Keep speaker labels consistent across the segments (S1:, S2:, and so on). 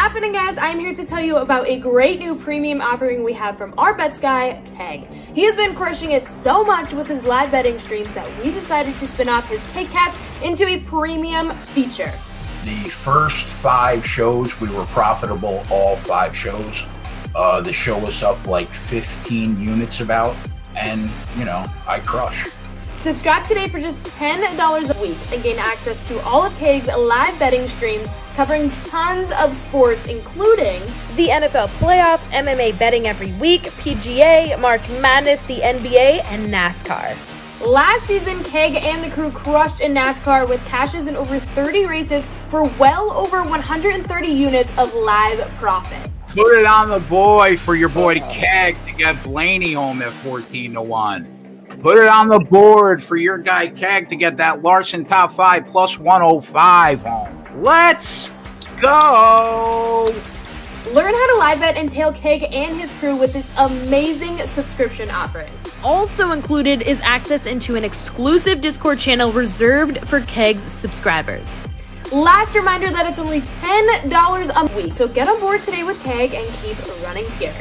S1: happening, guys? I'm here to tell you about a great new premium offering we have from our bets guy, Keg. He has been crushing it so much with his live betting streams that we decided to spin off his Keg Cats into a premium feature.
S2: The first 5 shows, we were profitable all 5 shows. The show was up like 15 units about, and, I crush.
S1: Subscribe today for just $10 a week and gain access to all of Keg's live betting streams covering tons of sports, including the NFL playoffs, MMA betting every week, PGA, March Madness, the NBA, and NASCAR. Last season, Keg and the crew crushed in NASCAR with cashes in over 30 races for well over 130 units of live profit.
S2: Put it on the boy for your boy Keg to get Blaney home at 14-1. Put it on the board for your guy Keg to get that Larson top 5 plus 105 home. Let's go!
S1: Learn how to live bet and tail Keg and his crew with this amazing subscription offering. Also included is access into an exclusive Discord channel reserved for Keg's subscribers. Last reminder that it's only $10 a week, so get on board today with Keg and keep running pure.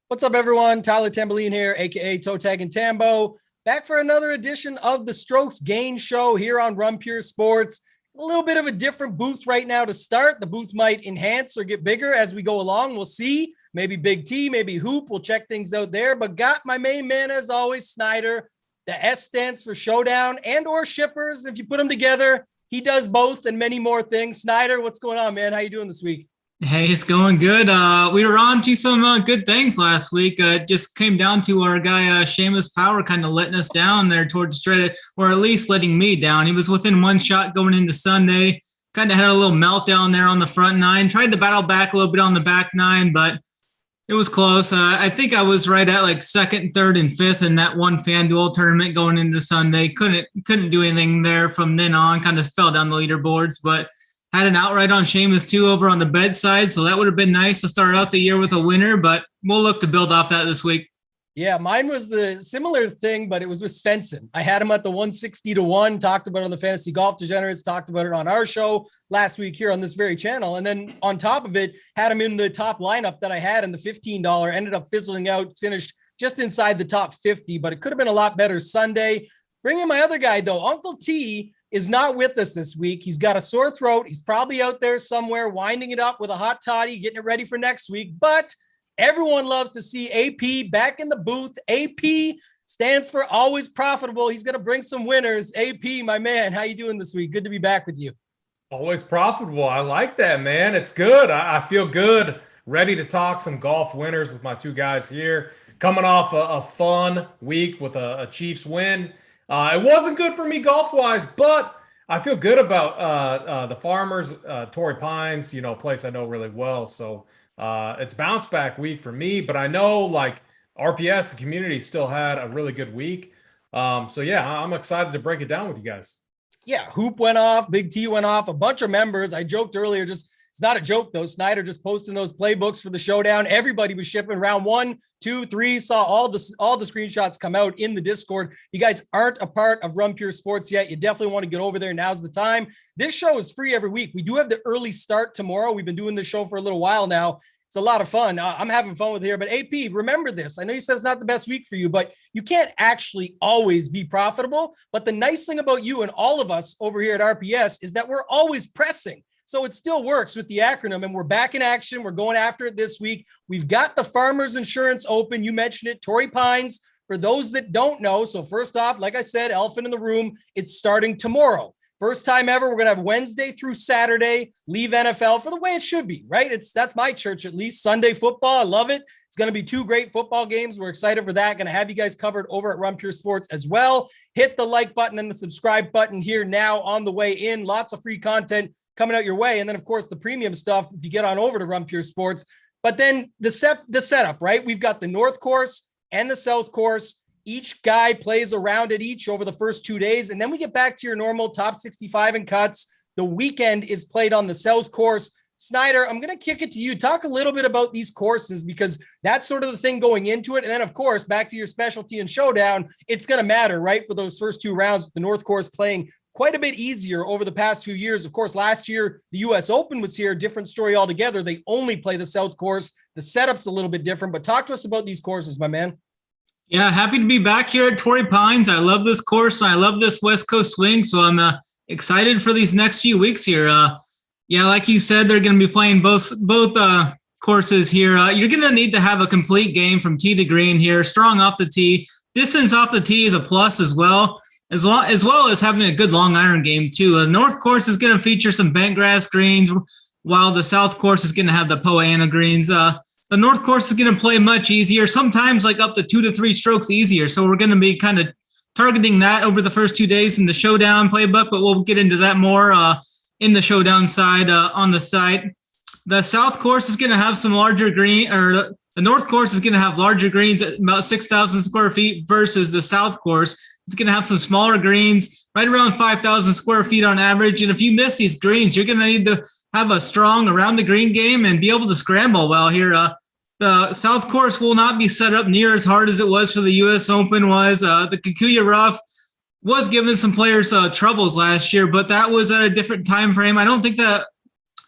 S3: What's up, everyone? Tyler Tamboline here, aka Toe Tag and Tambo, back for another edition of the Strokes Gain Show here on Run Pure Sports. A little bit of a different booth right now to start. The booth might enhance or get bigger as we go along. We'll see. Maybe Big T, maybe Hoop. We'll check things out there. But got my main man, as always, Snyder. The S stands for Showdown and or Shippers. If you put them together, he does both and many more things. Snyder, what's going on, man? How you doing this week?
S4: Hey, it's going good. We were on to some good things last week. It just came down to our guy, Seamus Power, kind of letting us down there towards the straight, or at least letting me down. He was within one shot going into Sunday. Kind of had a little meltdown there on the front 9. Tried to battle back a little bit on the back 9, but it was close. I think I was right at like 2nd, 3rd, and 5th in that one FanDuel tournament going into Sunday. Couldn't do anything there from then on. Kind of fell down the leaderboards, but had an outright on Seamus too over on the bedside, so that would have been nice to start out the year with a winner, but we'll look to build off that this week.
S3: Yeah, mine was the similar thing, but it was with Svensson. I had him at the 160-1, talked about it on the Fantasy Golf Degenerates, talked about it on our show last week here on this very channel, and then on top of it, had him in the top lineup that I had in the $15, ended up fizzling out, finished just inside the top 50, but it could have been a lot better Sunday. Bring in my other guy, though. Uncle T is not with us this week. He's got a sore throat. He's probably out there somewhere winding it up with a hot toddy, getting it ready for next week. But everyone loves to see AP back in the booth. AP stands for always profitable. He's going to bring some winners. AP, my man, how you doing this week? Good to be back with you.
S5: Always profitable. I like that, man. It's good. I feel good. Ready to talk some golf winners with my 2 guys here. Coming off a fun week with a Chiefs win. It wasn't good for me golf-wise, but I feel good about the Farmers, Torrey Pines, a place I know really well. So it's bounce back week for me, but I know like RPS, the community still had a really good week. So yeah, I'm excited to break it down with you guys.
S3: Yeah, Hoop went off, Big T went off, a bunch of members. I joked earlier, it's not a joke though. Snyder just posting those playbooks for the showdown. Everybody was shipping round 1, 2, 3, saw all the screenshots come out in the Discord. You guys aren't a part of Run Pure Sports yet. You definitely want to get over there. Now's the time. This show is free every week. We do have the early start tomorrow. We've been doing this show for a little while now. It's a lot of fun. I'm having fun with it here, but AP, remember this. I know you said it's not the best week for you, but you can't actually always be profitable. But the nice thing about you and all of us over here at RPS is that we're always pressing. So it still works with the acronym, and we're back in action. We're going after it this week. We've got the Farmers Insurance Open. You mentioned it, Torrey Pines. For those that don't know, so first off, like I said, elephant in the room, it's starting tomorrow. First time ever, we're going to have Wednesday through Saturday, leave NFL for the way it should be, right? That's my church at least. Sunday football, I love it. It's going to be 2 great football games. We're excited for that. Going to have you guys covered over at Run Pure Sports as well. Hit the like button and the subscribe button here now on the way in. Lots of free content coming out your way. And then, of course, the premium stuff if you get on over to Run Pure Sports. But then the setup, right? We've got the North Course and the South Course. Each guy plays around at each over the first 2 days. And then we get back to your normal top 65 in cuts. The weekend is played on the South course. Snyder, I'm going to kick it to you. Talk a little bit about these courses, because that's sort of the thing going into it. And then, of course, back to your specialty and showdown, it's going to matter, right? For those first 2 rounds, the North course playing quite a bit easier over the past few years. Of course, last year, the U.S. Open was here, different story altogether. They only play the South course. The setup's a little bit different, but talk to us about these courses, my man.
S4: Yeah, happy to be back here at Torrey Pines. I love this course. I love this West Coast swing, so I'm excited for these next few weeks here. Yeah, like you said, they're going to be playing both courses here. You're going to need to have a complete game from tee to green here, strong off the tee. Distance off the tee is a plus as well as having a good long iron game too. The North course is going to feature some bent grass greens, while the South course is going to have the Poa-annua greens. The North course is going to play much easier, sometimes like up to 2 to 3 strokes easier. So we're going to be kind of targeting that over the first 2 days in the showdown playbook, but we'll get into that more in the showdown side on the site. The South course is going to have some larger green, or the North course is going to have larger greens at about 6,000 square feet versus the South course. It's going to have some smaller greens, right around 5,000 square feet on average. And if you miss these greens, you're going to need to have a strong around the green game and be able to scramble well here. The South course will not be set up near as hard as it was for the U.S. Open was. The Kikuyu Rough was giving some players troubles last year, but that was at a different time frame. I don't think that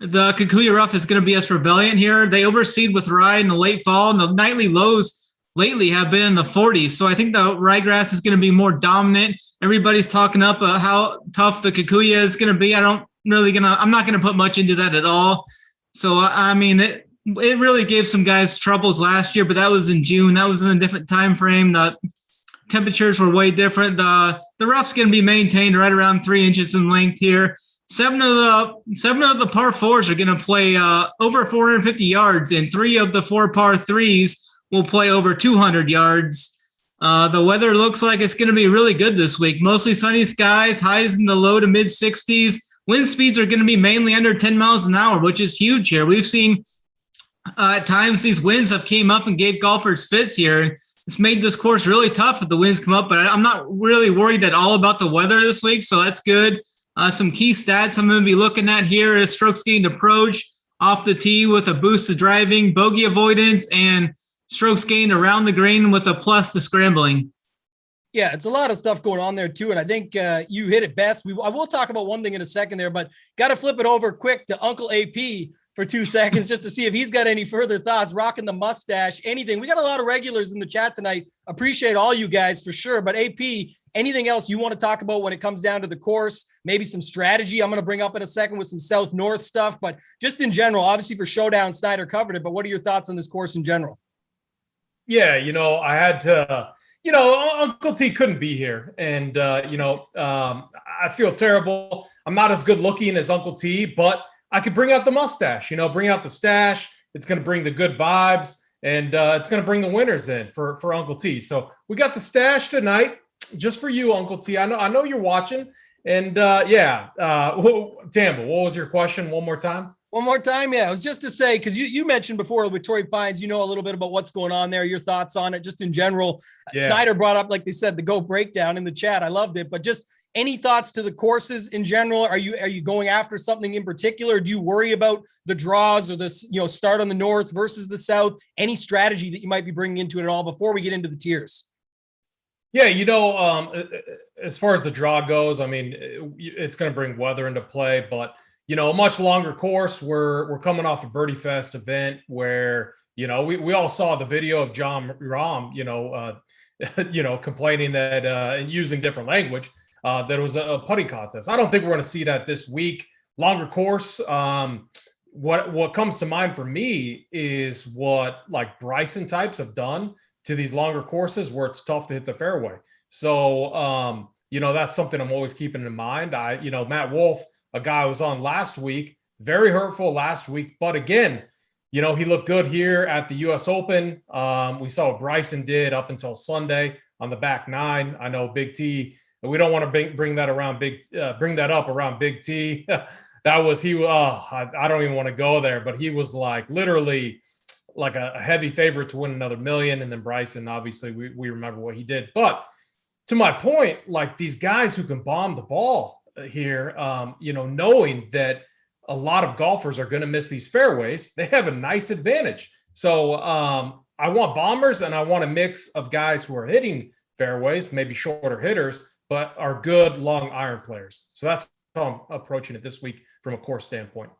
S4: the Kikuyu Rough is going to be as prevalent here. They overseed with rye in the late fall, and the nightly lows lately have been in the 40s. So I think the ryegrass is going to be more dominant. Everybody's talking up how tough the Kikuyu is going to be. I'm not going to put much into that at all. So, I mean, it really gave some guys troubles last year, but that was in June. That was in a different time frame. The temperatures were way different. The rough's going to be maintained right around 3 inches in length here. Seven of the par 4s are going to play over 450 yards, and 3 of the 4 par 3s will play over 200 yards. The weather looks like it's going to be really good this week. Mostly sunny skies, highs in the low to mid 60s. Wind speeds are going to be mainly under 10 miles an hour, which is huge here. We've seen at times these winds have came up and gave golfers fits here. It's made this course really tough if the winds come up, but I'm not really worried at all about the weather this week, so that's good. Some key stats I'm going to be looking at here is strokes gained approach off the tee with a boost to driving, bogey avoidance, and strokes gained around the green with a plus to scrambling.
S3: Yeah, it's a lot of stuff going on there too, and I think you hit it best. I will talk about one thing in a second there, but got to flip it over quick to Uncle AP for 2 seconds just to see if he's got any further thoughts, rocking the mustache, anything. We got a lot of regulars in the chat tonight. Appreciate all you guys for sure. But AP, anything else you want to talk about when it comes down to the course? Maybe some strategy I'm going to bring up in a second with some South-North stuff, but just in general, obviously for Showdown, Snyder covered it, but what are your thoughts on this course in general?
S5: Yeah, I had to, Uncle T couldn't be here. And, I feel terrible. I'm not as good looking as Uncle T, but I could bring out the mustache, bring out the stash. It's going to bring the good vibes, and it's going to bring the winners in for Uncle T. So we got the stash tonight just for you, Uncle T. I know you're watching. And Tambo, what was your question one more time?
S3: One more time, yeah. It was just to say, because you mentioned before with Torrey Pines, a little bit about what's going on there, your thoughts on it, just in general. Yeah. Snyder brought up, like they said, the Go breakdown in the chat. I loved it, but just any thoughts to the courses in general? Are you going after something in particular? Do you worry about the draws or the start on the North versus the South? Any strategy that you might be bringing into it at all before we get into the tiers?
S5: Yeah, as far as the draw goes, I mean, it's going to bring weather into play, but a much longer course. We're coming off a Birdie Fest event where we all saw the video of John Rahm, complaining that and using different language. That it was a putting contest. I don't think we're going to see that this week. Longer course. What comes to mind for me is what like Bryson types have done to these longer courses where it's tough to hit the fairway. So, that's something I'm always keeping in mind. Matt Wolf, a guy who was on last week, very hurtful last week, but again, he looked good here at the U.S. Open. We saw what Bryson did up until Sunday on the back nine. I know Big T. We don't want to bring that up around Big T. I don't even want to go there, but he was like literally like a heavy favorite to win another million. And then Bryson, obviously, we remember what he did. But to my point, like these guys who can bomb the ball here, knowing that a lot of golfers are going to miss these fairways, they have a nice advantage. So I want bombers, and I want a mix of guys who are hitting fairways, maybe shorter hitters, but are good long iron players. So that's how I'm approaching it this week from a course standpoint.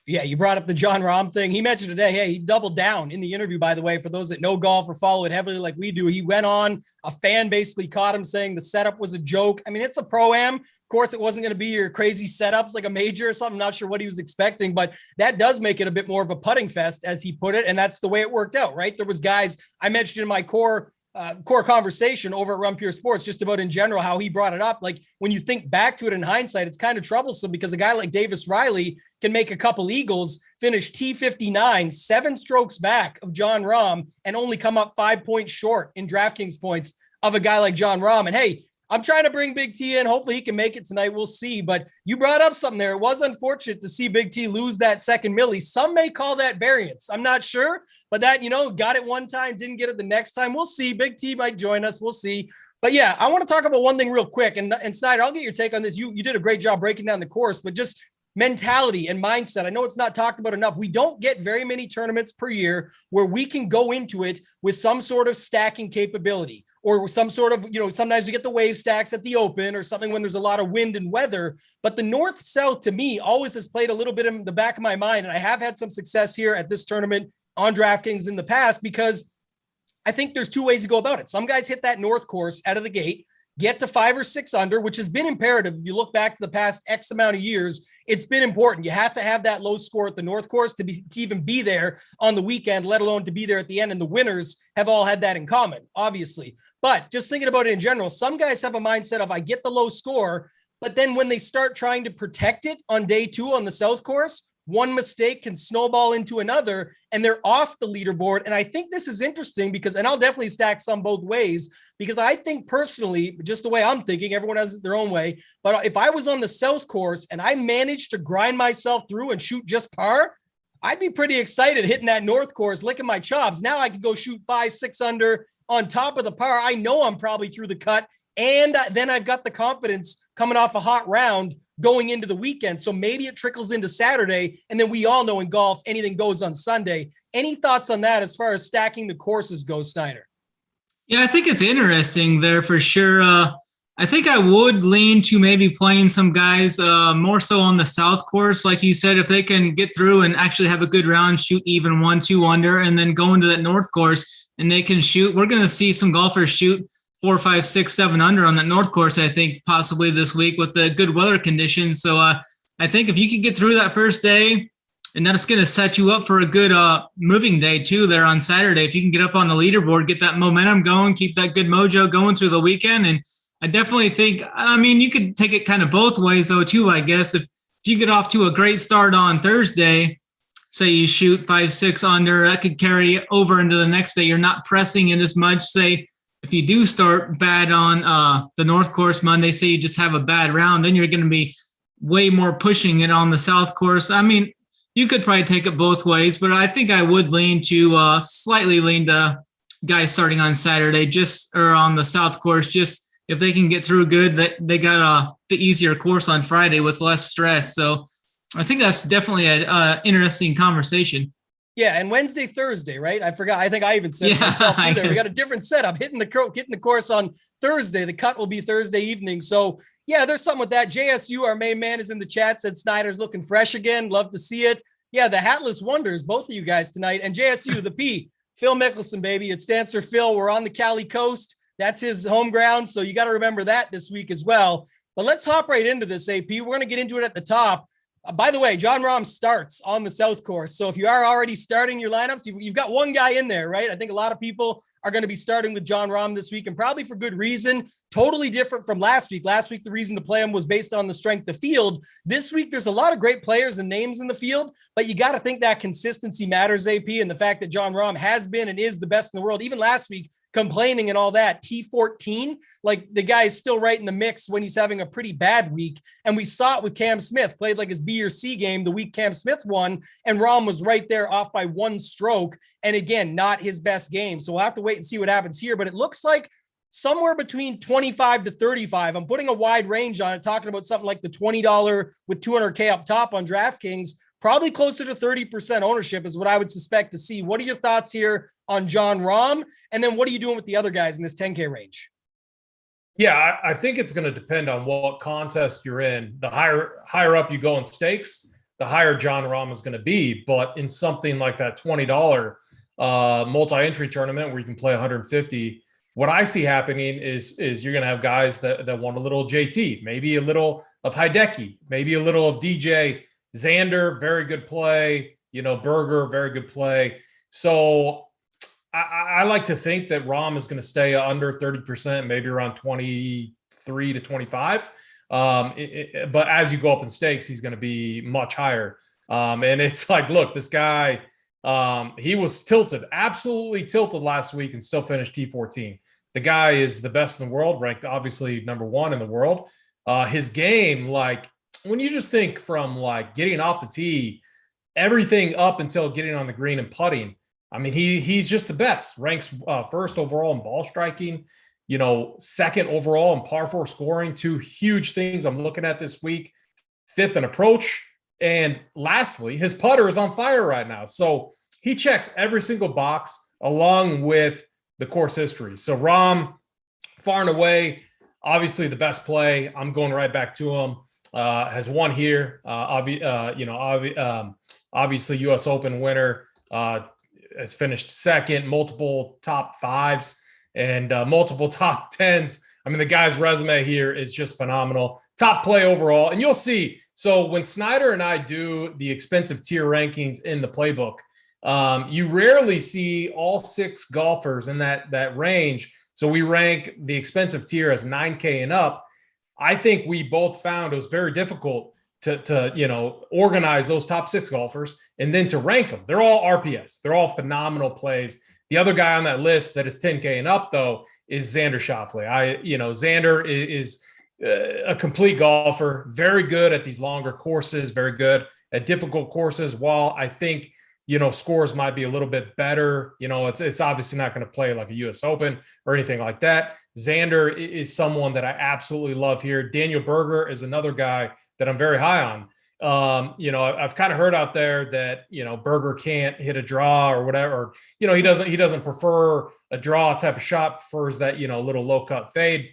S3: Yeah, you brought up the Jon Rahm thing. He mentioned today, hey, he doubled down in the interview, by the way, for those that know golf or follow it heavily like we do. He went on, a fan basically caught him saying the setup was a joke. I mean, it's a Pro-Am. Of course, it wasn't going to be your crazy setups like a major or something. I'm not sure what he was expecting, but that does make it a bit more of a putting fest, as he put it. And that's the way it worked out, right? There was guys I mentioned in my core conversation over at Run Pure Sports, just about in general, how he brought it up. Like when you think back to it in hindsight, it's kind of troublesome because a guy like Davis Riley can make a couple eagles, finish T59, 7 strokes back of Jon Rahm, and only come up 5 points short in DraftKings points of a guy like Jon Rahm. And hey, I'm trying to bring Big T in. Hopefully he can make it tonight. We'll see. But you brought up something there. It was unfortunate to see Big T lose that second milli. Some may call that variance. I'm not sure. But that, got it one time, didn't get it the next time. We'll see. Big T might join us. We'll see. But yeah, I want to talk about one thing real quick. And Snyder, I'll get your take on this. You did a great job breaking down the course, but just mentality and mindset. I know it's not talked about enough. We don't get very many tournaments per year where we can go into it with some sort of stacking capability, or some sort of, sometimes you get the wave stacks at the Open or something when there's a lot of wind and weather. But the North-South, to me, always has played a little bit in the back of my mind. And I have had some success here at this tournament on DraftKings in the past, because I think there's 2 ways to go about it. Some guys hit that North course out of the gate, get to 5 or 6 under, which has been imperative. If you look back to the past X amount of years, it's been important. You have to have that low score at the North course to even be there on the weekend, let alone to be there at the end. And the winners have all had that in common, obviously. But just thinking about it in general, some guys have a mindset of, I get the low score, but then when they start trying to protect it on day 2 on the South course, one mistake can snowball into another and they're off the leaderboard. And I think this is interesting because, and I'll definitely stack some both ways, because I think personally, just the way I'm thinking, everyone has it their own way. But if I was on the South course and I managed to grind myself through and shoot just par, I'd be pretty excited hitting that North course, licking my chops. Now I could go shoot 5, 6 under on top of the par. I know I'm probably through the cut. And then I've got the confidence coming off a hot round going into the weekend. So maybe it trickles into Saturday. And then we all know in golf, anything goes on Sunday. Any thoughts on that as far as stacking the courses go, Snyder?
S4: Yeah, I think it's interesting there for sure. I think I would lean to maybe playing some guys more so on the South course. Like you said, if they can get through and actually have a good round, shoot even 1, 2 under, and then go into that North course and they can shoot. We're going to see some golfers shoot 4, 5, 6, 7 under on that North course, I think, possibly this week with the good weather conditions. So I think if you can get through that first day, and that's going to set you up for a good moving day too there on Saturday. If you can get up on the leaderboard, get that momentum going, keep that good mojo going through the weekend. And I definitely think, you could take it kind of both ways though too, I guess. If you get off to a great start on Thursday, say you shoot 5, 6 under, that could carry over into the next day. You're not pressing it as much. Say, if you do start bad on the North course Monday, say you just have a bad round, then you're going to be way more pushing it on the South course. You could probably take it both ways, but I think I would lean to slightly lean to guys starting on Saturday, or on the South course, just if they can get through good, they got the easier course on Friday with less stress. So I think that's definitely an interesting conversation.
S3: Yeah, and Wednesday, Thursday, right? I forgot. I think I even said it myself too there. We got a different setup. Hitting the course on Thursday. The cut will be Thursday evening. So yeah, there's something with that. JSU, our main man, is in the chat. Said Snyder's looking fresh again. Love to see it. Yeah, the Hatless Wonders, both of you guys tonight. And JSU, the P, Phil Mickelson, baby. It stands for Phil. We're on the Cali coast. That's his home ground. So you got to remember that this week as well. But let's hop right into this, AP. We're going to get into it at the top. By the way, Jon Rahm starts on the South course. So if you are already starting your lineups, you've got one guy in there, right? I think a lot of people are going to be starting with Jon Rahm this week, and probably for good reason. Totally different from last week. Last week, the reason to play him was based on the strength of field. This week, there's a lot of great players and names in the field, but you got to think that consistency matters, AP, and the fact that Jon Rahm has been and is the best in the world. Even last week, complaining and all that. T14, like the guy is still right in the mix when he's having a pretty bad week. And we saw it with Cam Smith, played like his B or C game the week Cam Smith won, and Rahm was right there off by 1 stroke. And again, not his best game. So we'll have to wait and see what happens here. But it looks like somewhere between 25 to 35. I'm putting a wide range on it, talking about something like the $20 with 200K up top on DraftKings. Probably closer to 30% ownership is what I would suspect to see. What are your thoughts here on Jon Rahm? And then what are you doing with the other guys in this 10K range?
S5: Yeah, I think it's going to depend on what contest you're in. The higher up you go in stakes, the higher Jon Rahm is going to be. But in something like that $20 multi-entry tournament where you can play 150, what I see happening is you're going to have guys that want a little JT, maybe a little of Hideki, maybe a little of DJ. Xander, very good play. Berger, very good play. So I like to think that Rahm is going to stay under 30%, maybe around 23 to 25. But as you go up in stakes, he's going to be much higher. And it's like, look, this guy, he was tilted, absolutely tilted last week and still finished T14. The guy is the best in the world, ranked obviously number 1 in the world. His game, like, when you just think from like getting off the tee, everything up until getting on the green and putting, I mean, he's just the best. Ranks first overall in ball striking, second overall in par 4 scoring. 2 huge things I'm looking at this week. 5th in approach. And lastly, his putter is on fire right now. So he checks every single box along with the course history. So Rahm, far and away, obviously the best play. I'm going right back to him. Has won here. Obviously U.S. Open winner. Has finished second, multiple top 5s and multiple top 10s. I mean, the guy's resume here is just phenomenal. Top play overall. And you'll see. So when Snyder and I do the expensive tier rankings in the playbook, you rarely see all 6 golfers in that range. So we rank the expensive tier as 9K and up. I think we both found it was very difficult to organize those top 6 golfers and then to rank them. They're all RPS. They're all phenomenal plays. The other guy on that list that is 10K and up, though, is Xander Schauffele. Xander is a complete golfer, very good at these longer courses, very good at difficult courses. While I think, scores might be a little bit better, it's obviously not going to play like a US Open or anything like that. Xander is someone that I absolutely love here. Daniel Berger is another guy that I'm very high on. I've kind of heard out there that, Berger can't hit a draw or whatever. He doesn't prefer a draw type of shot, prefers that, little low cut fade.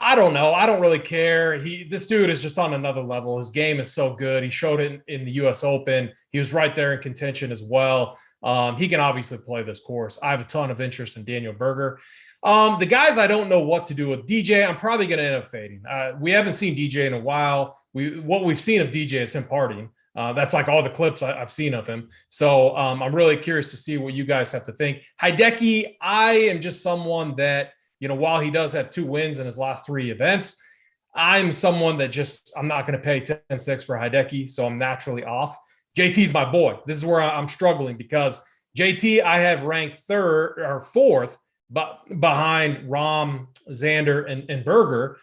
S5: I don't know. I don't really care. This dude is just on another level. His game is so good. He showed it in the US Open. He was right there in contention as well. He can obviously play this course. I have a ton of interest in Daniel Berger. The guys I don't know what to do with. DJ, I'm probably going to end up fading. We haven't seen DJ in a while. What we've seen of DJ is him partying. That's like all the clips I've seen of him. So I'm really curious to see what you guys have to think. Hideki, I am just someone that, while he does have 2 wins in his last 3 events, I'm someone that I'm not going to pay 10-6 for Hideki. So I'm naturally off. JT's my boy. This is where I'm struggling because JT, I have ranked 3rd or 4th, but behind Rahm, Xander, and Berger.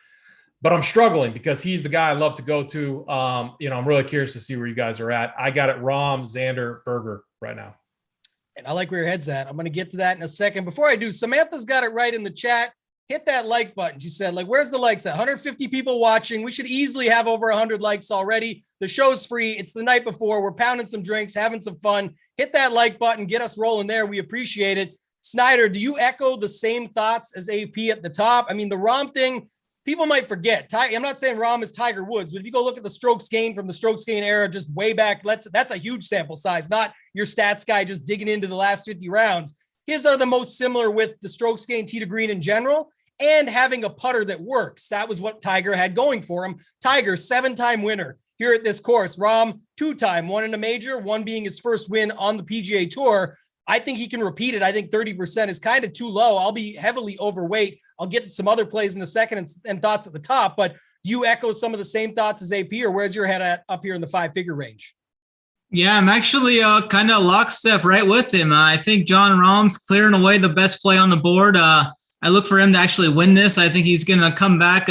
S5: But I'm struggling because he's the guy I love to go to. I'm really curious to see where you guys are at. I got it Rahm, Xander, Berger right now.
S3: And I like where your head's at. I'm going to get to that in a second. Before I do, Samantha's got it right in the chat. Hit that like button. She said, where's the likes at? 150 people watching. We should easily have over 100 likes already. The show's free. It's the night before. We're pounding some drinks, having some fun. Hit that like button. Get us rolling there. We appreciate it. Snyder, do you echo the same thoughts as AP at the top? I mean, the Rahm thing, people might forget. I'm not saying Rahm is Tiger Woods, but if you go look at the strokes gained from the strokes gain era, just way back, that's a huge sample size, not your stats guy just digging into the last 50 rounds. His are the most similar with the strokes gained tee to green in general and having a putter that works. That was what Tiger had going for him. Tiger, 7-time winner here at this course. Rahm, 2-time, 1 in a major, 1 being his first win on the PGA Tour. I think he can repeat it. I think 30% is kind of too low. I'll be heavily overweight. I'll get to some other plays in a second and thoughts at the top, but do you echo some of the same thoughts as AP, or where's your head at up here in the 5-figure range?
S4: Yeah, I'm actually kind of lockstep right with him. I think John Rahm's clearing away the best play on the board. I look for him to actually win this. I think he's going to come back.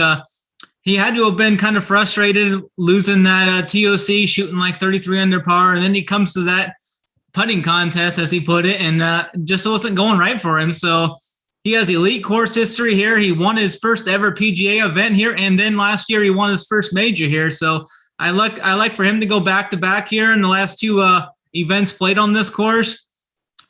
S4: He had to have been kind of frustrated losing that TOC, shooting like 33 under par, and then he comes to that putting contest, as he put it, and just wasn't going right for him. So he has elite course history here. He won his first ever PGA event here, and then last year he won his first major here. So I like for him to go back to back here in the last two events played on this course.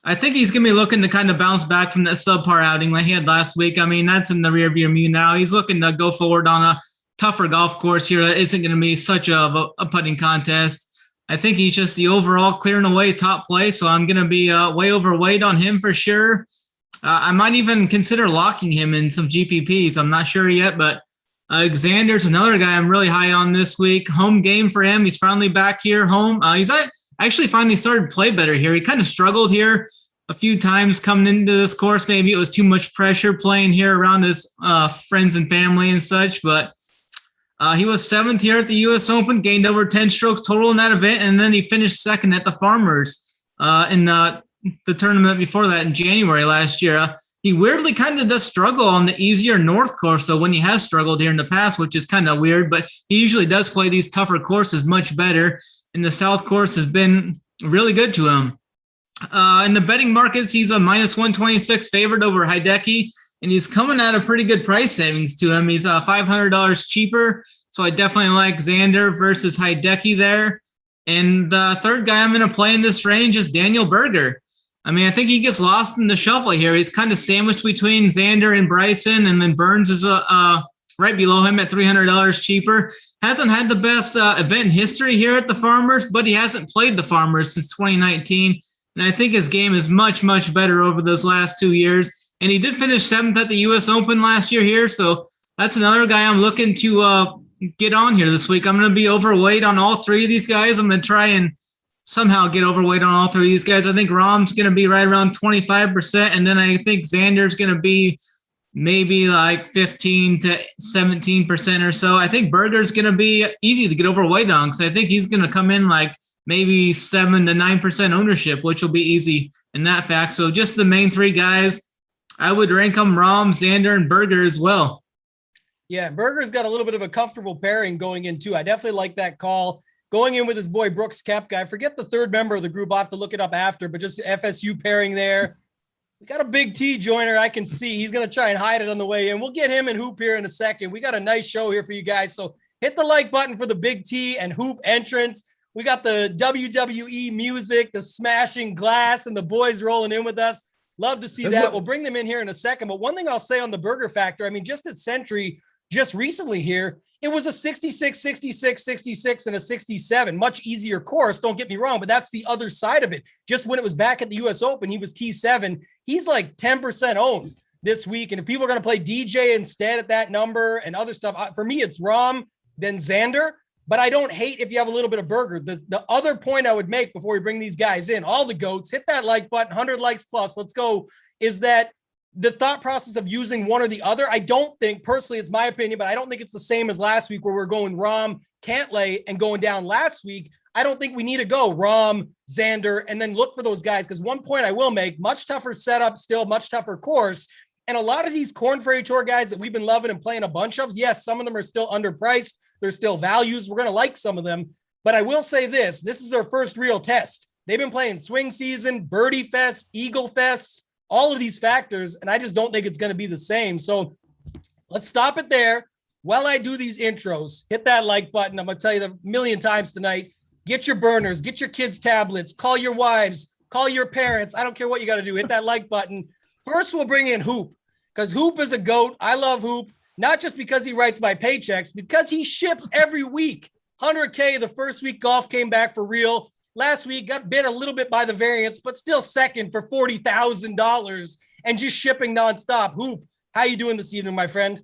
S4: I think he's going to be looking to kind of bounce back from that subpar outing like he had last week. I mean, that's in the rearview mirror now. He's looking to go forward on a tougher golf course here that isn't going to be such a putting contest. I think he's just the overall clearing away top play, so I'm going to be way overweight on him for sure. I might even consider locking him in some GPPs. I'm not sure yet, but Xander's another guy I'm really high on this week. Home game for him. He's finally back here home. He's actually finally started to play better here. He kind of struggled here a few times coming into this course. Maybe it was too much pressure playing here around his friends and family and such, but he was 7th here at the U.S. Open, gained over 10 strokes total in that event, and then he finished 2nd at the Farmers in the tournament before that in January last year. He weirdly kind of does struggle on the easier North course, though, when he has struggled here in the past, which is kind of weird, but he usually does play these tougher courses much better, and the South course has been really good to him. In the betting markets, he's a minus 126 favorite over Hideki, and he's coming at a pretty good price savings to him. He's $500 cheaper, so I definitely like Xander versus Hideki there. And the third guy I'm going to play in this range is Daniel Berger. I mean, I think he gets lost in the shuffle here. He's kind of sandwiched between Xander and Bryson, and then Burns is right below him at $300 cheaper. Hasn't had the best event history here at the Farmers, but he hasn't played the Farmers since 2019. And I think his game is much, much better over those last 2 years. And he did finish 7th at the U.S. Open last year here. So that's another guy I'm looking to get on here this week. I'm going to be overweight on all three of these guys. I'm going to try and somehow get overweight on all three of these guys. I think Rahm's going to be right around 25%. And then I think Xander's going to be maybe like 15 to 17% or so. I think Berger's going to be easy to get overweight on because I think he's going to come in like maybe 7 to 9% ownership, which will be easy in that fact. So just the main three guys, I would rank them Rahm, Xander, and Berger as well.
S3: Yeah, Berger's got a little bit of a comfortable pairing going in too. I definitely like that call. Going in with his boy Brooks Koepka. I forget the third member of the group. I'll have to look it up after, but just FSU pairing there. We got a big T joiner. I can see he's going to try and hide it on the way in. We'll get him and Hoop here in a second. We got a nice show here for you guys. So hit the like button for the big T and Hoop entrance. We got the WWE music, the smashing glass, and the boys rolling in with us. Love to see that. We'll bring them in here in a second. But one thing I'll say on the Berger factor, I mean, just at Sentry, just recently here, it was a 66, 66, 66, and a 67. Much easier course, don't get me wrong, but that's the other side of it. Just when it was back at the U.S. Open, he was T7. He's like 10% owned this week. And if people are going to play DJ instead at that number and other stuff, for me, it's Rahm, then Xander. But I don't hate if you have a little bit of Berger. The other point I would make before we bring these guys in, all the GOATs, hit that like button, 100 likes plus, let's go, is that the thought process of using one or the other, I don't think, personally, it's my opinion, but I don't think it's the same as last week where we're going Rahm, Cantlay, and going down last week. I don't think we need to go Rahm, Xander, and then look for those guys. Because one point I will make, much tougher setup still, much tougher course. And a lot of these Korn Ferry Tour guys that we've been loving and playing a bunch of, yes, some of them are still underpriced. There's still values. We're going to like some of them. But I will say this is their first real test. They've been playing Swing Season, Birdie Fest, Eagle Fest, all of these factors, and I just don't think it's going to be the same. So let's stop it there. While I do these intros, hit that like button. I'm going to tell you a million times tonight. Get your burners, get your kids' tablets, call your wives, call your parents. I don't care what you got to do. Hit that like button. First, we'll bring in Hoop, because Hoop is a GOAT. I love Hoop, not just because he writes my paychecks, because he ships every week. 100K the first week golf came back for real. Last week got bit a little bit by the variance, but still second for $40,000 and just shipping nonstop. Hoop, how you doing this evening, my friend?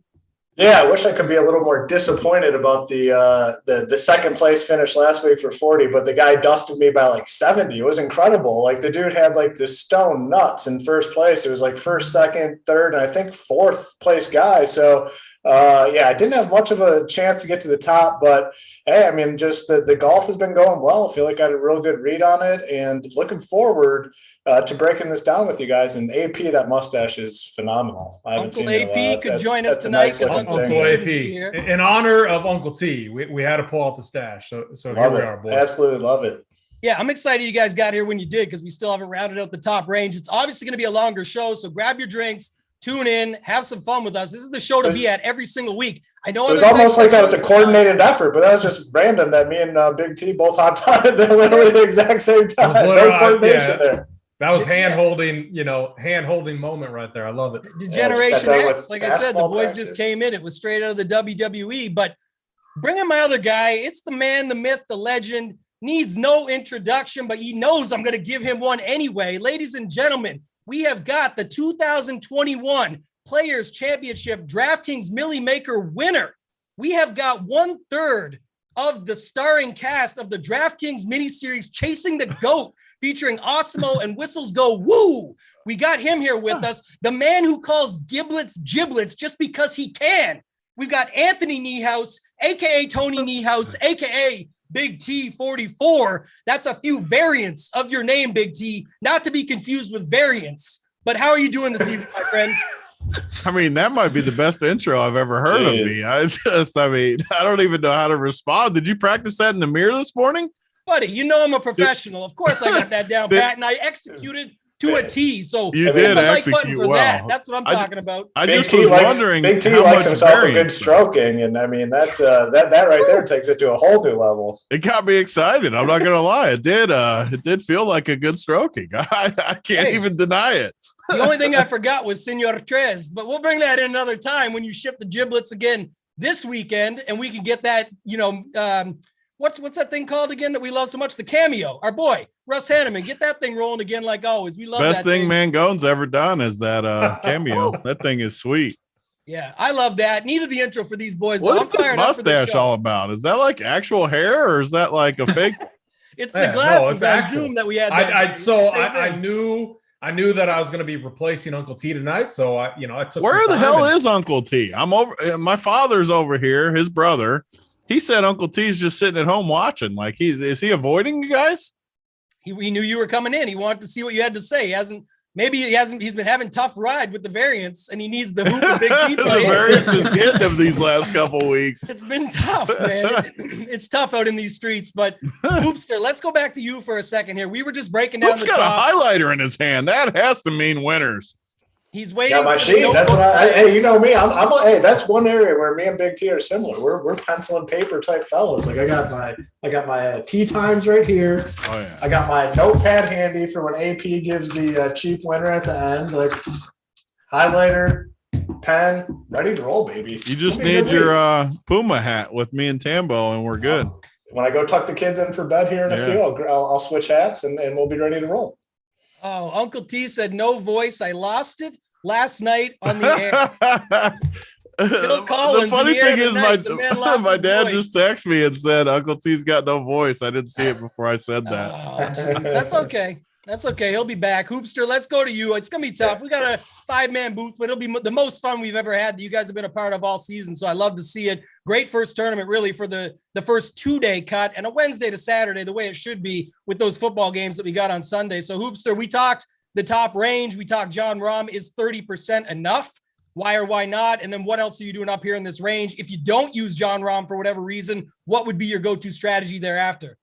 S6: Yeah, I wish I could be a little more disappointed about the second place finish last week for 40, but the guy dusted me by like 70. It was incredible. Like the dude had like the stone nuts in first place. It was like first, second, third, and I think fourth place guy. So yeah, I didn't have much of a chance to get to the top, but hey, I mean, just the golf has been going well. I feel like I had a real good read on it, and looking forward to breaking this down with you guys. And AP, that mustache is phenomenal. I haven't
S3: Uncle
S6: seen it in a while.
S3: AP could join us tonight.
S5: Uncle AP. In honor of Uncle T, we had to pull out the stash. So here we are, boys.
S6: Absolutely love it.
S3: Yeah, I'm excited you guys got here when you did, because we still haven't rounded out the top range. It's obviously going to be a longer show, so grab your drinks, tune in, have some fun with us. This is the show to be at every single week. I know
S6: it was almost like that was a coordinated effort, but that was just random that me and Big T both hopped on at literally the exact same time. No coordination there.
S5: That was hand-holding moment right there. I love it.
S3: Generation X, like I said, the boys just came in. It was straight out of the WWE. But bringing my other guy, it's the man, the myth, the legend, needs no introduction, but he knows I'm going to give him one anyway. Ladies and gentlemen, we have got the 2021 Players Championship Draftkings Millie Maker winner. We have got 1/3 of the starring cast of the Draftkings miniseries Chasing the Goat, featuring Osmo and Whistles Go Woo. We got him here with us, the man who calls giblets just because he can. We've got Anthony Niehaus, a.k.a. Tony Niehaus, a.k.a. Big T 44. That's a few variants of your name, Big T, not to be confused with variants. But how are you doing this evening, my friend?
S7: I mean, that might be the best intro I've ever heard of me. I don't even know how to respond. Did you practice that in the mirror this morning?
S3: Buddy, you know I'm a professional. Of course I got that down pat, and I executed to a T. So
S7: you did execute well.
S3: That's what I'm talking about.
S7: I just was wondering.
S6: Big T likes himself a good stroking, and I mean that's that right there takes it to a whole new level.
S7: It got me excited. I'm not gonna lie. It did feel like a good stroking. I can't even deny it.
S3: The only thing I forgot was Senor Tres, but we'll bring that in another time when you ship the giblets again this weekend, and we can get that, what's that thing called again that we love so much? The Cameo. Our boy, Russ Hanneman. Get that thing rolling again like always. We love
S7: Best
S3: that
S7: thing Mangone's ever done is that Cameo. That thing is sweet.
S3: Yeah, I love that. Needed the intro for these boys.
S7: What is this mustache all about? Is that like actual hair or is that like a fake?
S3: It's the glasses on Zoom that we had.
S5: I knew that I was going to be replacing Uncle T tonight, so I took.
S7: Where the hell is Uncle T? I'm over. My father's over here. His brother. He said Uncle T's just sitting at home watching. Like is he avoiding you guys?
S3: He knew you were coming in. He wanted to see what you had to say. He's been having tough ride with the variants, and he needs the hoop and Big T plays.
S7: The variants is getting him these last couple weeks.
S3: It's been tough, man. It's tough out in these streets. But Hoopster, let's go back to you for a second here. We were just breaking down
S7: Hoop's got a highlighter in his hand. That has to mean winners.
S3: He's waiting.
S6: Yeah, my sheet. That's what hey, you know me. Hey, that's one area where me and Big T are similar. We're pencil and paper type fellows. Like I got my tea times right here.
S7: Oh yeah.
S6: I got my notepad handy for when AP gives the cheap winner at the end. Like highlighter, pen, ready to roll, baby.
S7: You just need your Puma hat with me and Tambo, and we're good.
S6: When I go tuck the kids in for bed here in a few, I'll switch hats and we'll be ready to roll.
S3: Oh, Uncle T said no voice. I lost it last night on the air. Phil Collins.
S7: The funny thing is, my dad just texted me and said Uncle T's got no voice. I didn't see it before I said that.
S3: Oh, that's okay. That's okay. He'll be back. Hoopster, let's go to you. It's going to be tough. We got a 5-man booth, but it'll be the most fun we've ever had that you guys have been a part of all season. So I love to see it. Great first tournament, really, for the first 2-day cut and a Wednesday to Saturday, the way it should be with those football games that we got on Sunday. So Hoopster, we talked the top range. We talked John Rahm. Is 30% enough? Why or why not? And then what else are you doing up here in this range? If you don't use John Rahm for whatever reason, what would be your go-to strategy thereafter?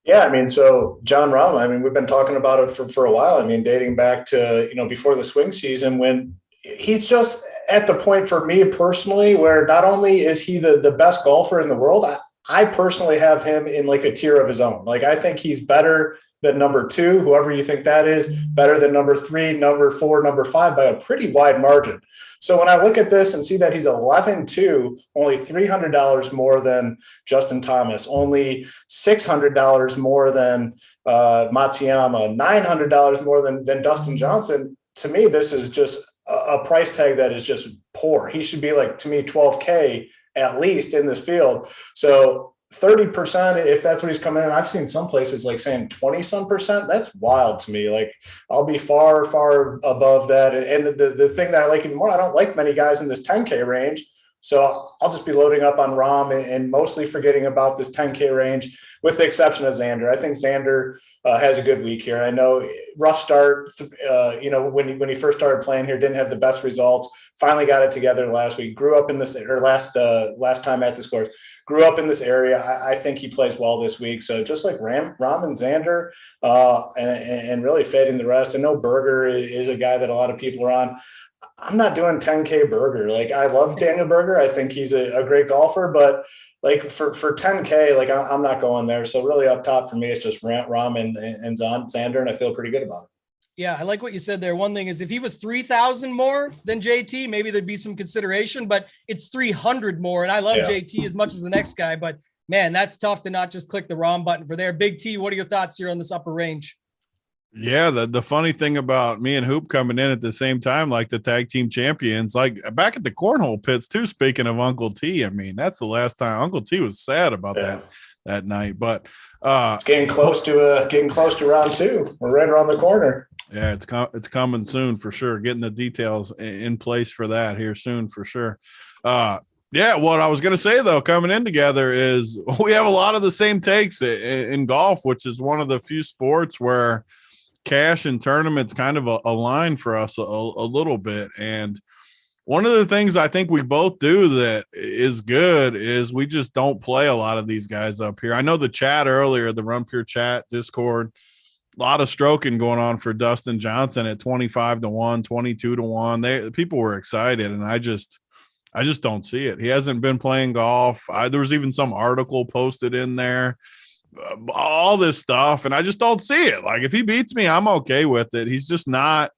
S6: Yeah, I mean, so John Rahm, I mean, we've been talking about it for a while. I mean, dating back to, before the swing season, when he's just at the point for me personally, where not only is he the best golfer in the world, I personally have him in like a tier of his own. Like, I think he's better than number 2, whoever you think that is, better than number 3, number 4, number 5 by a pretty wide margin. So when I look at this and see that he's 11-2, only $300 more than Justin Thomas, only $600 more than Matsuyama, $900 more than Dustin Johnson, to me, this is just a price tag that is just poor. He should be like, to me, 12K at least in this field. So 30%, if that's what he's coming in. I've seen some places like saying 20-some%. That's wild to me. Like, I'll be far, far above that. And the thing that I like even more, I don't like many guys in this 10K range. So I'll just be loading up on Rom and mostly forgetting about this 10K range, with the exception of Xander. I think Xander has a good week here. I know rough start, when he first started playing here, didn't have the best results. Finally got it together last week. Grew up in this, or last time at the Scores, grew up in this area. I think he plays well this week. So just like Rom and Xander, and really fading the rest. I know Berger is a guy that a lot of people are on. I'm not doing 10K Berger. Like, I love Daniel Berger. I think he's a great golfer, but like for 10K, like I'm not going there. So really up top for me, it's just Rom and Xander, and I feel pretty good about it.
S3: Yeah, I like what you said there. One thing is, if he was 3,000 more than JT, maybe there'd be some consideration, but it's 300 more. And I love JT as much as the next guy, but man, that's tough to not just click the Rom button for there. Big T, what are your thoughts here on this upper range?
S7: Yeah, the funny thing about me and Hoop coming in at the same time, like the tag team champions, like back at the cornhole pits too. Speaking of Uncle T, I mean, that's the last time Uncle T was sad about that night. But
S6: it's getting close to round 2. We're right around the corner.
S7: Yeah, it's coming soon for sure. Getting the details in place for that here soon for sure. Yeah, what I was going to say, though, coming in together is we have a lot of the same takes in golf, which is one of the few sports where cash and tournaments kind of align for us a little bit. And one of the things I think we both do that is good is we just don't play a lot of these guys up here. I know the chat earlier, the Run Pure chat Discord, a lot of stroking going on for Dustin Johnson at 25-1, 22-1. People were excited, and I just don't see it. He hasn't been playing golf. There was even some article posted in there, all this stuff, and I just don't see it. Like, if he beats me, I'm okay with it. He's just not.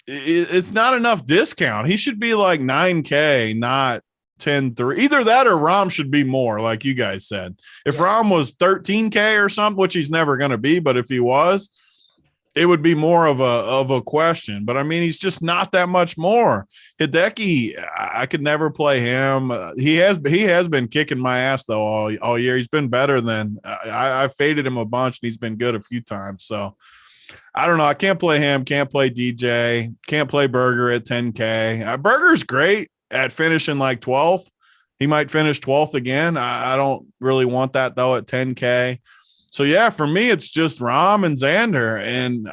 S7: It's not enough discount. He should be like 9K, not 10-3. Either that or Rom should be more, like you guys said. If Rom was 13K or something, which he's never going to be, but if he was, it would be more of a question. But I mean, he's just not that much more. Hideki, I could never play him. He has been kicking my ass though all year. He's been better than I faded him a bunch, and he's been good a few times. So I don't know. I can't play him. Can't play DJ. Can't play Berger at 10K. Berger's great at finishing like 12th. He might finish 12th again. I don't really want that though at 10K. So yeah, for me, it's just Rom and Xander, and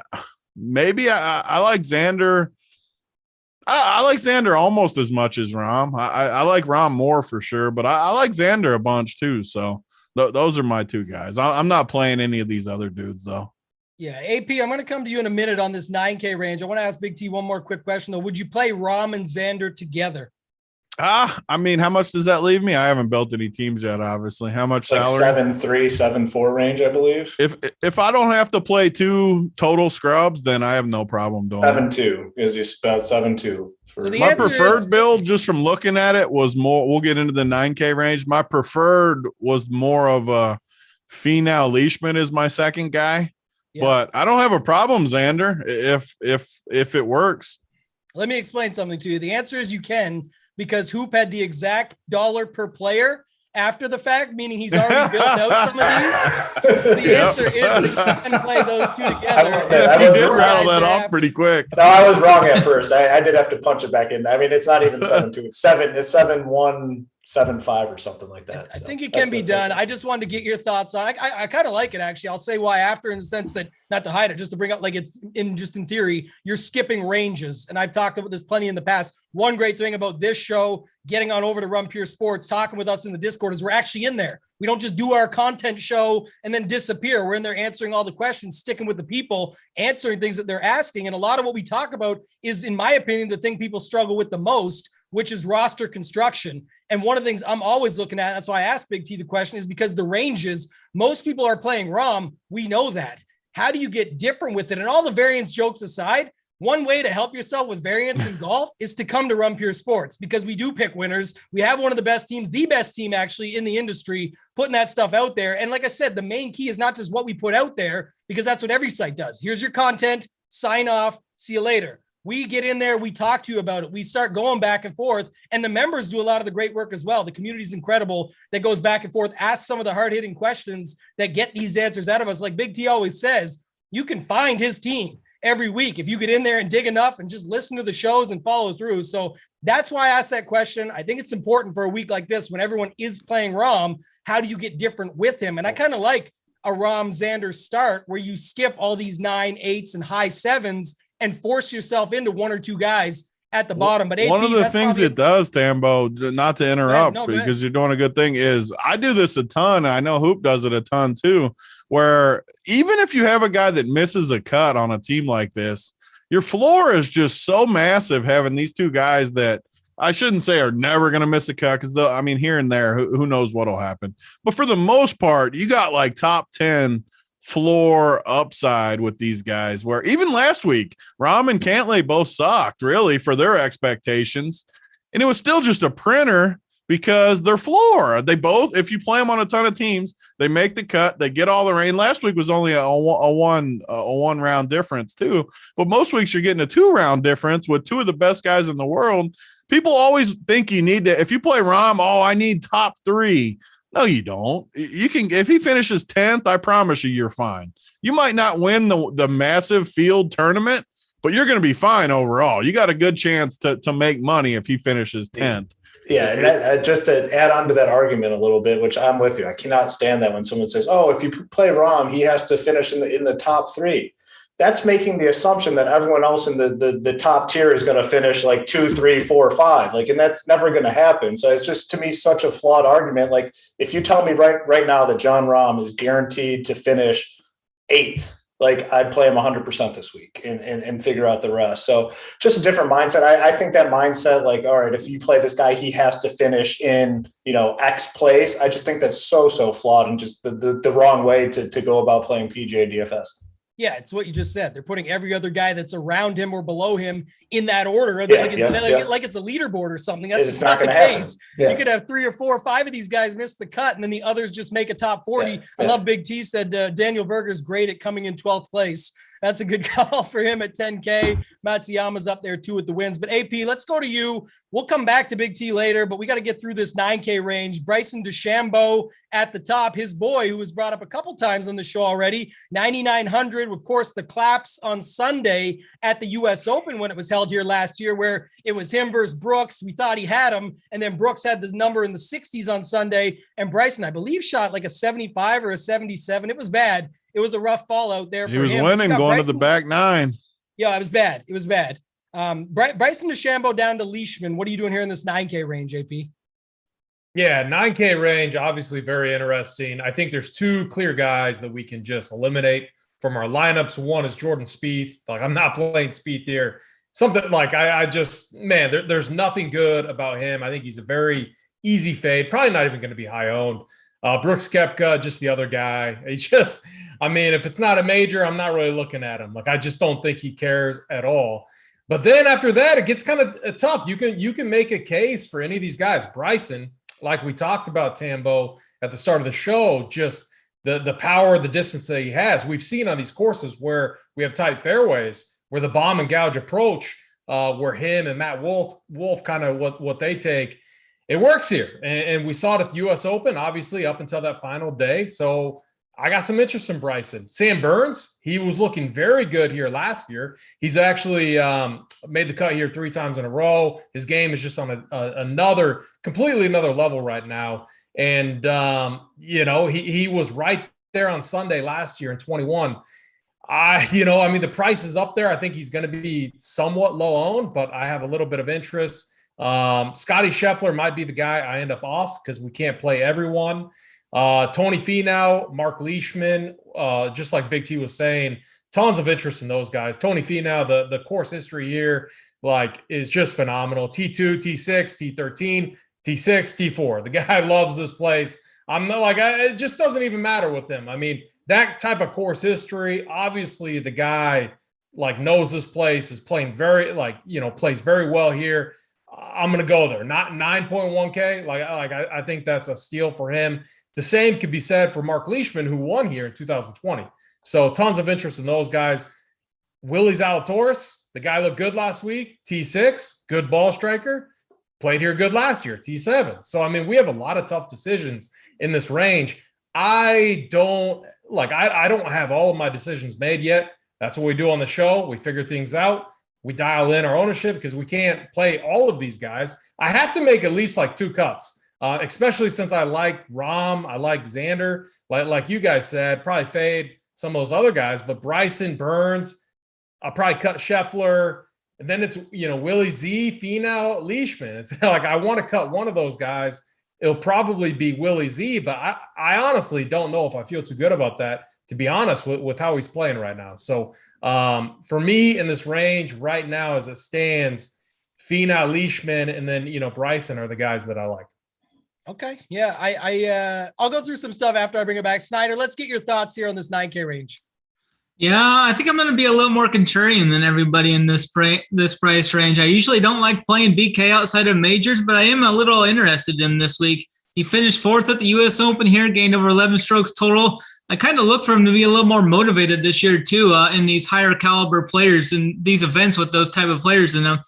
S7: maybe I like Xander. I like Xander almost as much as Rom. I like Rom more for sure, but I like Xander a bunch too. So those are my two guys. I'm not playing any of these other dudes though.
S3: Yeah, AP, I'm going to come to you in a minute on this 9K range. I want to ask Big T one more quick question, though. Would you play Rom and Xander together?
S7: I mean, how much does that leave me? I haven't built any teams yet, obviously. How much
S6: like
S7: salary?
S6: 7.3, 7.4 range, I believe.
S7: If I don't have to play 2 total scrubs, then I have no problem doing
S6: 7.2 is about 7.2.
S7: My preferred build, just from looking at it, was more. We'll get into the 9K range. My preferred was more of a Finau Leishman is my second guy. Yeah. But I don't have a problem, Xander, if it works.
S3: Let me explain something to you. The answer is you can, because Hoop had the exact dollar per player after the fact, meaning he's already built out some of these. The answer is that you can play those two together.
S7: He did rattle that off pretty quick.
S6: No, I was wrong at first. I did have to punch it back in. I mean, it's not even 7.2. It's 7.1. 7.5 or something like that.
S3: I think it can be done. I just wanted to get your thoughts on it. I kind of like it, actually. I'll say why after, in the sense that, not to hide it, just to bring up, like, it's in theory, you're skipping ranges. And I've talked about this plenty in the past. One great thing about this show, getting on over to Run Pure Sports, talking with us in the Discord, is we're actually in there. We don't just do our content show and then disappear. We're in there answering all the questions, sticking with the people, answering things that they're asking. And a lot of what we talk about is, in my opinion, the thing people struggle with the most, which is roster construction. And one of the things I'm always looking at, that's why I asked Big T the question, is because the ranges, most people are playing Rom. We know that. How do you get different with it? And all the variance jokes aside, one way to help yourself with variance in golf is to come to Run Pure Sports, because we do pick winners. We have one of the best teams, the best team actually in the industry, putting that stuff out there. And like I said, the main key is not just what we put out there, because that's what every site does. Here's your content, sign off, see you later. we get in there, we talk to you about it, we start going back and forth, and the members do a lot of the great work as well. The community is incredible that goes back and forth, ask some of the hard-hitting questions that get these answers out of us. Like Big T always says, you can find his team every week if you get in there and dig enough and just listen to the shows and follow through. So that's why I asked that question. I think it's important for a week like this when everyone is playing Rom. How do you get different with him? And I kind of like a Rom Xander start where you skip all these 9, 8s and high 7s and force yourself into 1 or 2 guys at the bottom. But
S7: one
S3: AP,
S7: of the things it does, Tambo, not to interrupt because you're doing a good thing, is I do this a ton. I know Hoop does it a ton too, where even if you have a guy that misses a cut on a team like this, your floor is just so massive having these 2 guys that I shouldn't say are never going to miss a cut because, I mean, here and there, who knows what will happen. But for the most part, you got like top 10 floor upside with these guys, where even last week, Rom and Cantlay both sucked really for their expectations. And it was still just a printer because their floor, they both, if you play them on a ton of teams, they make the cut, they get all the rain. Last week was only a one round difference too. But most weeks you're getting a 2-round difference with 2 of the best guys in the world. People always think you need to, if you play Rom, I need top 3. No, you don't. You can, if he finishes 10th, I promise you're fine. You might not win the massive field tournament, but you're going to be fine overall. You got a good chance to make money if he finishes 10th.
S6: Yeah, and that, just to add on to that argument a little bit, which I'm with you. I cannot stand that when someone says, "Oh, if you play Rom, he has to finish in the top 3." That's making the assumption that everyone else in the top tier is going to finish like 2, 3, 4, 5. Like, and that's never going to happen. So it's just, to me, such a flawed argument. Like, if you tell me right now that John Rahm is guaranteed to finish 8th, like, I'd play him 100% this week and figure out the rest. So just a different mindset. I think that mindset, like, all right, if you play this guy, he has to finish in, X place. I just think that's so flawed and just the wrong way to go about playing PGA DFS.
S3: Yeah, it's what you just said. They're putting every other guy that's around him or below him in that order. Like it's a leaderboard or something. That's just not the case. Yeah. You could have 3 or 4 or 5 of these guys miss the cut, and then the others just make a top 40. Yeah. I love Big T said Daniel Berger's great at coming in 12th place. That's a good call for him at 10K. Matsuyama's up there too with the wins. But AP, let's go to you. We'll come back to Big T later, but we got to get through this 9K range. Bryson DeChambeau at the top, his boy, who was brought up a couple times on the show already, 9,900. Of course, the claps on Sunday at the U.S. Open when it was held here last year, where it was him versus Brooks. We thought he had him, and then Brooks had the number in the 60s on Sunday, and Bryson, I believe, shot like a 75 or a 77. It was bad. It was a rough fall out there.
S7: He was winning, going to the back 9.
S3: Yeah, it was bad. It was bad. Bryson DeChambeau down to Leishman. What are you doing here in this 9K range, AP?
S5: Yeah, 9K range, obviously very interesting. I think there's 2 clear guys that we can just eliminate from our lineups. One is Jordan Spieth. Like, I'm not playing Spieth here. Something like I just, man, there's nothing good about him. I think he's a very easy fade, probably not even going to be high owned. Brooks Koepka, just the other guy. He just, I mean, if it's not a major, I'm not really looking at him. Like, I just don't think he cares at all. But then after that, it gets kind of tough. You can make a case for any of these guys. Bryson, like we talked about, Tambo, at the start of the show, just the power, the distance that he has. We've seen on these courses where we have tight fairways, where the bomb and gouge approach, where him and Matt Wolf kind of what they take, it works here. And we saw it at the U.S. Open, obviously, up until that final day. So I got some interest in Bryson. Sam Burns, he was looking very good here last year. He's actually made the cut here 3 times in a row. His game is just on completely another level right now. And, he was right there on Sunday last year in 21. The price is up there. I think he's going to be somewhat low owned, but I have a little bit of interest. Scotty Scheffler might be the guy I end up off because we can't play everyone. Tony Finau, Mark Leishman, just like Big T was saying, tons of interest in those guys. Tony Finau, the course history here, is just phenomenal. T2, T6, T13, T6, T4. The guy loves this place. It just doesn't even matter with him. I mean, that type of course history, obviously the guy knows this place, is playing plays very well here. I'm going to go there. Not 9.1K. I think that's a steal for him. The same could be said for Mark Leishman, who won here in 2020. So tons of interest in those guys. Willie Zalatoris, The guy looked good last week. T6, good ball striker. Played here good last year. T7. So, I mean, we have a lot of tough decisions in this range. I don't have all of my decisions made yet. That's what we do on the show. We figure things out. We dial in our ownership because we can't play all of these guys. I have to make at least like 2 cuts, especially since I like Rom. I like Xander. Like you guys said, probably fade some of those other guys. But Bryson, Burns, I'll probably cut Scheffler. And then it's, Willie Z, Finau, Leishman. It's like I want to cut one of those guys. It'll probably be Willie Z, but I honestly don't know if I feel too good about that, to be honest, with how he's playing right now. So for me in this range right now as it stands, Finau, Leishman, and then, Bryson are the guys that I like.
S3: Okay. Yeah. I'll go through some stuff after I bring it back. Snyder, let's get your thoughts here on this 9K range.
S4: Yeah, I think I'm going to be a little more contrarian than everybody in this price range. I usually don't like playing BK outside of majors, but I am a little interested in him this week. He finished 4th at the U.S. Open here, gained over 11 strokes total. I kind of look for him to be a little more motivated this year, too, in these higher caliber players and these events with those type of players in them.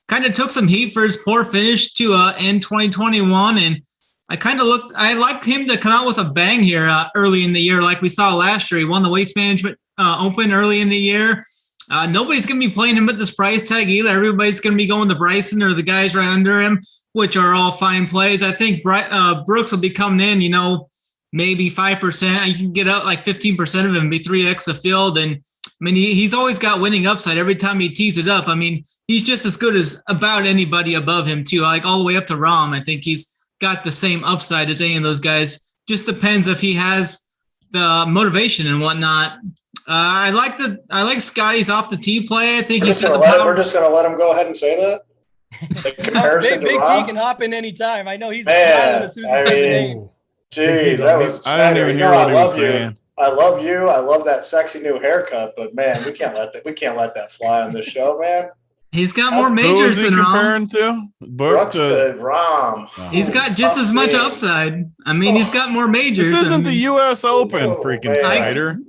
S4: Kind of took some heat for his poor finish to end 2021, and I like him to come out with a bang here early in the year, like we saw last year. He won the Waste Management Open early in the year. Nobody's going to be playing him at this price tag either. Everybody's going to be going to Bryson or the guys right under him, which are all fine plays. I think Brooks will be coming in, maybe 5%. You can get out like 15% of him, be 3x the field. And I mean, he's always got winning upside every time he tees it up. I mean, he's just as good as about anybody above him too, like all the way up to Rahm. I think he's got the same upside as any of those guys. Just depends if he has the motivation and whatnot. I like Scotty's off the tee play. I think
S6: we're just gonna let him go ahead and say that. The comparison
S3: Big
S6: to
S3: T can hop in anytime. I know he's
S6: smiling
S3: as soon as he said the name.
S6: Jeez, that was.
S7: I didn't even hear what he was saying.
S6: I love you. I love that sexy new haircut, but man, we can't let that fly on this show, man.
S4: He's got more majors than
S7: comparing to?
S6: Brooks to Rahm.
S4: He's got just as much upside. I mean, he's got more majors.
S7: This isn't the U.S. Open, freaking Snyder.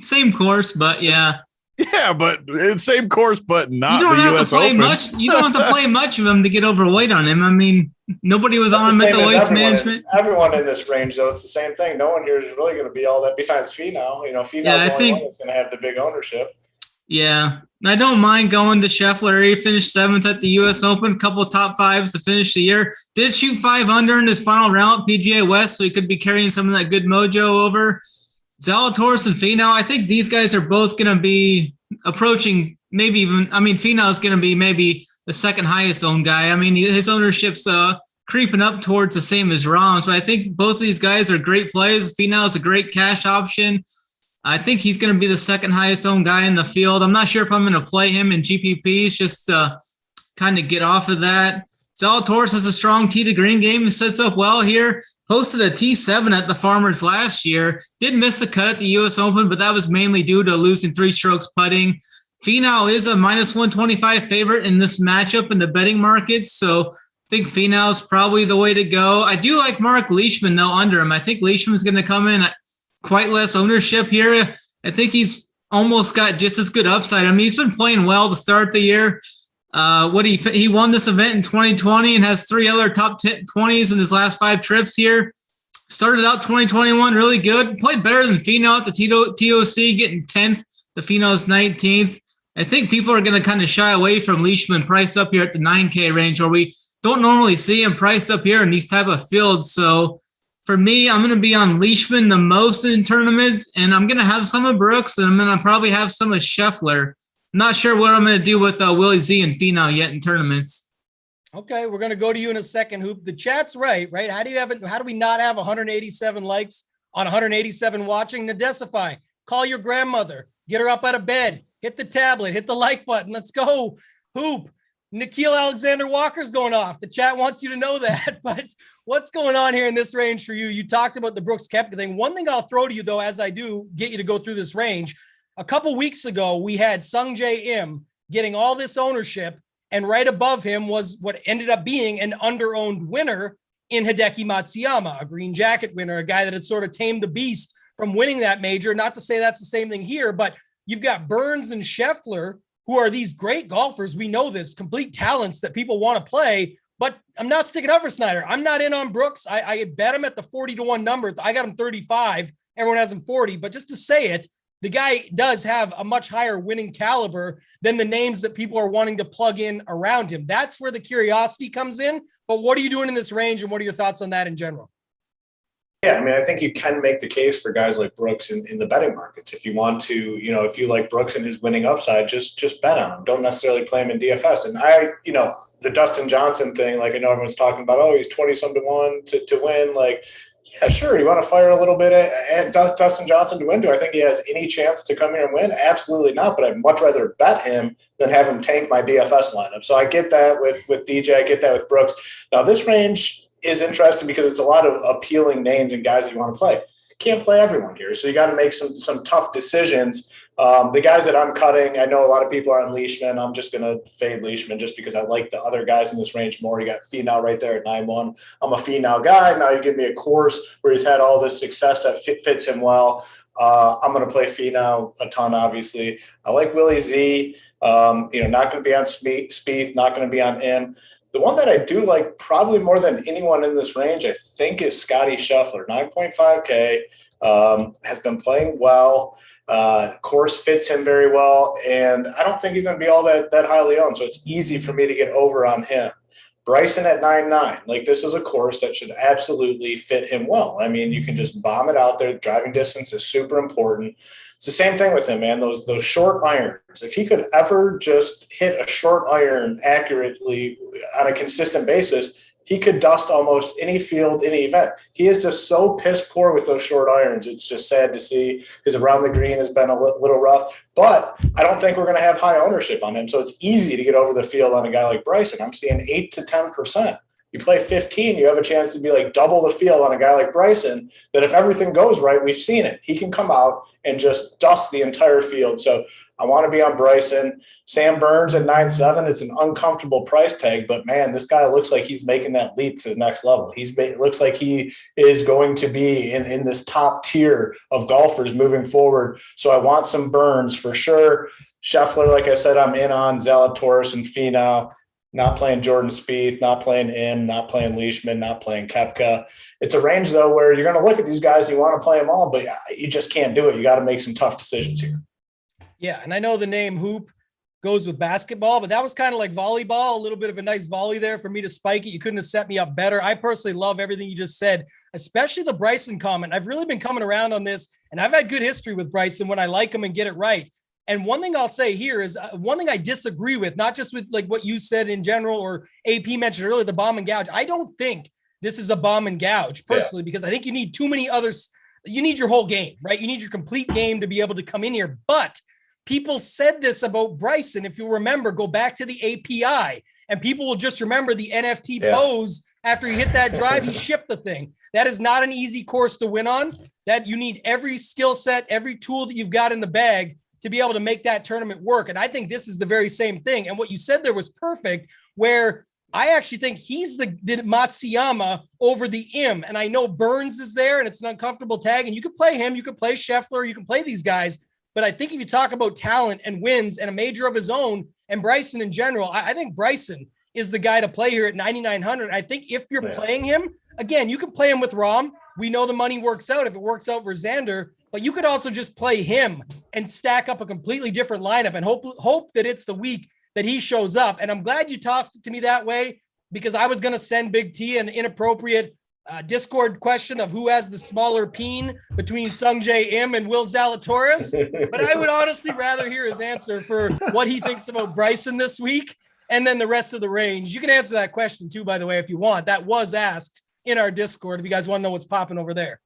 S4: Same course, but yeah.
S7: Yeah, but it's same course, but not the U.S. Open.
S4: You don't have to play much of him to get overweight on him. I mean, nobody was on him at the Waste Management.
S6: Everyone in this range, though, it's the same thing. No one here is really going to be all that besides Finau. Finau's the only one that's going to have the big ownership.
S4: Yeah, I don't mind going to Scheffler. He finished 7th at the U.S. Open, a couple of top 5s to finish the year. Did shoot 5 under in his final round at PGA West, so he could be carrying some of that good mojo over. Zalatoris and Finau, I think these guys are both going to be approaching Finau's going to be maybe the second highest owned guy. I mean, his ownership's creeping up towards the same as Rahm's, but I think both of these guys are great plays. Finau's a great cash option. I think he's going to be the second highest owned guy in the field. I'm not sure if I'm going to play him in GPPs just to kind of get off of that. Zalatoris has a strong tee to green game and sets up well here. Posted a T7 at the Farmers last year. Did miss the cut at the U.S. Open, but that was mainly due to losing 3 strokes putting. Finau is a minus 125 favorite in this matchup in the betting markets, so I think Finau's probably the way to go. I do like Mark Leishman, though, under him. I think Leishman's going to come in at quite less ownership here. I think he's almost got just as good upside. I mean, he's been playing well to start the year. He won this event in 2020 and has 3 other top 20s in his last 5 trips here. Started out 2021 really good. Played better than Finau at the TOC, getting 10th. The Finau's 19th. I think people are going to kind of shy away from Leishman priced up here at the 9K range, where we don't normally see him priced up here in these type of fields. So for me, I'm going to be on Leishman the most in tournaments, and I'm going to have some of Brooks, and I'm going to probably have some of Scheffler. Not sure what I'm going to do with Willie Z and Finau yet in tournaments.
S3: Okay, we're going to go to you in a second, Hoop. The chat's right? How do we not have 187 likes on 187 watching? Nadesify, call your grandmother, get her up out of bed, hit the tablet, hit the like button. Let's go, Hoop. Nikhil Alexander Walker's going off. The chat wants you to know that, but what's going on here in this range for you? You talked about the Brooks Koepka thing. One thing I'll throw to you, though, as I do get you to go through this range, a couple weeks ago, we had Sung Jae Im getting all this ownership, and right above him was what ended up being an under-owned winner in Hideki Matsuyama, a green jacket winner, a guy that had sort of tamed the beast from winning that major. Not to say that's the same thing here, but you've got Burns and Scheffler who are these great golfers. We know this, complete talents that people want to play, but I'm not sticking up for Snyder. I'm not in on Brooks. I bet him at the 40-1 number. I got him 35. Everyone has him 40, but just to say it, the guy does have a much higher winning caliber than the names that people are wanting to plug in around him. That's where the curiosity comes in. But what are you doing in this range, and what are your thoughts on that in general?
S6: Yeah, I mean, I think you can make the case for guys like Brooks in the betting markets. If you want to, if you like Brooks and his winning upside, just bet on him. Don't necessarily play him in DFS. And the Dustin Johnson thing, like I know everyone's talking about, oh, he's 20-something to 1 to win. Like, yeah, sure. You want to fire a little bit at Dustin Johnson to win? Do I think he has any chance to come here and win? Absolutely not. But I'd much rather bet him than have him tank my DFS lineup. So I get that with DJ. I get that with Brooks. Now, this range is interesting because it's a lot of appealing names and guys that you want to play. Can't play everyone here, so you got to make some tough decisions. The guys that I'm cutting, I know a lot of people are on Leishman. I'm just going to fade Leishman just because I like the other guys in this range more. You got Finau right there at 9-1. I'm a Finau guy. Now you give me a course where he's had all this success that fits him well. I'm going to play Finau a ton, obviously. I like Willie Z. Not going to be on Spieth, not going to be on M. The one that I do like probably more than anyone in this range, I think, is Scotty Scheffler. 9.5K, has been playing well. Course fits him very well, and I don't think he's going to be all that highly owned, so it's easy for me to get over on him. Bryson at 9.9, like this is a course that should absolutely fit him well. I mean, you can just bomb it out there. Driving distance is super important. It's the same thing with him, man. Those short irons. If he could ever just hit a short iron accurately on a consistent basis, he could dust almost any field, any event. He is just so piss poor with those short irons. It's just sad to see. His around the green has been a little rough, but I don't think we're going to have high ownership on him. So it's easy to get over the field on a guy like Bryson. I'm seeing 8 to 10%. You play 15, you have a chance to be like double the field on a guy like Bryson, that if everything goes right, we've seen it. He can come out and just dust the entire field. So I want to be on Bryson. Sam Burns at 9.7. It's an uncomfortable price tag, but man, this guy looks like he's making that leap to the next level. Looks like he is going to be in this top tier of golfers moving forward. So I want some Burns for sure. Scheffler, like I said, I'm in on Zalatoris and Finau. Not playing Jordan Spieth, not playing M, not playing Leishman, not playing Koepka. It's a range, though, where you're going to look at these guys and you want to play them all, but you just can't do it. You got to make some tough decisions here.
S3: Yeah, and I know the name hoop goes with basketball, but that was kind of like volleyball, a little bit of a nice volley there for me to spike it. You couldn't have set me up better. I personally love everything you just said, especially the Bryson comment. I've really been coming around on this, and I've had good history with Bryson when I like him and get it right. And one thing I'll say here is one thing I disagree with, not just with like what you said in general or AP mentioned earlier, the bomb and gouge. I don't think this is a bomb and gouge personally, because I think you need too many others. You need your whole game, right? You need your complete game to be able to come in here. But people said this about Bryson. If you remember, go back to the API and people will just remember the NFT pose after he hit that drive, he shipped the thing. That is not an easy course to win on. That you need every skill set, every tool that you've got in the bag to be able to make that tournament work. And I think this is the very same thing. And what you said there was perfect, where I actually think he's the Matsuyama over the M. And I know Burns is there and it's an uncomfortable tag, and you could play him, you could play Scheffler, you can play these guys. But I think if you talk about talent and wins and a major of his own and Bryson in general, I think Bryson is the guy to play here at 9,900. I think if you're playing him, again, you can play him with Rahm. We know the money works out if it works out for Xander, but you could also just play him and stack up a completely different lineup and hope that it's the week that he shows up. And I'm glad you tossed it to me that way, because I was going to send Big T an inappropriate Discord question of who has the smaller peen between Sungjae Im and Will Zalatoris. But I would honestly rather hear his answer for what he thinks about Bryson this week and then the rest of the range. You can answer that question too, by the way, if you want. That was asked in our Discord if you guys want to know what's popping over there.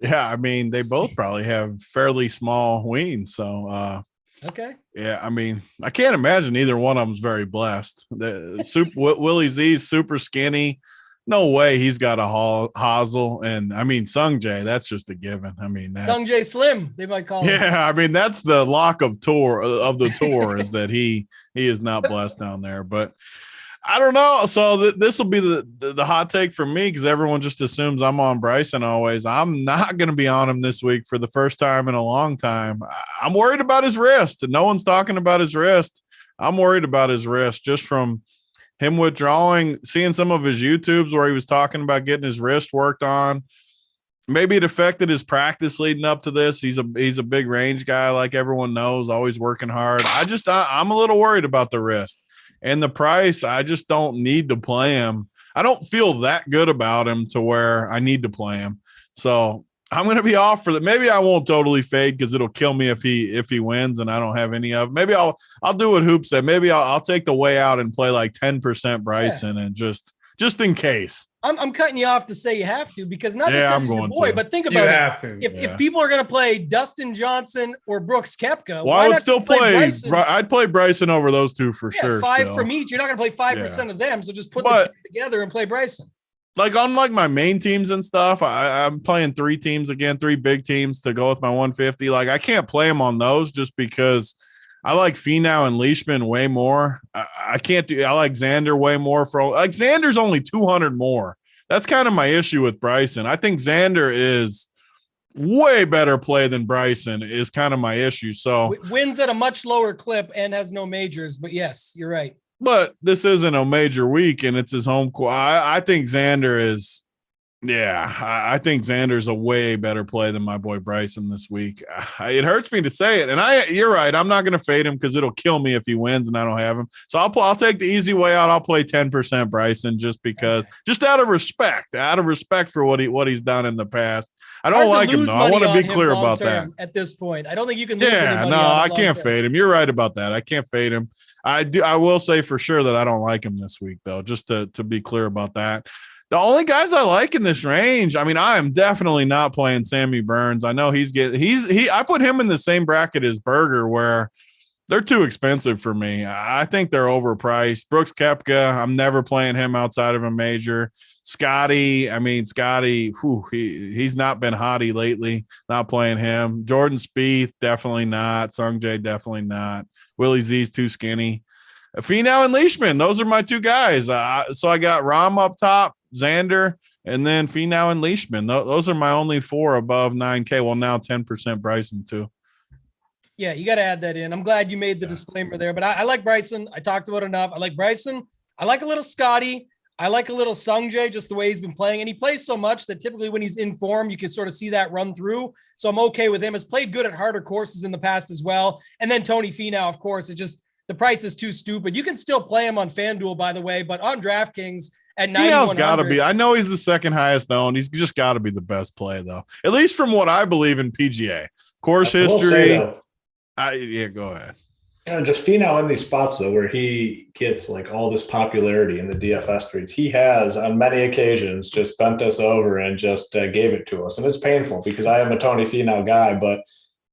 S7: Yeah, I mean, they both probably have fairly small wings. So,
S3: okay.
S7: Yeah, I mean, I can't imagine either one of them's very blessed. Willie Z's super skinny. No way he's got a hosel. And I mean, Sungjae, that's just a given. I mean, that's
S3: Sungjae Slim, they might call him.
S7: Yeah, I mean, that's the lock of the tour is that he is not blessed down there. But I don't know. So this will be the hot take from me because everyone just assumes I'm on Bryson always. I'm not going to be on him this week for the first time in a long time. I'm worried about his wrist, and no one's talking about his wrist. I'm worried about his wrist just from him withdrawing, seeing some of his YouTubes where he was talking about getting his wrist worked on. Maybe it affected his practice leading up to this. He's a big range guy, like everyone knows, always working hard. I'm a little worried about the wrist and the price. I just don't need to play him. I don't feel that good about him to where I need to play him. So I'm going to be off for that. Maybe I won't totally fade because it'll kill me if he wins and I don't have any of. Maybe I'll do what Hoop said. Maybe I'll take the way out and play like 10% Bryson and just in case.
S3: I'm cutting you off to say you have to because not just
S7: I'm
S3: your
S7: going
S3: boy,
S7: to.
S3: but think about
S5: it.
S3: If people are going to play Dustin Johnson or Brooks Koepka,
S7: well, I would still play. I'd play Bryson over those two for sure.
S3: 5
S7: still.
S3: from each. You're not going to play 5% of them, so just put the two together and play Bryson.
S7: Like on like my main teams and stuff, I'm playing 3 teams again, 3 big teams to go with my 150. Like I can't play them on those just because I like Finau and Leishman way more. I can't do. I like Xander way more. Xander's only 200 more. That's kind of my issue with Bryson. I think Xander is way better play than Bryson is kind of my issue. So
S3: wins at a much lower clip and has no majors. But yes, you're right.
S7: But this isn't a major week, and it's his home court. I think Xander is. Yeah, I think Xander's a way better play than my boy Bryson this week. It hurts me to say it, and you're right. I'm not going to fade him because it'll kill me if he wins and I don't have him. So I'll take the easy way out. I'll play 10% Bryson just because, just out of respect for what he's done in the past. I don't like him though. I want to be clear about that.
S3: At this point, I don't think you can lose.
S7: Yeah, no, I can't fade him. You're right about that. I can't fade him. I will say for sure that I don't like him this week though. Just to be clear about that. The only guys I like in this range, I mean, I am definitely not playing Sammy Burns. I know I put him in the same bracket as Berger where they're too expensive for me. I think they're overpriced. Brooks Koepka, I'm never playing him outside of a major. Scotty, he's not been hotty lately. Not playing him. Jordan Spieth, definitely not. Sungjae, definitely not. Willie Z's too skinny. Finau and Leishman, those are my 2 guys. So I got Rahm up top, Xander, and then Finau and Leishman. Those are my only 4 above 9K. Well, now 10% Bryson too.
S3: Yeah, you got to add that in. I'm glad you made the disclaimer there, but I like Bryson. I talked about it enough. I like Bryson. I like a little Scotty. I like a little Sungjae, just the way he's been playing. And he plays so much that typically when he's in form, you can sort of see that run through. So I'm okay with him. Has played good at harder courses in the past as well. And then Tony Finau, of course, the price is too stupid. You can still play him on FanDuel, by the way, but on DraftKings at 9,100.
S7: Got to be. I know he's the second highest owned. He's just got to be the best play, though. At least from what I believe in PGA course history. Go ahead.
S6: Just Finau in these spots though, where he gets like all this popularity in the DFS streets. He has on many occasions just bent us over and just gave it to us, and it's painful because I am a Tony Finau guy, but.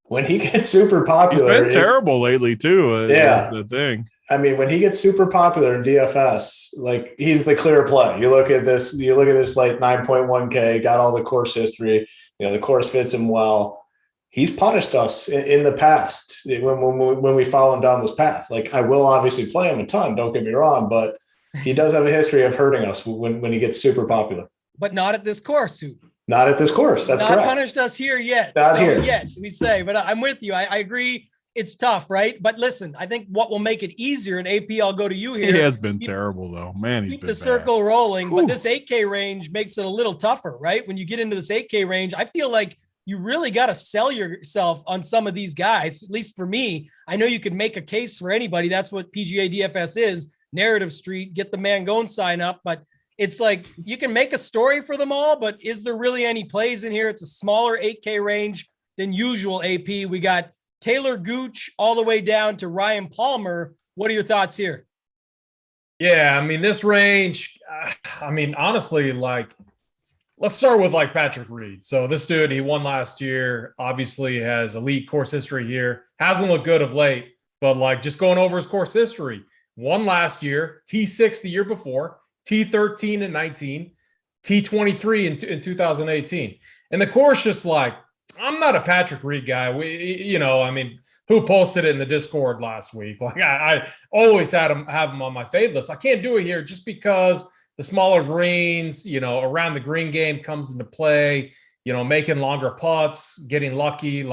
S6: When he gets super popular,
S7: he's been terrible lately too.
S6: Yeah,
S7: the thing.
S6: I mean, when he gets super popular in DFS, like he's the clear play. You look at this like 9.1K, got all the course history. The course fits him well. He's punished us in the past when we follow him down this path. Like I will obviously play him a ton. Don't get me wrong, but he does have a history of hurting us when he gets super popular.
S3: But not at this course,
S6: Not at this course. That's
S3: not
S6: correct.
S3: Punished us here yet.
S6: Not here
S3: yet, we say. But I'm with you. I agree. It's tough, right? But listen, I think what will make it easier, and AP, I'll go to you here.
S7: He has been terrible, though. Man, he's
S3: keep
S7: been
S3: the
S7: bad.
S3: circle rolling. But this 8K range makes it a little tougher, right? When you get into this 8K range, I feel like you really got to sell yourself on some of these guys. At least for me, I know you could make a case for anybody. That's what PGA DFS is. Narrative Street, get the man going, sign up. But it's like you can make a story for them all, but is there really any plays in here? It's a smaller 8K range than usual, AP. We got Taylor Gooch all the way down to Ryan Palmer. What are your thoughts here?
S5: Yeah, I mean, this range, honestly, like, let's start with like Patrick Reed. So this dude, he won last year, obviously has elite course history here. Hasn't looked good of late, but like just going over his course history, won last year, T6 the year before, T13 in 19, T23 in 2018. And the course just like, I'm not a Patrick Reed guy. who posted it in the Discord last week. Like I always have him on my fade list. I can't do it here just because the smaller greens, around the green game comes into play, making longer putts, getting lucky.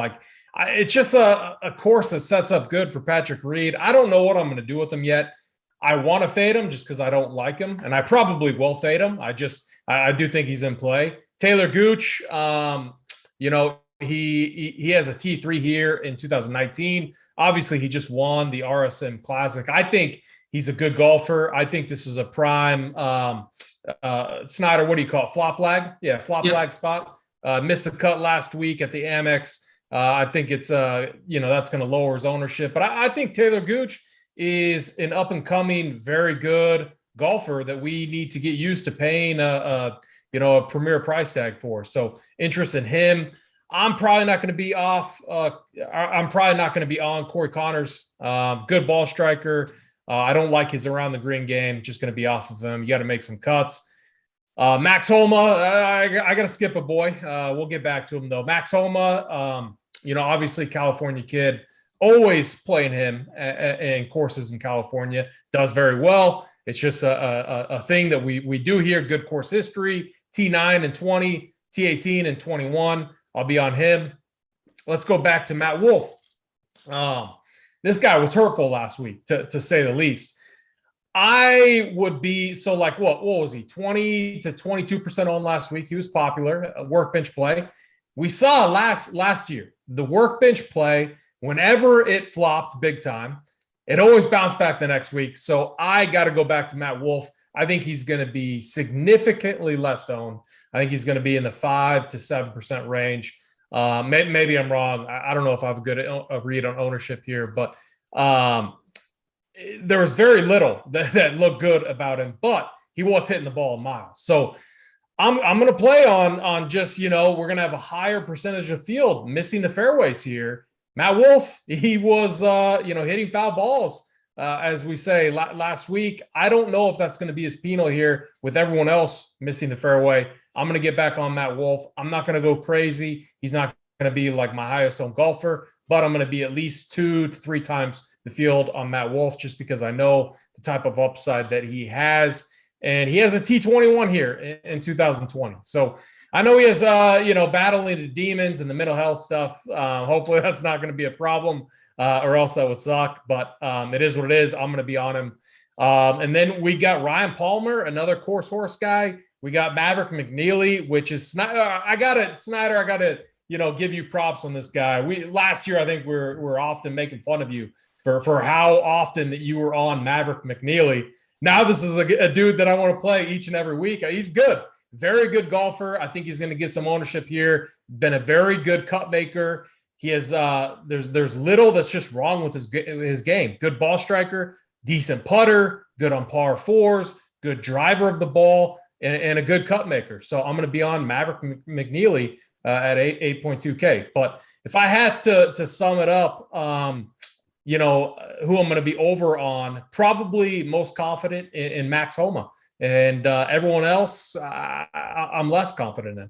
S5: It's just a course that sets up good for Patrick Reed. I don't know what I'm going to do with him yet. I want to fade him just because I don't like him, and I probably will fade him. I do think he's in play. Taylor Gooch, he has a T3 here in 2019. Obviously, he just won the RSM Classic. I think he's a good golfer. I think this is a prime Snyder. What do you call it? Flop lag? Yeah, flop lag spot. Missed the cut last week at the Amex. I think it's that's going to lower his ownership. But I think Taylor Gooch is an up and coming, very good golfer that we need to get used to paying a premier price tag for. So interest in him. I'm probably not going to be off. I'm probably not going to be on Corey Connors. Good ball striker. I don't like his around the green game. Just going to be off of him. You got to make some cuts. Max Homa, I got to skip a boy. We'll get back to him though. Max Homa, obviously California kid, always playing him in courses in California, does very well. It's just a thing that we do here. Good course history, T9 and 20, T18 and 21. I'll be on him. Let's go back to Matt Wolff. This guy was hurtful last week, to say the least. I would be what was he? 20 to 22% on last week. He was popular, a workbench play. We saw last year the workbench play. Whenever it flopped big time, it always bounced back the next week. So I got to go back to Matt Wolff. I think he's going to be significantly less owned. I think he's going to be in the 5 to 7% range. Maybe I'm wrong. I don't know if I have a good read on ownership here, but there was very little that looked good about him, but he was hitting the ball a mile. So I'm going to play on just, we're going to have a higher percentage of field missing the fairways here. Matt Wolff, he was, hitting foul balls, as we say last week. I don't know if that's going to be his penal here with everyone else missing the fairway. I'm going to get back on Matt Wolff. I'm not going to go crazy. He's not going to be like my highest owned golfer, but I'm going to be at least 2 to 3 times the field on Matt Wolff just because I know the type of upside that he has. And he has a T21 here in 2020. So I know he has, battling the demons and the mental health stuff. Hopefully that's not going to be a problem or else that would suck. But it is what it is. I'm going to be on him. And then we got Ryan Palmer, another course horse guy. We got Maverick McNeely, which is Snyder. I got to, give you props on this guy. Last year, I think we're often making fun of you for how often that you were on Maverick McNeely. Now this is a dude that I want to play each and every week. He's good. Very good golfer. I think he's going to get some ownership here. Been a very good cut maker. He has there's little that's just wrong with his game. Good ball striker, decent putter, good on par fours, good driver of the ball, and a good cut maker. So I'm going to be on Maverick McNeely at 8.2K. But if I have to sum it up, who I'm going to be over on, probably most confident in Max Homa. And everyone else, I'm less confident in.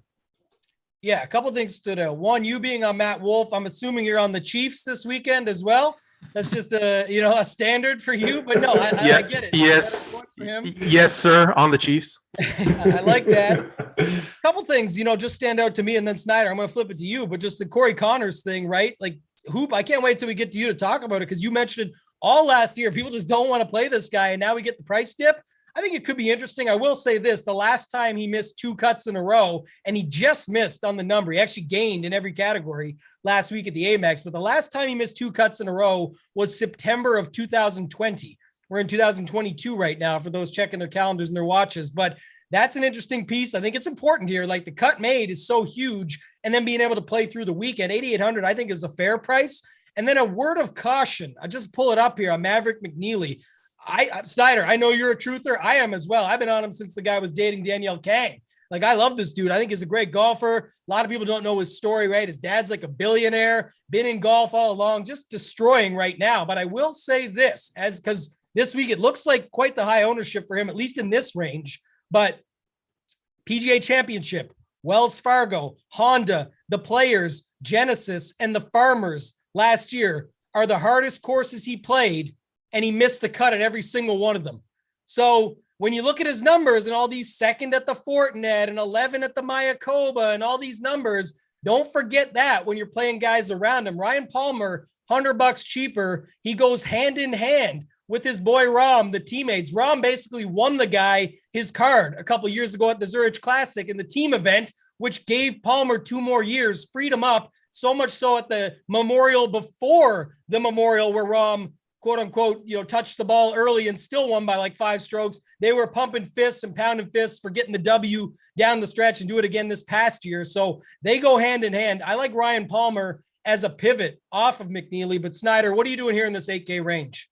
S3: Yeah, a couple things stood out. One, you being on Matt Wolff. I'm assuming you're on the Chiefs this weekend as well. That's just a standard for you. But no, I get it.
S8: Yes, yes, sir. On the Chiefs.
S3: I like that. A couple things, just stand out to me. And then Snyder, I'm going to flip it to you. But just the Corey Connors thing, right? Like Hoop, I can't wait till we get to you to talk about it because you mentioned it all last year. People just don't want to play this guy, and now we get the price dip. I think it could be interesting. I will say this, the last time he missed 2 cuts in a row, and he just missed on the number. He actually gained in every category last week at the Amex, but the last time he missed 2 cuts in a row was September of 2020. We're in 2022 right now for those checking their calendars and their watches, but that's an interesting piece. I think it's important here. Like the cut made is so huge, and then being able to play through the weekend, 8,800, I think is a fair price. And then a word of caution. I just pull it up here on Maverick McNeely. Snyder, I know you're a truther. I am as well. I've been on him since the guy was dating Danielle Kang. Like, I love this dude. I think he's a great golfer. A lot of people don't know his story, right? His dad's like a billionaire, been in golf all along, just destroying right now. But I will say this, because this week it looks like quite the high ownership for him, at least in this range. But PGA Championship, Wells Fargo, Honda, the Players, Genesis, and the Farmers last year are the hardest courses he played, and he missed the cut at every single one of them. So when you look at his numbers and all these second at the Fortinet and 11 at the Mayakoba and all these numbers, don't forget that when you're playing guys around him. Ryan Palmer, $100 cheaper. He goes hand in hand with his boy Rahm, the teammates. Rahm basically won the guy his card a couple years ago at the Zurich Classic in the team event, which gave Palmer 2 more years, freed him up, so much so at the Memorial before the Memorial where Rahm, quote unquote, touched the ball early and still won by like 5 strokes. They were pumping fists and pounding fists for getting the W down the stretch and do it again this past year. So they go hand in hand. I like Ryan Palmer as a pivot off of McNeely, but Snyder, what are you doing here in this 8K range?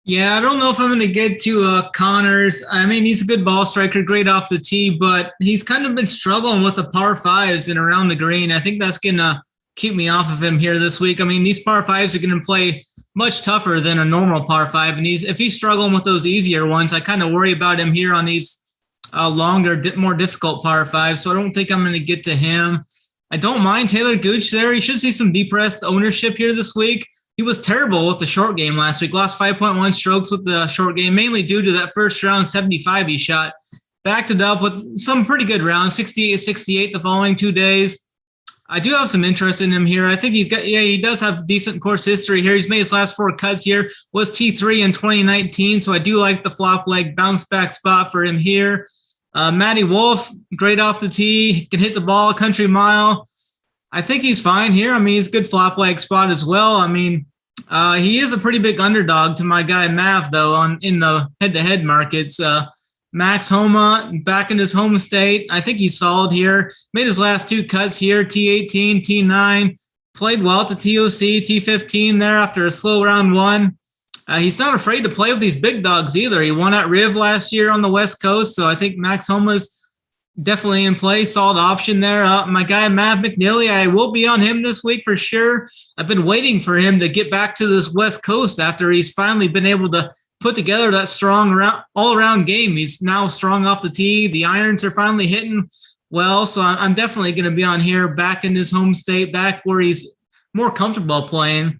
S4: Yeah, I don't know if I'm going to get to Connors. I mean, he's a good ball striker, great off the tee, but he's kind of been struggling with the par 5s and around the green. I think that's going to keep me off of him here this week. I mean, these par 5s are going to play much tougher than a normal par 5, and if he's struggling with those easier ones, I kind of worry about him here on these longer, more difficult par 5s, so I don't think I'm going to get to him. I don't mind Taylor Gooch there. He should see some depressed ownership here this week. He was terrible with the short game last week, lost 5.1 strokes with the short game, mainly due to that first round 75 he shot. Backed it up with some pretty good rounds, 68, 68 the following 2 days. I do have some interest in him here. I think he does have decent course history here. He's made his last 4 cuts here, was T3 in 2019, so I do like the flop leg bounce back spot for him here. Matty Wolf, great off the tee, can hit the ball a country mile. I think he's fine here. I mean, he's a good flop leg spot as well. I mean, he is a pretty big underdog to my guy Mav, though, in the head-to-head markets. Max Homa back in his home state. I think he's solid here. Made his last 2 cuts here, T18, T9. Played well at the TOC, T15 there after a slow round 1. He's not afraid to play with these big dogs either. He won at Riv last year on the West Coast, so I think Max Homa's definitely in play. Solid option there. My guy, Mav McNeely, I will be on him this week for sure. I've been waiting for him to get back to this West Coast after he's finally been able to put together that strong all-around game. He's now strong off the tee. The irons are finally hitting well, so I'm definitely going to be on here back in his home state, back where he's more comfortable playing.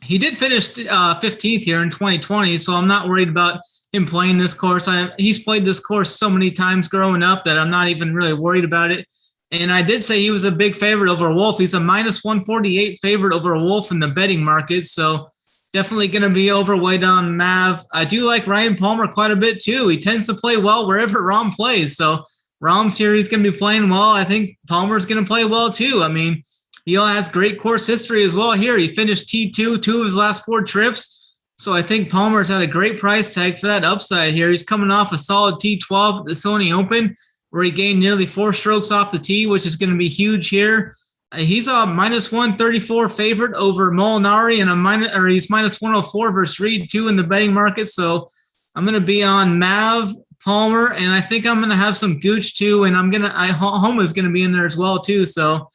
S4: He did finish 15th here in 2020, so I'm not worried about him playing this course. He's played this course so many times growing up that I'm not even really worried about it. And I did say he was a big favorite over Wolf. He's a minus 148 favorite over Wolf in the betting market, so definitely going to be overweight on Mav. I do like Ryan Palmer quite a bit too. He tends to play well wherever Rahm plays, so Rahm's here. He's going to be playing well. I think Palmer's going to play well too. I mean, he has great course history as well here. He finished T2 2 of his last 4 trips. So I think Palmer's had a great price tag for that upside here. He's coming off a solid T12 at the Sony Open where he gained nearly 4 strokes off the tee, which is going to be huge here. He's a minus 134 favorite over Molinari and he's minus 104 versus Reed too in the betting market. So I'm going to be on Mav, Palmer, and I think I'm going to have some Gooch too. And Homa's going to be in there as well too. So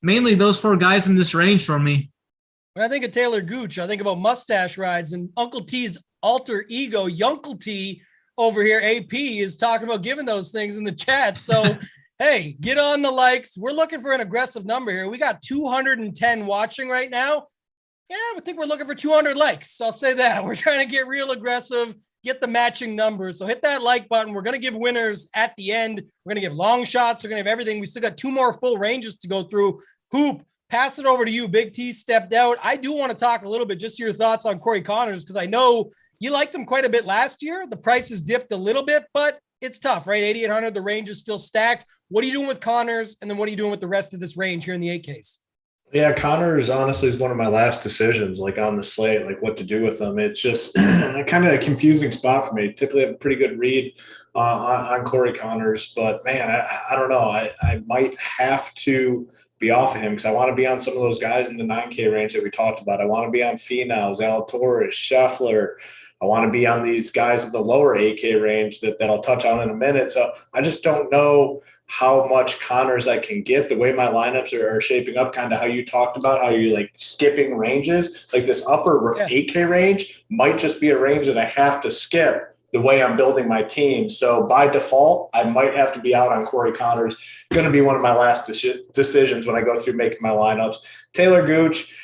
S4: mainly those 4 guys in this range for me.
S3: When I think of Taylor Gooch, I think about mustache rides, and Uncle T's alter ego, Yunkle T over here, AP, is talking about giving those things in the chat. So, hey, get on the likes. We're looking for an aggressive number here. We got 210 watching right now. Yeah, I think we're looking for 200 likes. I'll say that. We're trying to get real aggressive, get the matching numbers. So hit that like button. We're going to give winners at the end. We're going to give long shots. We're going to have everything. We still got 2 more full ranges to go through. Hoop, pass it over to you. Big T stepped out. I do want to talk a little bit, just your thoughts on Corey Connors, because I know you liked him quite a bit last year. The price has dipped a little bit, but it's tough, right? 8,800, the range is still stacked. What are you doing with Connors? And then what are you doing with the rest of this range here in the 8Ks?
S6: Yeah, Connors honestly is one of my last decisions, like on the slate, like what to do with them. It's just kind of a confusing spot for me. Typically have a pretty good read on Corey Connors, but man, I don't know. I might have to be off of him because I want to be on some of those guys in the 9K range that we talked about. I want to be on Finau, Zalatoris, Scheffler. I want to be on these guys at the lower 8K range that I'll touch on in a minute. So I just don't know how much Connors I can get. The way my lineups are shaping up, kind of how you talked about, how you're like skipping ranges, like this upper 8K range might just be a range that I have to skip the way I'm building my team. So by default, I might have to be out on Corey Connors. Going to be one of my last decisions when I go through making my lineups. Taylor Gooch,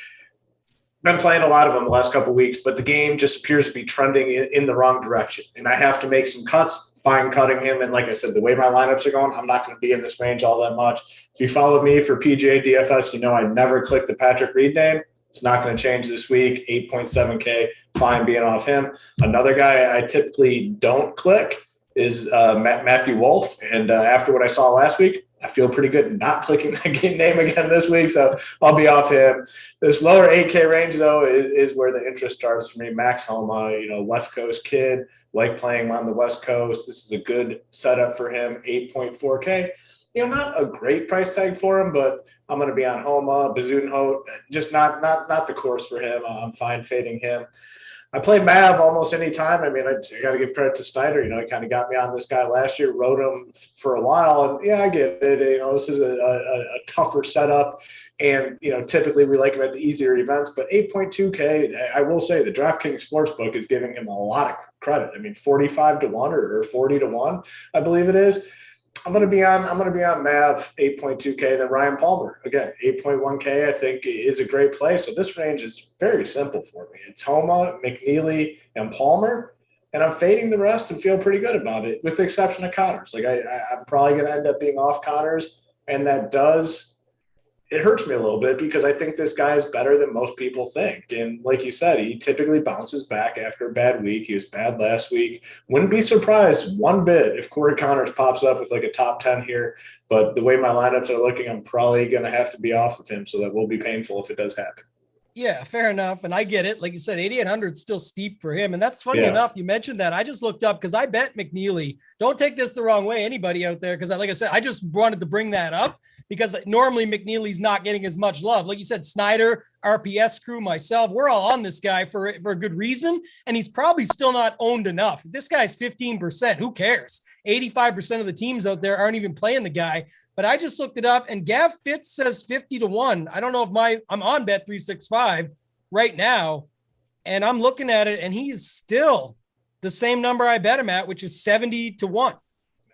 S6: been playing a lot of them the last couple of weeks, but the game just appears to be trending in the wrong direction. And I have to make some cuts, fine cutting him. And like I said, the way my lineups are going, I'm not going to be in this range all that much. If you follow me for PGA DFS, you know I never click the Patrick Reed name. It's not going to change this week. 8.7K, fine being off him. Another guy I typically don't click is Matthew Wolf. And after what I saw last week, I feel pretty good not clicking that name again this week, so I'll be off him. This lower 8K range, though, is where the interest starts for me. Max Homa, West Coast kid, like playing on the West Coast. This is a good setup for him, 8.4K. Not a great price tag for him, but I'm going to be on Homa, Bazunho, just not the course for him. I'm fine fading him. I play Mav almost any time. I mean, I got to give credit to Snyder. He kind of got me on this guy last year, rode him for a while. And, yeah, I get it. This is a tougher setup. And, typically we like him at the easier events. But 8.2K, I will say the DraftKings Sportsbook is giving him a lot of credit. I mean, 45-1 or 40-1, I believe it is. I'm going to be on Mav 8.2K, then Ryan Palmer again 8.1K. I think is a great play. So this range is very simple for me. It's Homa, McNeely, and Palmer, and I'm fading the rest and feel pretty good about it, with the exception of Connors. Like I'm probably going to end up being off Connors, and it hurts me a little bit because I think this guy is better than most people think. And like you said, he typically bounces back after a bad week. He was bad last week. Wouldn't be surprised one bit if Corey Connors pops up with like a top 10 here. But the way my lineups are looking, I'm probably going to have to be off of him. So that will be painful if it does happen.
S3: Yeah, fair enough. And I get it. Like you said, 8,800 is still steep for him. And that's funny enough. You mentioned that. I just looked up because I bet McNeely. Don't take this the wrong way, anybody out there, because like I said, I just wanted to bring that up because normally McNeely's not getting as much love. Like you said, Snyder, RPS crew, myself, we're all on this guy for a good reason. And he's probably still not owned enough. This guy's 15%. Who cares? 85% of the teams out there aren't even playing the guy. But I just looked it up, and Gav Fitz says 50-1. I don't know if I'm on Bet365 right now, and I'm looking at it, and he's still the same number I bet him at, which is 70-1.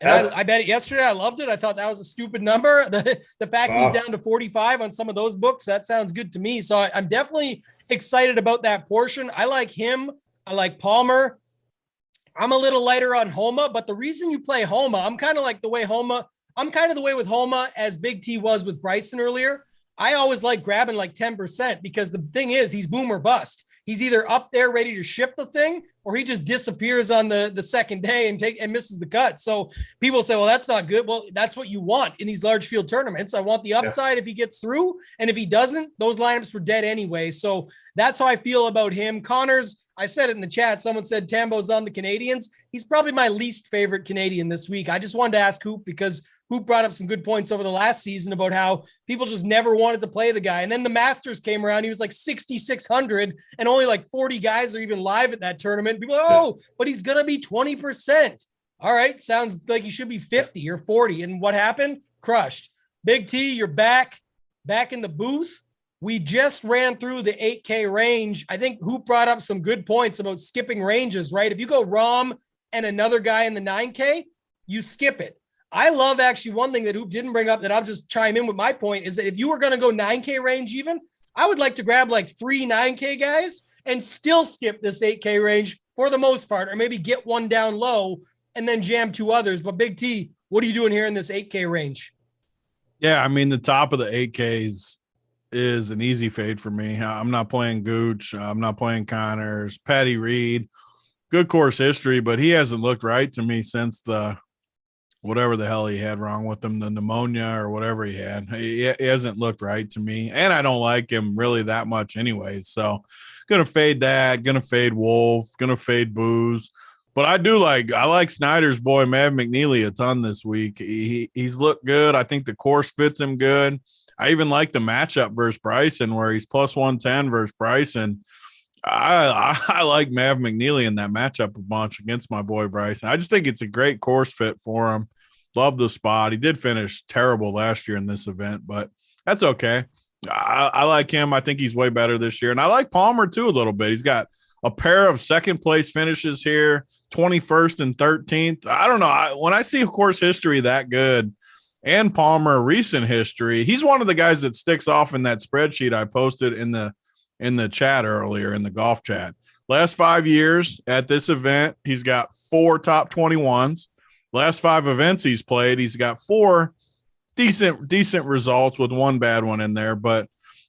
S3: And I bet it yesterday. I loved it. I thought that was a stupid number. The fact he's down to 45 on some of those books, that sounds good to me. So I'm definitely excited about that portion. I like him. I like Palmer. I'm a little lighter on Homa, but the reason you play Homa, I'm kind of the way with Homa as Big T was with Bryson earlier. I always like grabbing 10% because the thing is he's boom or bust. He's either up there ready to ship the thing or he just disappears on the second day and misses the cut. So people say, well, that's not good. Well, that's what you want in these large field tournaments. I want the upside if he gets through. And if he doesn't, those lineups were dead anyway. So that's how I feel about him. Connors, I said it in the chat. Someone said Tambo's on the Canadians. He's probably my least favorite Canadian this week. I just wanted to ask Hoop because Hoop brought up some good points over the last season about how people just never wanted to play the guy. And then the Masters came around. He was 6,600 and only 40 guys are even live at that tournament. People are, but he's going to be 20%. All right. Sounds like he should be 50 or 40. And what happened? Crushed. Big T, you're back in the booth. We just ran through the 8K range. I think Hoop brought up some good points about skipping ranges, right? If you go Rom and another guy in the 9K, you skip it. I love actually one thing that Hoop didn't bring up that I'll just chime in with my point is that if you were going to go 9K range even, I would like to grab 3 9K guys and still skip this 8K range for the most part, or maybe get one down low and then jam 2 others. But Big T, what are you doing here in this 8K range?
S7: Yeah, I mean, the top of the 8Ks is an easy fade for me. I'm not playing Gooch. I'm not playing Connors. Patty Reed, good course history, but he hasn't looked right to me since the whatever the hell he had wrong with him, the pneumonia or whatever he had. He hasn't looked right to me, and I don't like him really that much anyways. So gonna fade that, gonna fade Wolf, gonna fade Booze. But I like Snyder's boy, Mav McNeely, a ton this week. He's looked good. I think the course fits him good. I even like the matchup versus Bryson where he's plus 110 versus Bryson. I like Mav McNeely in that matchup a bunch against my boy Bryson. I just think it's a great course fit for him. Love the spot. He did finish terrible last year in this event, but that's okay. I like him. I think he's way better this year. And I like Palmer too a little bit. He's got a pair of second place finishes here, 21st and 13th. I don't know. When I see course history that good and Palmer recent history, he's one of the guys that sticks off in that spreadsheet I posted in the in the chat earlier in the golf chat. Last 5 years at this event, he's got 4 top 21s. Last 5 events he's played, he's got 4 decent results with 1 bad one in there. But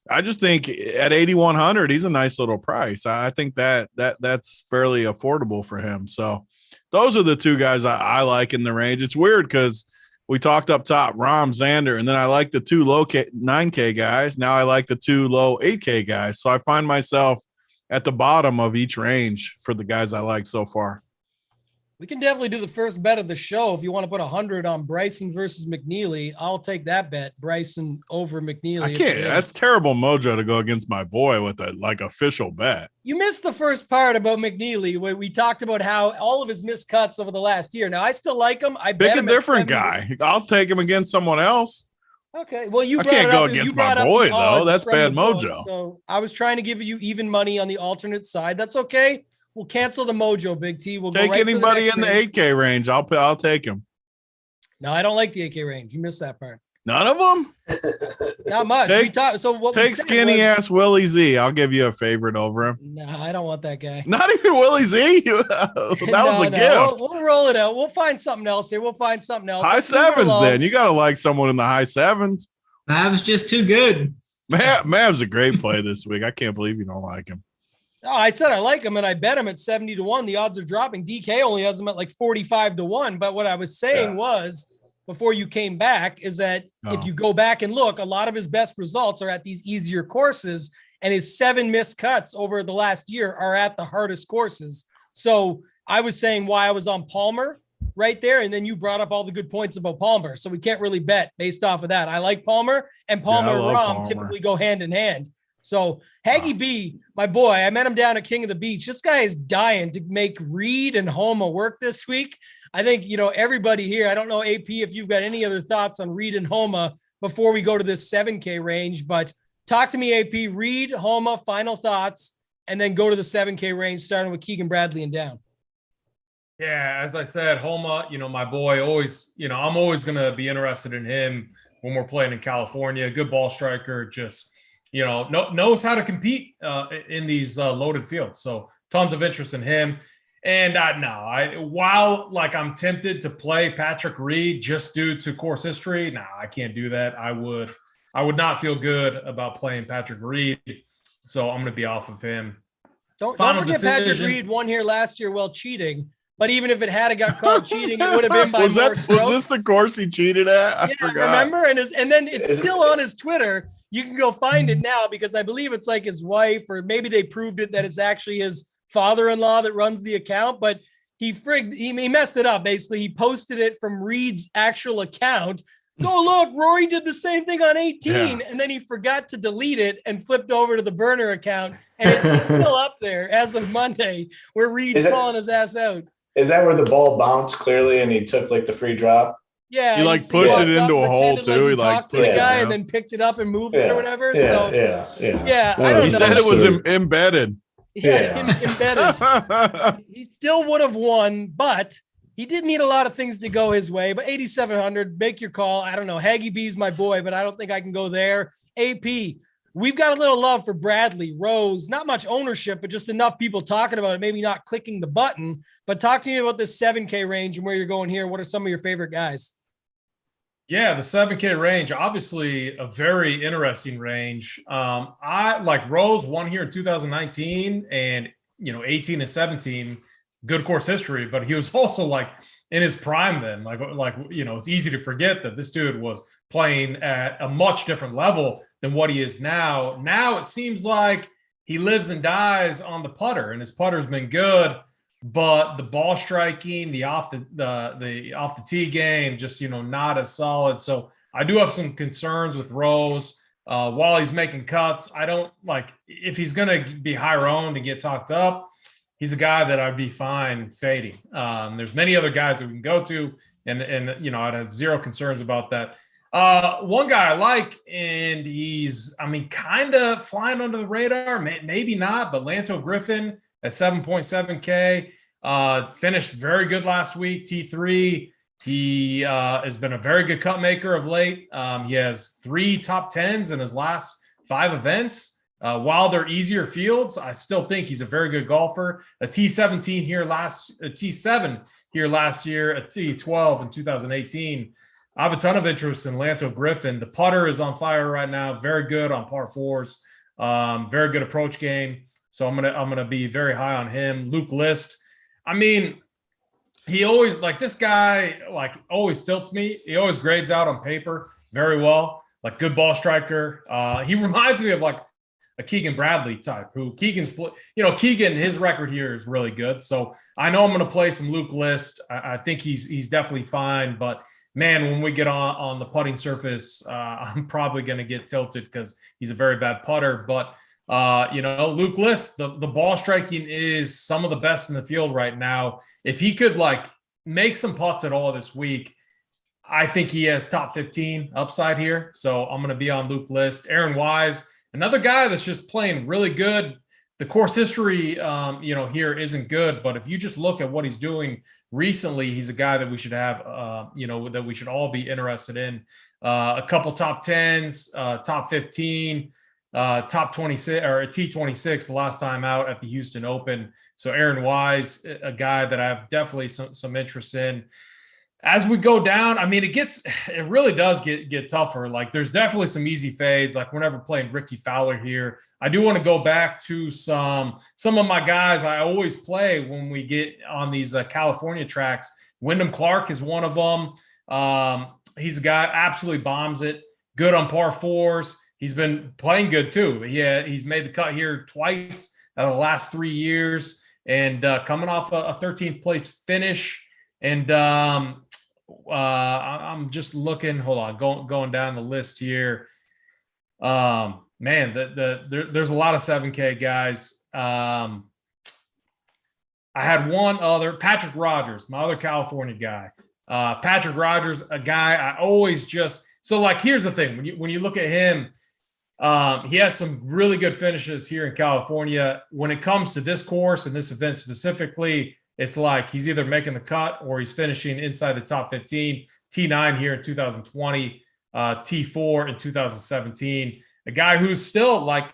S7: I just think at 8,100, he's a nice little price. I think that's fairly affordable for him. So those are the 2 guys I like in the range. It's weird because we talked up top, Rahm, Xander, and then I like the 2 low 9K guys. Now I like the 2 low 8K guys. So I find myself at the bottom of each range for the guys I like so far.
S3: We can definitely do the first bet of the show. If you want to put 100 on Bryson versus McNeely, I'll take that bet. Bryson over McNeely.
S7: I can't. That's terrible mojo to go against my boy with a official bet.
S3: You missed the first part about McNeely where we talked about how all of his missed cuts over the last year. Now I still like him. I
S7: pick
S3: bet
S7: a different guy. I'll take him against someone else.
S3: Okay. Well, I
S7: can't go against my boy though. That's bad mojo.
S3: So I was trying to give you even money on the alternate side. That's okay. We'll cancel the mojo, Big T. We'll
S7: take
S3: go right
S7: anybody
S3: to the
S7: in the 8K range. I'll take him.
S3: No, I don't like the 8K range. You missed that part.
S7: None of them?
S3: Not much.
S7: Take skinny ass Willie Z. I'll give you a favorite over him.
S3: No, I don't want that guy.
S7: Not even Willie Z. That was a gift.
S3: We'll roll it out. We'll find something else here.
S7: High sevens then. You got to like someone in the high sevens.
S4: Mav's just too good.
S7: Mav's a great play this week. I can't believe you don't like him.
S3: No, I said I like him, and I bet him at 70-1. The odds are dropping. DK only has him at like 45-1. But what I was saying was, before you came back, is that if you go back and look, a lot of his best results are at these easier courses, and his 7 missed cuts over the last year are at the hardest courses. So I was saying why I was on Palmer right there, and then you brought up all the good points about Palmer. So we can't really bet based off of that. I like Palmer, and Palmer and Rahm typically go hand in hand. So Haggy B, my boy, I met him down at King of the Beach. This guy is dying to make Reed and Homa work this week. I think, everybody here, I don't know, AP, if you've got any other thoughts on Reed and Homa before we go to this 7K range, but talk to me, AP, Reed, Homa, final thoughts, and then go to the 7K range, starting with Keegan Bradley and down.
S5: Yeah, as I said, Homa, my boy, always, I'm always going to be interested in him when we're playing in California. Good ball striker, just knows how to compete in these loaded fields. So tons of interest in him. And while I'm tempted to play Patrick Reed just due to course history, I can't do that. I would not feel good about playing Patrick Reed. So I'm going to be off of him.
S3: Don't forget Patrick Reed won here last year while cheating. But even if it had got called cheating, it would have been by more strokes.
S7: Was this the course he cheated at? I forgot.
S3: Remember? And then it's still on his Twitter. You can go find it now because I believe it's like his wife, or maybe they proved it that it's actually his father-in-law that runs the account, but he messed it up. Basically, he posted it from Reed's actual account. Go look, Rory did the same thing on 18, and then he forgot to delete it and flipped over to the burner account, and it's still up there as of Monday, where Reed's calling his ass out.
S6: Is that where the ball bounced clearly and he took the free drop?
S3: Yeah,
S7: he pushed it into a hole too. He
S3: talked to the guy and then picked it up and moved it or whatever.
S6: Yeah.
S3: I don't know.
S7: He said it was embedded.
S3: Embedded. He still would have won, but he did need a lot of things to go his way. But 8,700, make your call. I don't know. Haggy B's my boy, but I don't think I can go there. AP, we've got a little love for Bradley, Rose, not much ownership, but just enough people talking about it, maybe not clicking the button. But talk to me about this 7K range and where you're going here. What are some of your favorite guys?
S5: Yeah, the 7K range, obviously a very interesting range. I like Rose won here in 2019 and, 18 and 17, good course history, but he was also in his prime then. It's easy to forget that this dude was playing at a much different level than what he is now. Now it seems like he lives and dies on the putter, and his putter's been good. But the ball striking, the off the tee game, just not as solid. So I do have some concerns with Rose while he's making cuts. I don't if he's going to be higher owned and get talked up. He's a guy that I'd be fine fading. There's many other guys that we can go to, and I'd have zero concerns about that. One guy I like, and he's kind of flying under the radar, maybe not, but Lanto Griffin at 7.7K, finished very good last week, T3. He has been a very good cut maker of late. He has 3 top 10s in his last 5 events. While they're easier fields, I still think he's a very good golfer. A T7 here last year, a T12 in 2018. I have a ton of interest in Lanto Griffin. The putter is on fire right now. Very good on par fours. Very good approach game. So I'm gonna be very high on him. Luke List. I mean, he always this guy always tilts me. He always grades out on paper very well. Good ball striker. He reminds me of a Keegan Bradley type, who Keegan, his record here is really good. So I know I'm going to play some Luke List. I think he's definitely fine, but man, when we get on the putting surface, I'm probably going to get tilted because he's a very bad putter. But Luke List, the ball striking is some of the best in the field right now. If he could make some putts at all this week, I think he has top 15 upside here. So I'm going to be on Luke List. Aaron Wise, another guy that's just playing really good. The course history, here isn't good, but if you just look at what he's doing recently, he's a guy that we should have, that we should all be interested in. A couple top 10s, top 15, top 26 or a T26 the last time out at the Houston Open. So Aaron Wise, a guy that I have definitely some interest in. As we go down, I mean, it really does get tougher. There's definitely some easy fades. We're never playing Ricky Fowler here. I do want to go back to some of my guys I always play when we get on these California tracks. Wyndham Clark is one of them. He's a guy absolutely bombs it. Good on par fours. He's been playing good too. He's made the cut here twice out of the last 3 years, and coming off a 13th place finish. And I'm just looking. Hold on, going down the list here. Man, there's a lot of 7K guys. I had one other, Patrick Rogers, my other California guy. Patrick Rogers, a guy I always here's the thing. When you look at him, he has some really good finishes here in California. When it comes to this course and this event specifically, it's he's either making the cut or he's finishing inside the top 15. T9 here in 2020, T4 in 2017. A guy who's still I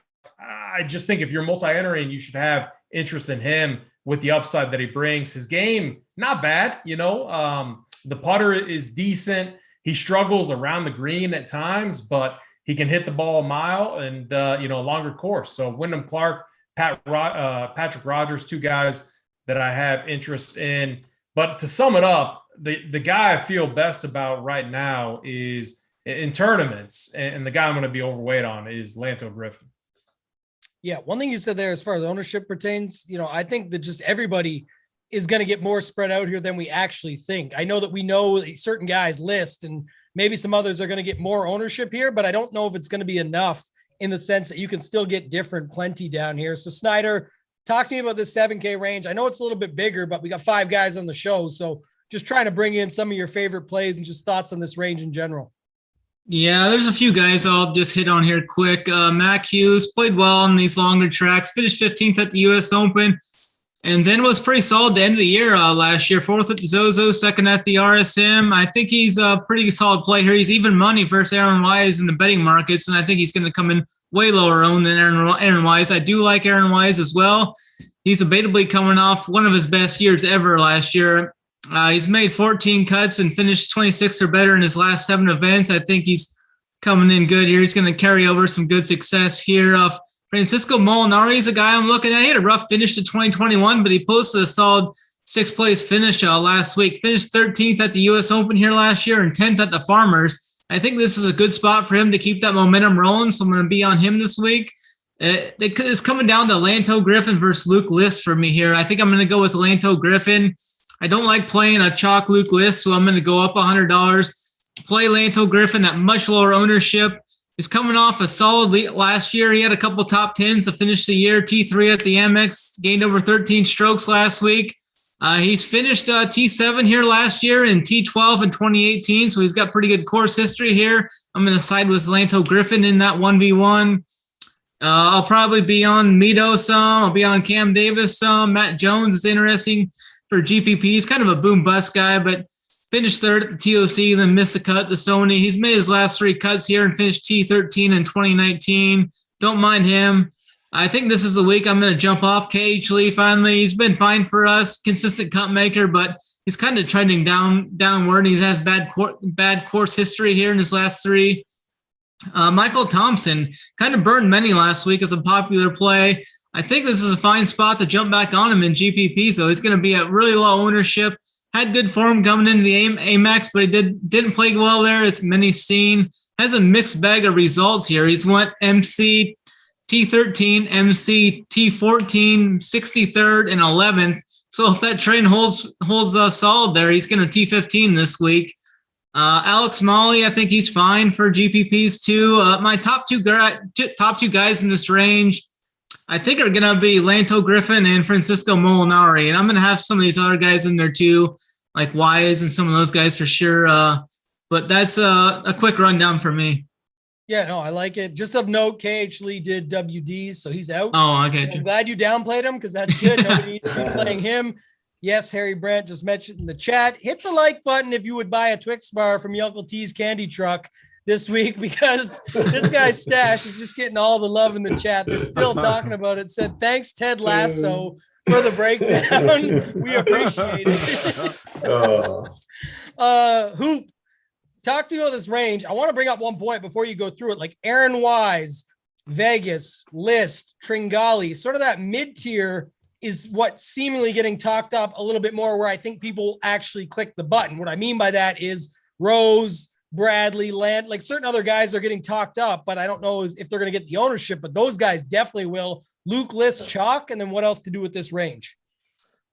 S5: just think if you're multi-entering, you should have interest in him with the upside that he brings. His game, not bad. The putter is decent. He struggles around the green at times, but he can hit the ball a mile and, a longer course. So Wyndham Clark, Patrick Rogers, two guys that I have interest in. But to sum it up, the guy I feel best about right now is in tournaments, and the guy I'm going to be overweight on is Lanto Griffin.
S3: Yeah, one thing you said there as far as ownership pertains, I think that just everybody is going to get more spread out here than we actually think. I know that we know certain guys list and maybe some others are going to get more ownership here, but I don't know if it's going to be enough in the sense that you can still get different plenty down here. So Snyder, talk to me about this 7K range. I know it's a little bit bigger, but we got 5 guys on the show. So just trying to bring in some of your favorite plays and just thoughts on this range in general.
S4: Yeah, there's a few guys I'll just hit on here quick. Mac Hughes played well on these longer tracks, finished 15th at the U.S. Open, and then was pretty solid at the end of the year last year. 4th at the Zozo, 2nd at the RSM. I think he's a pretty solid play here. He's even money versus Aaron Wise in the betting markets, and I think he's going to come in way lower owned than Aaron Wise. I do like Aaron Wise as well. He's debatably coming off one of his best years ever last year. He's made 14 cuts and finished 26th or better in his last 7 events. I think he's coming in good here. He's going to carry over some good success here. Francisco Molinari is a guy I'm looking at. He had a rough finish to 2021, but he posted a solid 6th place finish last week. Finished 13th at the U.S. Open here last year and 10th at the Farmers. I think this is a good spot for him to keep that momentum rolling, so I'm going to be on him this week. It's coming down to Lanto Griffin versus Luke List for me here. I think I'm going to go with Lanto Griffin. I don't like playing a chalk Luke List, so I'm going to go up $100. Play Lanto Griffin at much lower ownership. He's coming off a solid lead last year. He had a couple top 10s to finish the year. T3 at the Amex, gained over 13 strokes last week. He's finished T7 here last year and T12 in 2018, so he's got pretty good course history here. I'm going to side with Lanto Griffin in that 1v1. I'll probably be on Mito some. I'll be on Cam Davis some. Matt Jones is interesting for GPP. He's kind of a boom-bust guy, but finished 3rd at the TOC, then missed the cut to Sony. He's made his last 3 cuts here and finished T13 in 2019. Don't mind him. I think this is the week I'm going to jump off KH Lee finally. He's been fine for us, consistent cut maker, but he's kind of trending downward. He has bad course history here in his last 3. Michael Thompson kind of burned many last week as a popular play. I think this is a fine spot to jump back on him in GPP, so he's going to be at really low ownership. Had good form coming into the Amex, but he didn't play well there, as many seen. Has a mixed bag of results here. He's went MC T13, MC T14, 63rd, and 11th. So if that train holds solid there, he's going to T15 this week. Alex Molly, I think he's fine for GPPs too. My top two guys in this range, I think, are going to be Lanto Griffin and Francisco Molinari. And I'm going to have some of these other guys in there too, like Wise and some of those guys for sure. But that's a quick rundown for me.
S3: Yeah, no, I like it. Just of note, KH Lee did WDs, so he's out.
S4: Oh, okay.
S3: I'm glad you downplayed him because that's good. Nobody needs to be playing him. Yes, Harry Brandt just mentioned in the chat. Hit the like button if you would buy a Twix bar from your Uncle T's candy truck this week, because this guy's stash is just getting all the love in the chat. They're still talking about it. Said, thanks, Ted Lasso, for the breakdown. We appreciate it. Hoop. Talk to me about this range. I want to bring up one point before you go through it. Like Aaron Wise, Vegas, List, Tringali, sort of that mid-tier is what seemingly getting talked up a little bit more, where I think people actually click the button. What I mean by that is Rose, Bradley, Land, like certain other guys are getting talked up, but I don't know if they're going to get the ownership, but those guys definitely will. Luke, List, Chalk, and then what else to do with this range?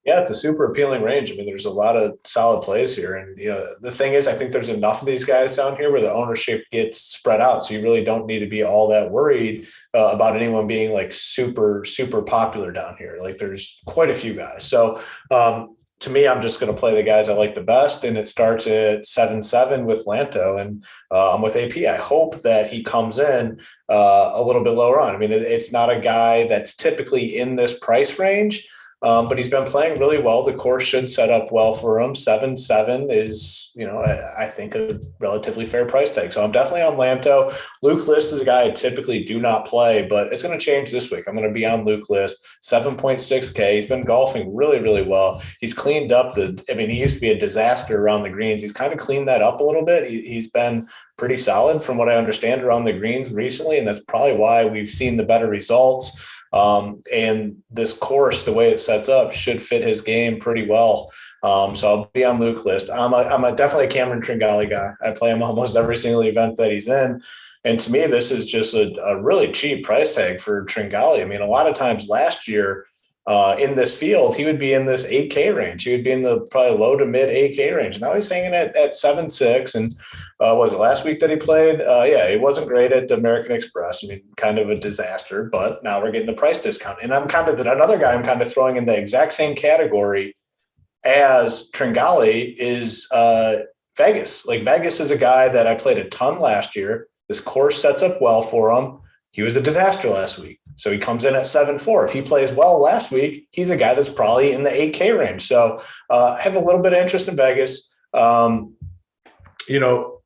S6: Yeah, it's a super appealing range. I mean, there's a lot of solid plays here. And, the thing is, I think there's enough of these guys down here where the ownership gets spread out. So you really don't need to be all that worried about anyone being like super, super popular down here. Like there's quite a few guys. So to me, I'm just going to play the guys I like the best. And it starts at 7-7 with Lanto, and I'm with AP. I hope that he comes in a little bit lower on. I mean, it's not a guy that's typically in this price range. But he's been playing really well. The course should set up well for him. 7-7 is, I think a relatively fair price tag. So I'm definitely on Lanto. Luke List is a guy I typically do not play, but it's going to change this week. I'm going to be on Luke List. 7.6K. He's been golfing really, really well. He's cleaned up he used to be a disaster around the greens. He's kind of cleaned that up a little bit. He's been pretty solid from what I understand around the greens recently, and that's probably why we've seen the better results. And this course, the way it sets up, should fit his game pretty well. So I'll be on Luke List. I'm definitely a Cameron Tringali guy. I play him almost every single event that he's in. And to me, this is just a really cheap price tag for Tringali. I mean, a lot of times last year in this field, he would be in this 8K range. He would be in the probably low to mid 8K range. Now he's hanging at 7.6. And was it last week that he played? Yeah, he wasn't great at the American Express. I mean, kind of a disaster, but now we're getting the price discount. And another guy I'm kind of throwing in the exact same category as Tringali is Vegas. Like Vegas is a guy that I played a ton last year. This course sets up well for him. He was a disaster last week. So he comes in at 7.4. If he plays well last week, he's a guy that's probably in the 8K range. So I have a little bit of interest in Vegas.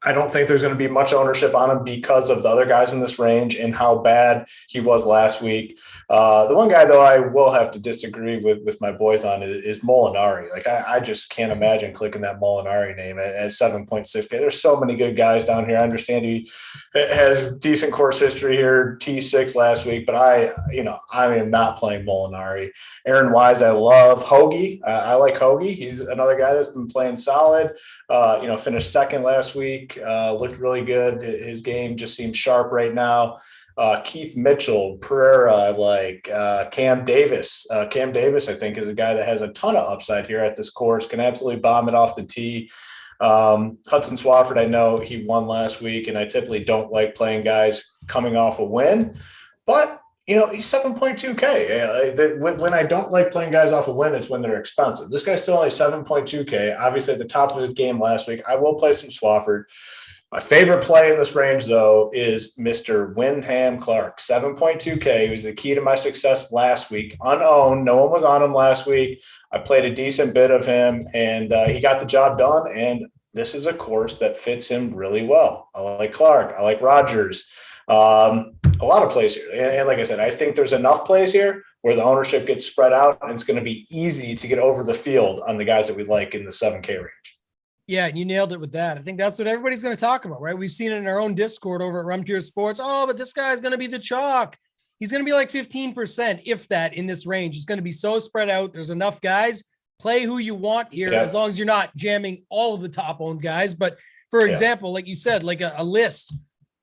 S6: I don't think there's going to be much ownership on him because of the other guys in this range and how bad he was last week. The one guy, though, I will have to disagree with my boys on is Molinari. Like, I just can't imagine clicking that Molinari name at 7.6K. There's so many good guys down here. I understand he has decent course history here, T6 last week, but I am not playing Molinari. Aaron Wise, I love. Hoagie, I like Hoagie. He's another guy that's been playing solid. Finished second last week. Looked really good. His game just seems sharp right now. Keith Mitchell, Pereira, I like. Cam Davis. Cam Davis, I think, is a guy that has a ton of upside here at this course, can absolutely bomb it off the tee. Hudson Swafford, I know he won last week, and I typically don't like playing guys coming off a win, but he's 7.2K. When I don't like playing guys off a win, it's when they're expensive. This guy's still only 7.2K. Obviously, at the top of his game last week, I will play some Swafford. My favorite play in this range, though, is Mr. Wyndham Clark, 7.2K. He was the key to my success last week. Unowned. No one was on him last week. I played a decent bit of him, and he got the job done. And this is a course that fits him really well. I like Clark. I like Rogers. A lot of plays here. And like I said, I think there's enough plays here where the ownership gets spread out, and it's going to be easy to get over the field on the guys that we like in the 7K range.
S3: Yeah, and you nailed it with that. I think that's what everybody's going to talk about, right? We've seen it in our own Discord over at Rumtier Sports. Oh, but this guy's going to be the chalk. He's going to be like 15%, if that, in this range. It's going to be so spread out. There's enough guys. Play who you want here, as long as you're not jamming all of the top-owned guys. But, for example, like you said, like a list,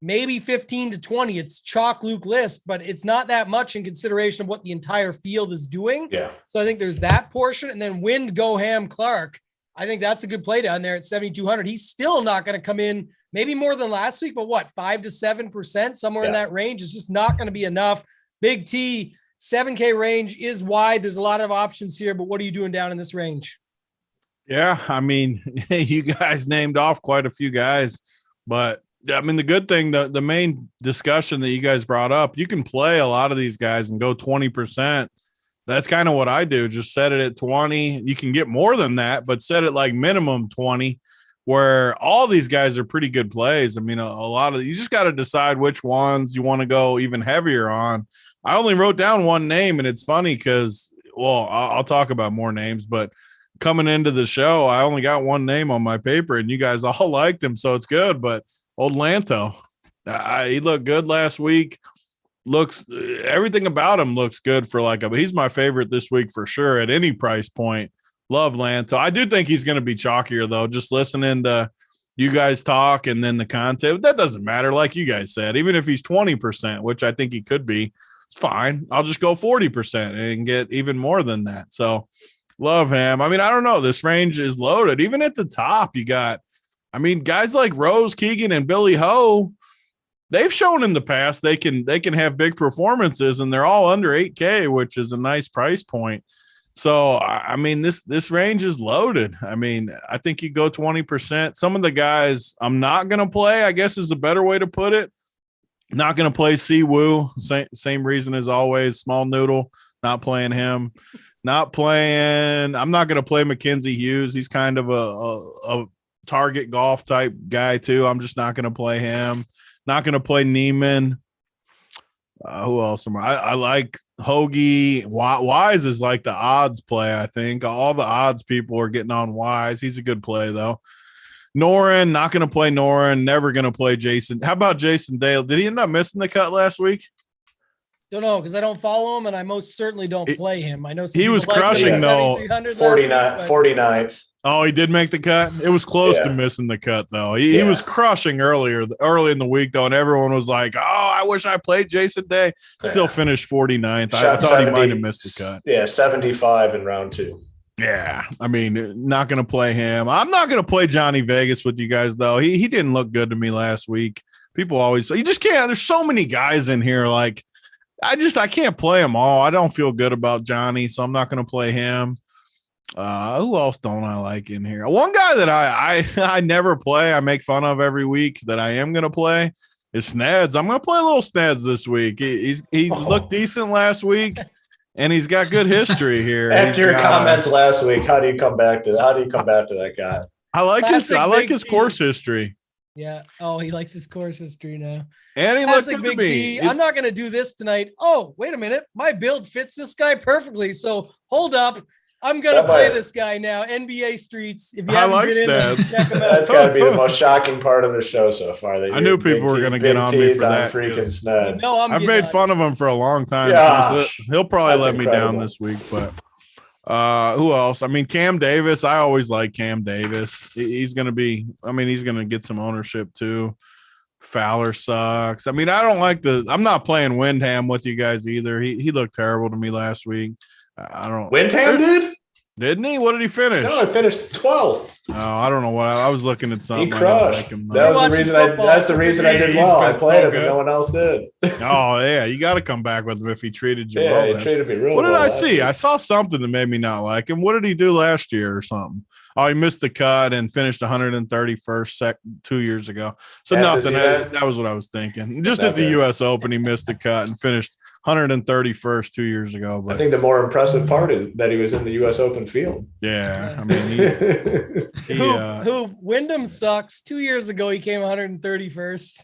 S3: maybe 15 to 20, it's chalk Luke list, but it's not that much in consideration of what the entire field is doing.
S6: Yeah.
S3: So I think there's that portion. And then Wind, Go Ham, Clark, I think that's a good play down there at 7,200. He's still not going to come in maybe more than last week, but what, 5 to 7%, somewhere in that range. It's just not going to be enough. Big T, 7K range is wide. There's a lot of options here, but what are you doing down in this range?
S7: Yeah, I mean, you guys named off quite a few guys, but I mean, the good thing, the main discussion that you guys brought up, you can play a lot of these guys and go 20%. That's kind of what I do. Just set it at 20. You can get more than that, but set it like minimum 20, where all these guys are pretty good plays. I mean, a lot of you just got to decide which ones you want to go even heavier on. I only wrote down one name, and it's funny because, well, I'll talk about more names, but coming into the show, I only got one name on my paper, and you guys all liked him, so it's good. But old Lanto, he looked good last week. Everything about him looks good for he's my favorite this week for sure at any price point. Love Lanto. I do think he's going to be chalkier though. Just listening to you guys talk and then the content, that doesn't matter. Like you guys said, even if he's 20%, which I think he could be, it's fine. I'll just go 40% and get even more than that. So love him. I mean, I don't know. This range is loaded. Even at the top, you got, I mean, guys like Rose, Keegan, and Billy Ho, they've shown in the past they can have big performances, and they're all under 8K, which is a nice price point. So, I mean, this range is loaded. I mean, I think you go 20%. Some of the guys I'm not going to play, I guess is a better way to put it. Not going to play Siwoo. Same reason as always. Small Noodle, not playing him. I'm not going to play Mackenzie Hughes. He's kind of a target golf type guy too. I'm just not going to play him. Not going to play Neiman. Who else am I like Hoagie. Wise is like the odds play, I think. All the odds people are getting on Wise. He's a good play, though. Noren, not going to play Noren. Never going to play Jason. How about Jason Dale? Did he end up missing the cut last week?
S3: Don't know, because I don't follow him, and I most certainly don't play him. I know
S7: he was crushing, though.
S6: 49th.
S7: Oh, he did make the cut? It was close to missing the cut, though. He was crushing early in the week, though, and everyone was like, oh, I wish I played Jason Day. Still finished 49th. I thought he might have missed the cut.
S6: Yeah, 75 in round 2.
S7: Yeah, I mean, not going to play him. I'm not going to play Johnny Vegas with you guys, though. He didn't look good to me last week. People always – you just can't – there's so many guys in here, like – I can't play them all. I don't feel good about Johnny, so I'm not going to play him. Who else don't I like in here? One guy that I never play, I make fun of every week that I am going to play is Snads. I'm going to play a little Snads this week. He looked decent last week, and he's got good history here.
S6: After your comments last week, how do you come back to that guy?
S7: I like his course history.
S3: Yeah. Oh, he likes his course history now.
S7: And he looked good to me.
S3: I'm not going to do this tonight. Oh, wait a minute. My build fits this guy perfectly. So hold up. I'm going to play this guy now. NBA Streets. If you haven't been in there, check him out.
S6: That's got to be the most shocking part of the show so far.
S7: I knew people were going to get on me for that.
S6: Freaking Snads.
S3: No,
S7: I've made fun of him for a long time. He'll probably let me down this week, but who else? I mean, Cam Davis. I always like Cam Davis. He's going to get some ownership too. Fowler sucks. I mean, I'm not playing Windham with you guys either. He looked terrible to me last week. I don't.
S6: Windham
S7: didn't he? What did he finish?
S6: No, I finised 12th.
S7: Oh, I don't know what I was looking at something.
S6: He crushed. That's the reason I did well. I played him, and no one else did.
S7: Oh yeah, you got to come back with him if he treated you well.
S6: Yeah, he treated me real well.
S7: What did I see? I saw something that made me not like him. What did he do last year or something? Oh, he missed the cut and finished 131st 2 years ago. So nothing. That was what I was thinking. Just at the U.S. Open, he missed the cut and finished 131st 2 years ago. But
S6: I think the more impressive part is that he was in the U.S. Open field.
S7: Yeah, I mean,
S3: who Wyndham sucks. 2 years ago, he came 131st.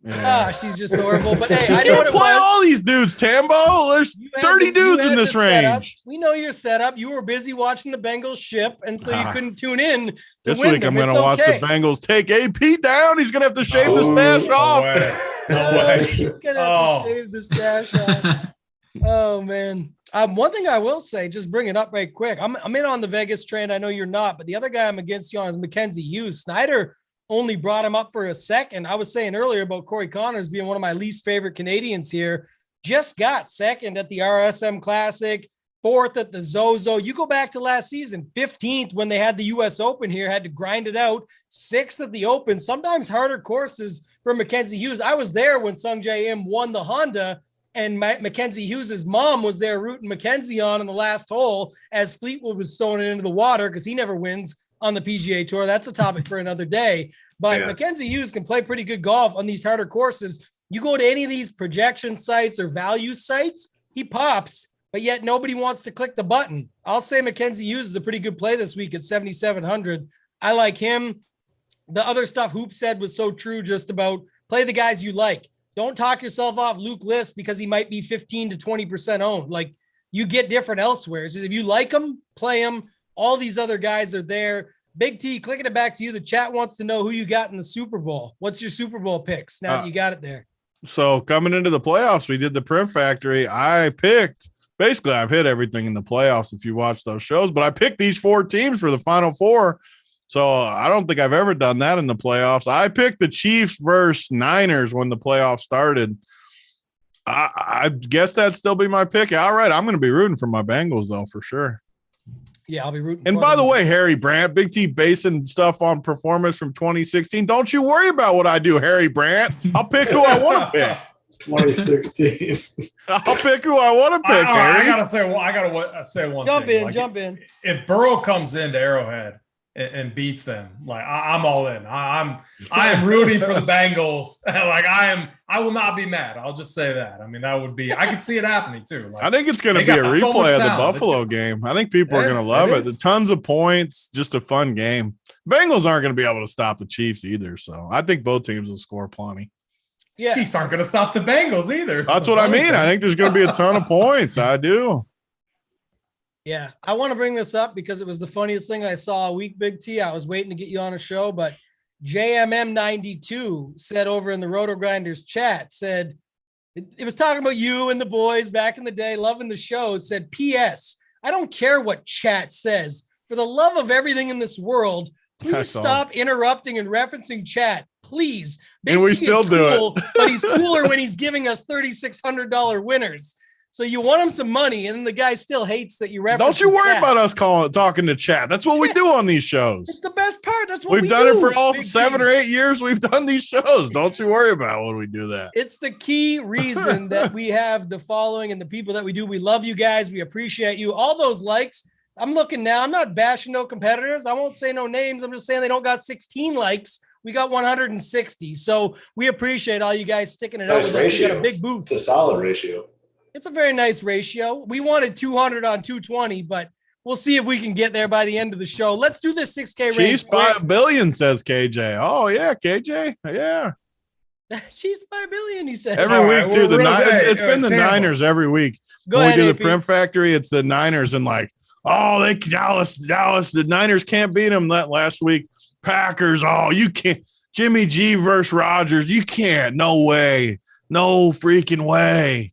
S3: Ah, she's just horrible. But hey,
S7: You
S3: I know what
S7: can't
S3: it
S7: play
S3: was.
S7: all these dudes, Tambo. There's
S3: You had
S7: 30
S3: you
S7: dudes
S3: had
S7: in this
S3: the setup.
S7: range.
S3: We know your setup. You were busy watching the Bengals ship, and so you couldn't tune in to
S7: This
S3: win
S7: week,
S3: them.
S7: I'm going to watch the Bengals take AP down. He's going to have to shave the stash off.
S5: No way.
S3: He's gonna have to shave the stash off. Oh man. One thing I will say, just bring it up right quick. I'm in on the Vegas train. I know you're not, but the other guy I'm against you on is Mackenzie Hughes. Snyder only brought him up for a second. I was saying earlier about Corey Connors being one of my least favorite Canadians here. Just got second at the RSM Classic, fourth at the Zozo. You go back to last season, 15th when they had the US Open here, had to grind it out, sixth at the Open, sometimes harder courses for Mackenzie Hughes. I was there when Sung Jae Im won the Honda, and Mackenzie Hughes' mom was there rooting Mackenzie on in the last hole as Fleetwood was throwing it into the water because he never wins on the PGA Tour. That's a topic for another day. But Mackenzie Hughes can play pretty good golf on these harder courses. You go to any of these projection sites or value sites, he pops, but yet nobody wants to click the button. I'll say Mackenzie Hughes is a pretty good play this week at 7,700. I like him. The other stuff Hoop said was so true, just about play the guys you like. Don't talk yourself off Luke List because he might be 15 to 20% owned. Like, you get different elsewhere. It's just if you like him, play him. All these other guys are there. Big T, clicking it back to you. The chat wants to know who you got in the Super Bowl. What's your Super Bowl picks now that you got it there?
S7: So coming into the playoffs, we did the Print Factory. I picked, basically I've hit everything in the playoffs if you watch those shows, but I picked these 4 teams for the Final Four. So I don't think I've ever done that in the playoffs. I picked the Chiefs versus Niners when the playoffs started. I guess that'd still be my pick. All right, I'm going to be rooting for my Bengals, though, for sure.
S3: Yeah, I'll be rooting.
S7: And by the way, Harry Brandt, Big T basing stuff on performance from 2016. Don't you worry about what I do, Harry Brandt. I'll pick who I want to pick.
S6: 2016.
S7: I'll pick who I want to pick, Harry.
S5: I gotta say one
S3: Jump
S5: thing.
S3: in, jump in.
S5: If Burrow comes into Arrowhead and beats them, like I'm all in. I am rooting for the Bengals. Like I will not be mad. I'll just say that. I mean, that would be. I could see it happening too. Like,
S7: I think it's going to be a replay of the Buffalo game. I think people are going to love it. The tons of points, just a fun game. Bengals aren't going to be able to stop the Chiefs either, so I think both teams will score plenty.
S3: Yeah,
S5: Chiefs aren't going to stop the Bengals either.
S7: That's what I mean. I think there's going to be a ton of points. I do.
S3: Yeah, I want to bring this up because it was the funniest thing I saw a week, Big T. I was waiting to get you on a show, but JMM92 said over in the Roto Grinders chat, said, it was talking about you and the boys back in the day, loving the show, said, P.S. I don't care what chat says. For the love of everything in this world, please stop interrupting and referencing chat, please. Big
S7: and we
S3: T
S7: still
S3: is
S7: do
S3: cool,
S7: it.
S3: But he's cooler when he's giving us $3,600 winners. So you want him some money, and the guy still hates that you reference.
S7: Don't you worry
S3: chat.
S7: about us talking to chat. That's what we do on these shows.
S3: It's the best part. That's what
S7: we've
S3: we
S7: done
S3: do.
S7: it for all
S3: Big
S7: 7
S3: T.
S7: or 8 years. We've done these shows. Don't you worry about when we do that.
S3: It's the key reason that we have the following and the people that we do. We love you guys. We appreciate you. All those likes. I'm looking now. I'm not bashing no competitors. I won't say no names. I'm just saying they don't got 16 likes. We got 160. So we appreciate all you guys sticking it out with us. We got a big booth.
S6: It's a solid ratio.
S3: It's a very nice ratio. We wanted 200 on 220, but we'll see if we can get there by the end of the show. Let's do this 6K
S7: Chiefs by $1 billion, says KJ. Oh, yeah, KJ. Yeah.
S3: Chiefs by $1 billion, he said.
S7: Every week, too. The Niners. It's been the Niners every week.
S3: Go
S7: when
S3: ahead,
S7: we do
S3: AP.
S7: the Print Factory, it's the Niners and like, oh, Dallas. The Niners can't beat them that last week. Packers. Oh, you can't. Jimmy G versus Rodgers. You can't. No way. No freaking way.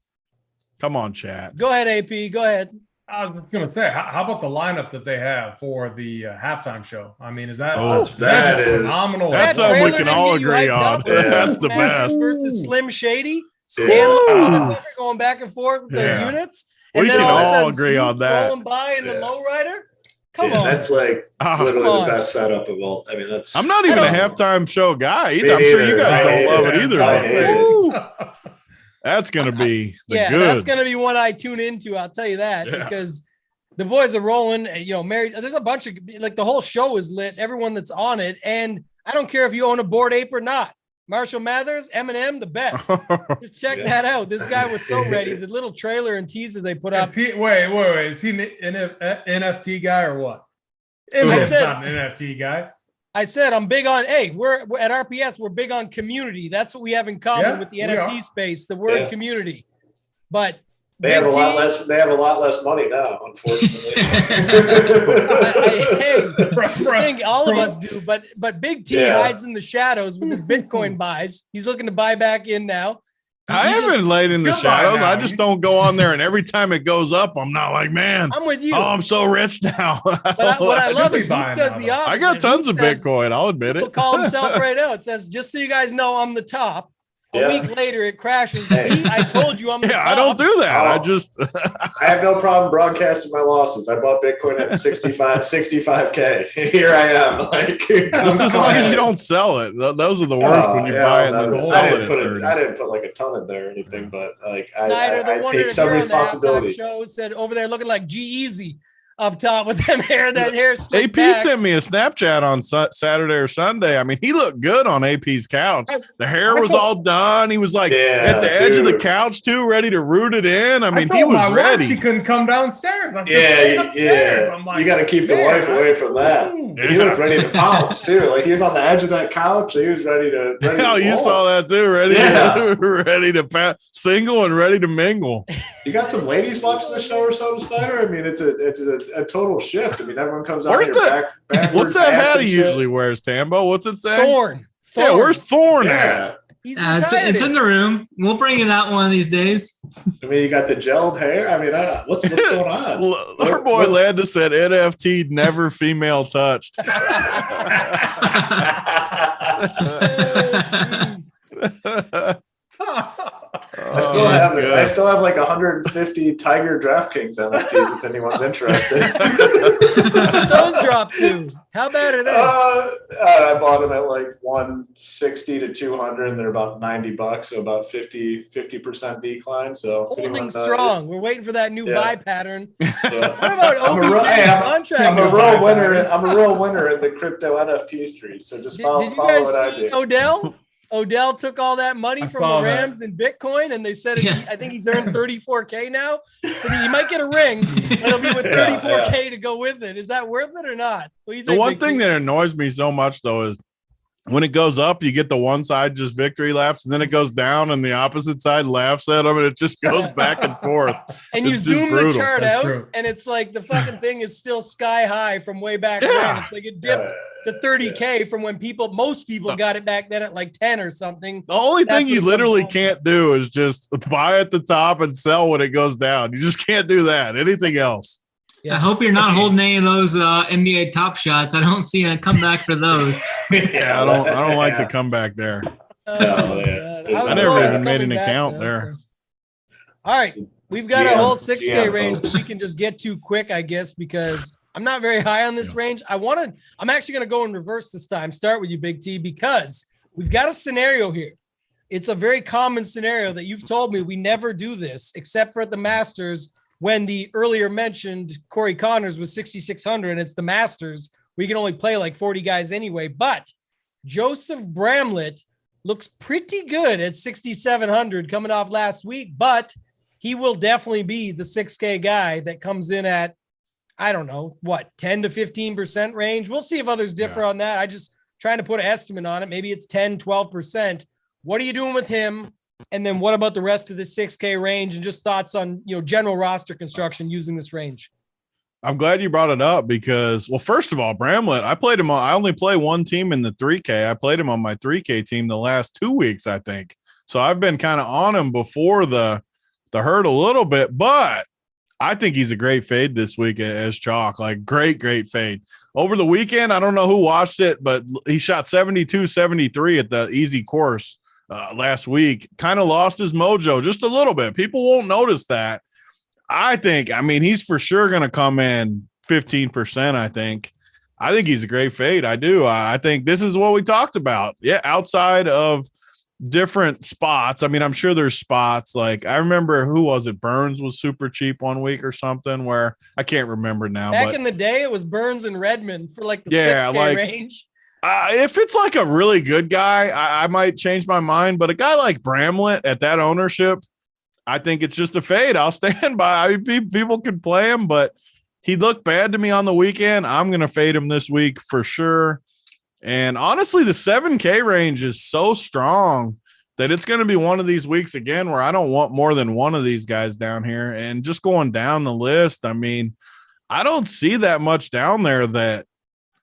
S7: Come on, chat.
S3: Go ahead, AP. Go ahead.
S5: I was going to say, how about the lineup that they have for the halftime show? I mean, is that
S6: that
S5: just
S6: is
S5: phenomenal?
S7: That's something we can all agree on. That's the best.
S3: Versus Slim Shady. Stanley going back and forth with those units. And
S7: We
S3: then
S7: can
S3: all of a
S7: all
S3: sudden,
S7: agree
S3: Snoop
S7: on that.
S3: rolling by in the lowrider. Come on.
S6: That's like literally
S3: Come on.
S6: the best setup of all. I mean, that's.
S7: I'm not even a halftime show guy either. I'm sure you guys don't love it either.
S6: I hate it.
S7: Woo. That's going to be the
S3: Yeah,
S7: goods.
S3: that's going to be one I tune into. I'll tell you that because the boys are rolling. You know, married. There's a bunch of like the whole show is lit. Everyone that's on it, and I don't care if you own a Bored Ape or not. Marshall Mathers, Eminem, the best. Just check that out. This guy was so ready. The little trailer and teaser they put up.
S5: Wait. Is he an NFT guy or what?
S3: I
S5: Eminem's
S3: said-
S5: not an NFT guy.
S3: I said I'm big on. Hey, we're at RPS. We're big on community. That's what we have in common with the NFT space. The word community. But
S6: they have a lot less. They have a lot less money now, unfortunately.
S3: I think all of us do. But Big T hides in the shadows with his Bitcoin buys. He's looking to buy back in now.
S7: I haven't laid in the shadows. I just don't go on there, and every time it goes up, I'm not like, man,
S3: I'm with you.
S7: Oh, I'm so rich now.
S3: What I love is Luke does the opposite.
S7: I got tons of Bitcoin. I'll admit it.
S3: He'll call himself right out. It says, just so you guys know, I'm the top. A week later, it crashes. See, I told you I'm the top.
S7: I don't do that.
S6: I have no problem broadcasting my losses. I bought Bitcoin at 65K. Here I am. Like,
S7: just as long as you don't sell it. Those are the worst when you buy it and then sell it.
S6: I didn't put like a ton in there or anything, but like
S3: I
S6: take some responsibility.
S3: Show said over there looking like G-Eazy up top with them hair. That hair.
S7: AP
S3: back.
S7: sent me a Snapchat on Saturday or Sunday. I mean, he looked good on AP's couch. The hair was all done. He was like at the edge of the couch too, ready to root it in. I mean, he was ready.
S5: He couldn't come downstairs.
S6: I'm like, you got to keep the wife away from that. He looked ready to pounce too. Like he was on the edge of that couch. He was ready to.
S7: You saw that too. Ready to single and ready to mingle.
S6: You got some ladies watching the show or something, Snyder? I mean, it's a total shift. I mean, everyone comes out here backwards.
S7: What's that hat he usually wears, Tambo? What's it say?
S3: Thorn.
S7: Yeah, where's Thorn at?
S4: It's in the room. We'll bring it out one of these days.
S6: I mean, you got the gelled hair. I mean, what's going on?
S7: Well, our boy Landis said NFT never female touched.
S6: I still have like 150 Tiger Draftkings NFTs if anyone's interested.
S3: Those drop to. How bad are they?
S6: I bought them at like 160 to 200, and they're about $90, so about 50% decline. So
S3: holding strong. We're waiting for that new buy pattern. Yeah. What about contract?
S6: I'm a real winner. I'm a real winner in the crypto NFT street. So just follow what I do.
S3: Odell took all that money from the Rams in Bitcoin, and they said I think he's earned $34K now. He might get a ring, but it'll be with $34K to go with it. Is that worth it or not? What do you think?
S7: The one thing that annoys me so much though is when it goes up, you get the one side just victory laps, and then it goes down, and the opposite side laughs at them, and it just goes back and forth.
S3: And you zoom the chart out, and it's like the fucking thing is still sky high from way back when. It's like it dipped to 30K from when most people got it back then at like 10 or something.
S7: The only thing you literally can't do is just buy at the top and sell when it goes down. You just can't do that. Anything else.
S4: Yeah. I hope you're not holding any of those NBA top shots. I don't see a comeback for those.
S7: I don't like the comeback there. I never even made an account there.
S3: All right. We've got a whole 6K range that we can just get to quick, I guess, because I'm not very high on this range. I'm actually going to go in reverse this time. Start with you, Big T, because we've got a scenario here. It's a very common scenario that you've told me we never do this, except for at the Masters when the earlier mentioned Corey Connors was 6,600 and it's the Masters. We can only play like 40 guys anyway. But Joseph Bramlett looks pretty good at 6,700 coming off last week, but he will definitely be the 6K guy that comes in at, I don't know, 10 to 15% range. We'll see if others differ on that. I just trying to put an estimate on it. Maybe it's 10, 12%. What are you doing with him? And then what about the rest of the 6K range, and just thoughts on, general roster construction using this range?
S7: I'm glad you brought it up because, well, first of all, Bramlett, I played him on, I only play one team in the 3K. I played him on my 3K team the last 2 weeks, I think. So I've been kind of on him before the hurt a little bit, but I think he's a great fade this week as chalk. Like great fade. Over the weekend, I don't know who watched it, but he shot 72-73 at the easy course last week. Kind of lost his mojo just a little bit. People won't notice that. I mean, he's for sure going to come in 15%, I think he's a great fade. I do. I think this is what we talked about. Yeah, outside of different spots. I mean, I'm sure there's spots like I remember who was it? Burns was super cheap one week or something where I can't remember now.
S3: Back in the day, it was Burns and Redmond for like the 6K range.
S7: If it's like a really good guy, I might change my mind. But a guy like Bramlett at that ownership, I think it's just a fade. I'll stand by. I mean, people can play him, but he looked bad to me on the weekend. I'm going to fade him this week for sure. And honestly, the 7K range is so strong that it's going to be one of these weeks again where I don't want more than one of these guys down here. And just going down the list, I mean, I don't see that much down there that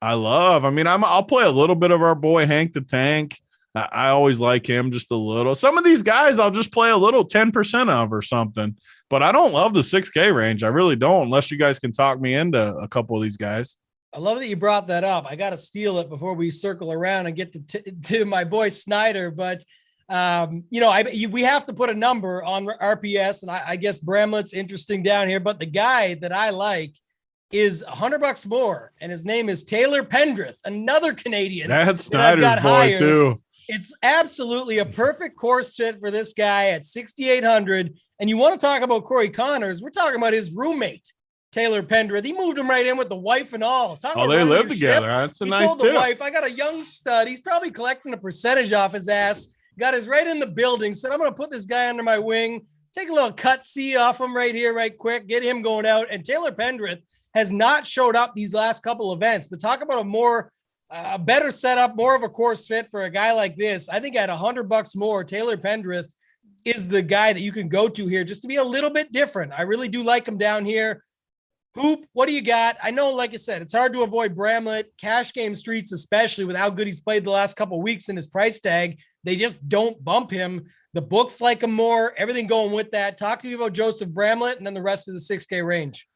S7: I love. I mean, I'll play a little bit of our boy Hank the Tank. I always like him just a little. Some of these guys I'll just play a little 10% of or something, but I don't love the 6K range. I really don't, unless you guys can talk me into a couple of these guys.
S3: I love that you brought that up. I got to steal it before we circle around and get to my boy Snyder. But, we have to put a number on RPS, and I guess Bramlett's interesting down here. But the guy that I like is $100 more, and his name is Taylor Pendrith, another Canadian.
S7: That's Snyder's boy, too.
S3: It's absolutely a perfect course fit for this guy at 6,800. And you want to talk about Corey Connors? We're talking about his roommate, Taylor Pendrith. He moved him right in with the wife and all.
S7: They live together. That's a nice tip.
S3: He told the wife, I got a young stud. He's probably collecting a percentage off his ass. Got his right in the building. Said, I'm going to put this guy under my wing. Take a little cut C off him right here, right quick. Get him going out. And Taylor Pendrith has not showed up these last couple events. But talk about a better setup, more of a course fit for a guy like this. I think at $100 more, Taylor Pendrith is the guy that you can go to here just to be a little bit different. I really do like him down here. Hoop, what do you got? I know, like I said, it's hard to avoid Bramlett, cash game streets, especially with how good he's played the last couple of weeks in his price tag. They just don't bump him. The books like him more, everything going with that. Talk to me about Joseph Bramlett and then the rest of the 6K range.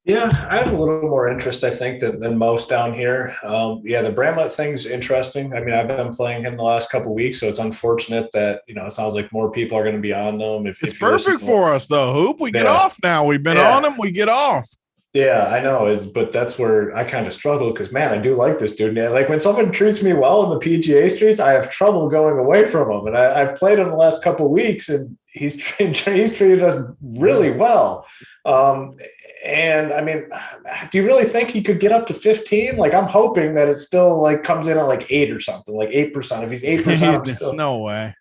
S6: Yeah, I have a little more interest, I think, than most down here. The Bramlett thing's interesting. I mean, I've been playing him the last couple of weeks, so it's unfortunate that, it sounds like more people are going to be on them.
S7: It's perfect for us, though, Hoop. We get off now. We've been on him. We get off.
S6: Yeah, I know, but that's where I kind of struggle because, man, I do like this dude. Like when someone treats me well in the PGA streets, I have trouble going away from him. And I've played him the last couple of weeks, and he's treated us really well. And I mean, do you really think he could get up to 15? Like, I'm hoping that it still comes in at 8 or something, 8%. If he's 8%,
S7: no way.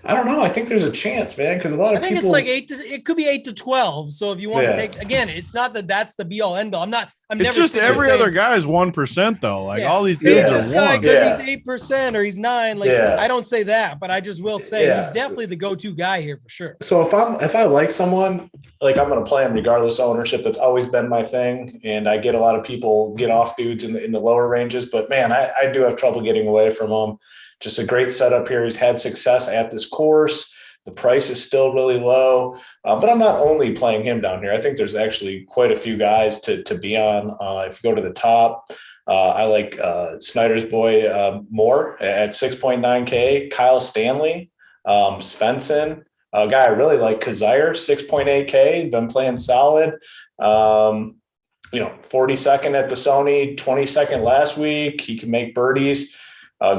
S6: I don't know. I think there's a chance, man, because a lot of people.
S3: I think it's it could be 8 to 12. So if you want to take, again, it's not that's the be all end all.
S7: It's just every other guy is 1%, though. All these dudes are 1.
S3: Because he's 8% or he's 9. I don't say that, but I just will say he's definitely the go-to guy here for sure.
S6: So if I like someone, I'm going to play him regardless of ownership. That's always been my thing. And I get a lot of people get off dudes in the lower ranges, but man, I do have trouble getting away from them. Just a great setup here. He's had success at this course. The price is still really low, but I'm not only playing him down here. I think there's actually quite a few guys to be on. If you go to the top, I like Snyder's boy Moore at 6.9K, Kyle Stanley, Svensson, a guy I really like, Kazire, 6.8K, been playing solid. 42nd at the Sony, 22nd last week. He can make birdies.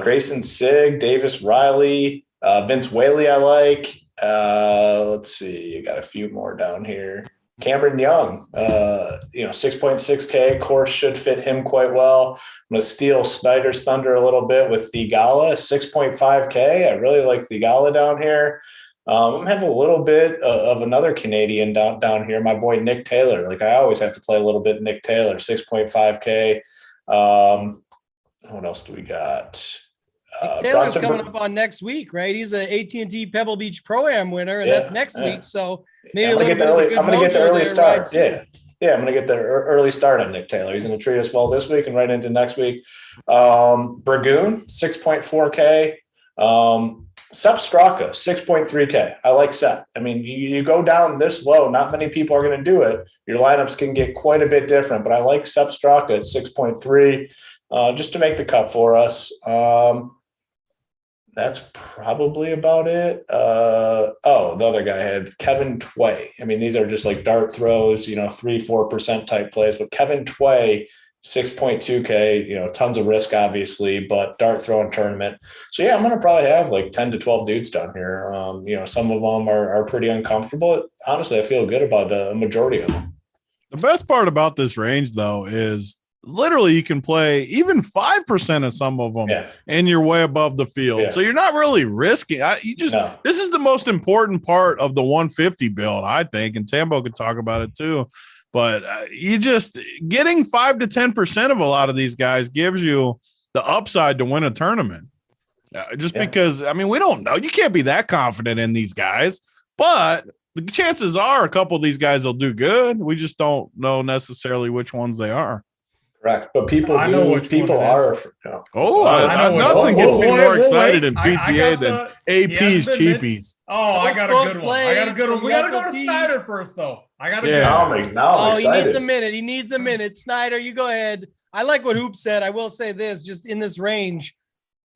S6: Grayson Sigg, Davis Riley, Vince Whaley I like. Let's see, you got a few more down here. Cameron Young, 6.6K, course should fit him quite well. I'm going to steal Snyder's thunder a little bit with Thigala, 6.5K. I really like Thigala down here. I'm having a little bit of another Canadian down here, my boy Nick Taylor. I always have to play a little bit Nick Taylor, 6.5K. What else do we got?
S3: Taylor's coming up on next week, right? He's an AT&T Pebble Beach Pro-Am winner, and that's next week. So maybe
S6: I'm going to get the early start. I'm going to get the early start on Nick Taylor. He's going to treat us well this week and right into next week. Burgoon, 6.4K. Sepp Straka, 6.3K. I like Sepp. I mean, you go down this low, not many people are going to do it. Your lineups can get quite a bit different, but I like Sepp Straka at 6.3. Just to make the cut for us. That's probably about it. The other guy had Kevin Tway. I mean, these are just dart throws, 3-4% type plays, but Kevin Tway, 6.2K, tons of risk, obviously, but dart throwing tournament. So I'm going to probably have 10 to 12 dudes down here. Some of them are pretty uncomfortable. Honestly, I feel good about a majority of them.
S7: The best part about this range, though, is literally you can play even 5% of some of them and you're way above the field. So you're not really risking. This is the most important part of the 150 build, I think. And Tambo could talk about it too, but you just getting 5 to 10% of a lot of these guys gives you the upside to win a tournament. Because, I mean, we don't know. You can't be that confident in these guys, but the chances are a couple of these guys will do good. We just don't know necessarily which ones they are.
S6: Correct. But people
S5: I know
S6: do.
S5: which
S6: People
S5: one it
S6: are.
S5: is.
S7: Nothing gets me more excited in
S5: I
S7: PGA
S5: got
S7: than
S5: he
S7: AP's
S5: hasn't been
S7: cheapies.
S5: Oh, I got a good one. I got a good one. We got to go to
S3: T.
S5: Snyder first, though. I got to
S6: Now I'm
S3: He
S6: excited.
S3: needs a minute. He needs a minute. Snyder, you go ahead. I like what Hoop said. I will say this, just in this range.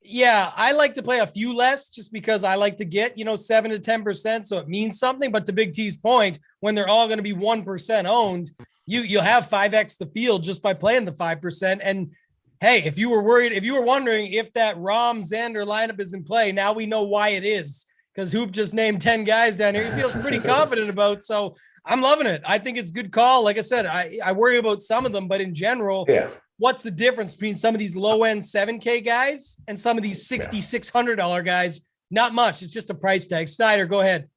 S3: Yeah, I like to play a few less just because I like to get, 7 to 10%. So it means something. But to Big T's point, when they're all going to be 1% owned, you'll have 5x the field just by playing the 5%. And hey, if you were wondering if that Rahm Xander lineup is in play, now we know why it is, because Hoop just named 10 guys down here. He feels pretty confident about. So I'm loving it. I think it's a good call. Like I said, I worry about some of them, but in general, what's the difference between some of these low end 7K guys and some of these $6,600 guys? Not much. It's just a price tag. Snyder, go ahead.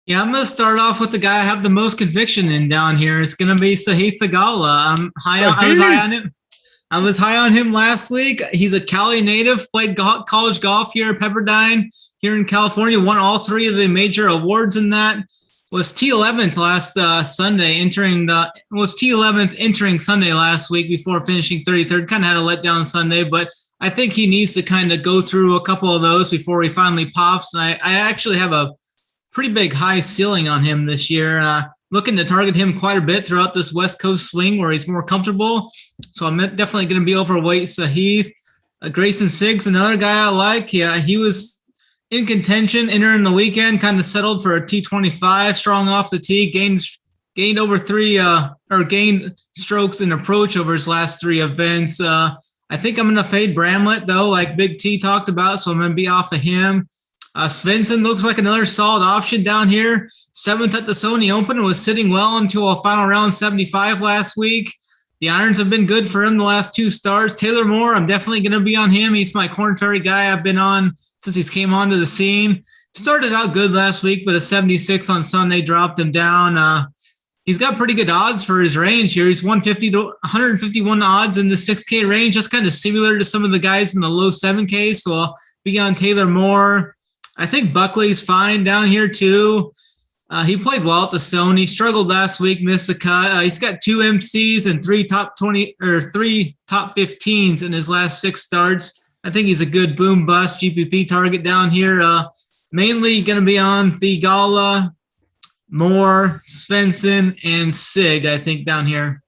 S4: Yeah, I'm going to start off with the guy I have the most conviction in down here. It's going to be Sahith Theegala. I was high on him last week. He's a Cali native, played college golf here at Pepperdine here in California, won all 3 of the major awards in that. Was T11th last Sunday, T11th entering Sunday last week before finishing 33rd. Kind of had a letdown Sunday, but I think he needs to kind of go through a couple of those before he finally pops. And I actually have a pretty big high ceiling on him this year. Looking to target him quite a bit throughout this West Coast swing where he's more comfortable. So I'm definitely going to be overweight Sahith. Grayson Siggs, another guy I like. Yeah, he was in contention entering the weekend, kind of settled for a T25, strong off the tee, gained over gained strokes in approach over his last 3 events. I think I'm going to fade Bramlett though, like Big T talked about. So I'm going to be off of him. Svensson looks like another solid option down here. 7th at the Sony Open, was sitting well until a final round 75 last week. The irons have been good for him the last 2 starts. Taylor Moore, I'm definitely going to be on him. He's my Corn Ferry guy I've been on since he's came onto the scene. Started out good last week, but a 76 on Sunday dropped him down. He's got pretty good odds for his range here. He's 150 to 151 odds in the 6K range. That's kind of similar to some of the guys in the low 7K. So I'll be on Taylor Moore. I think Buckley's fine down here too. He played well at the Sony, struggled last week, missed the cut. He's got 2 MCs and 3 top 20 or 3 top 15s in his last 6 starts. I think he's a good boom bust GPP target down here. Mainly going to be on Theegala, Moore, Svensson, and Sig, I think, down here.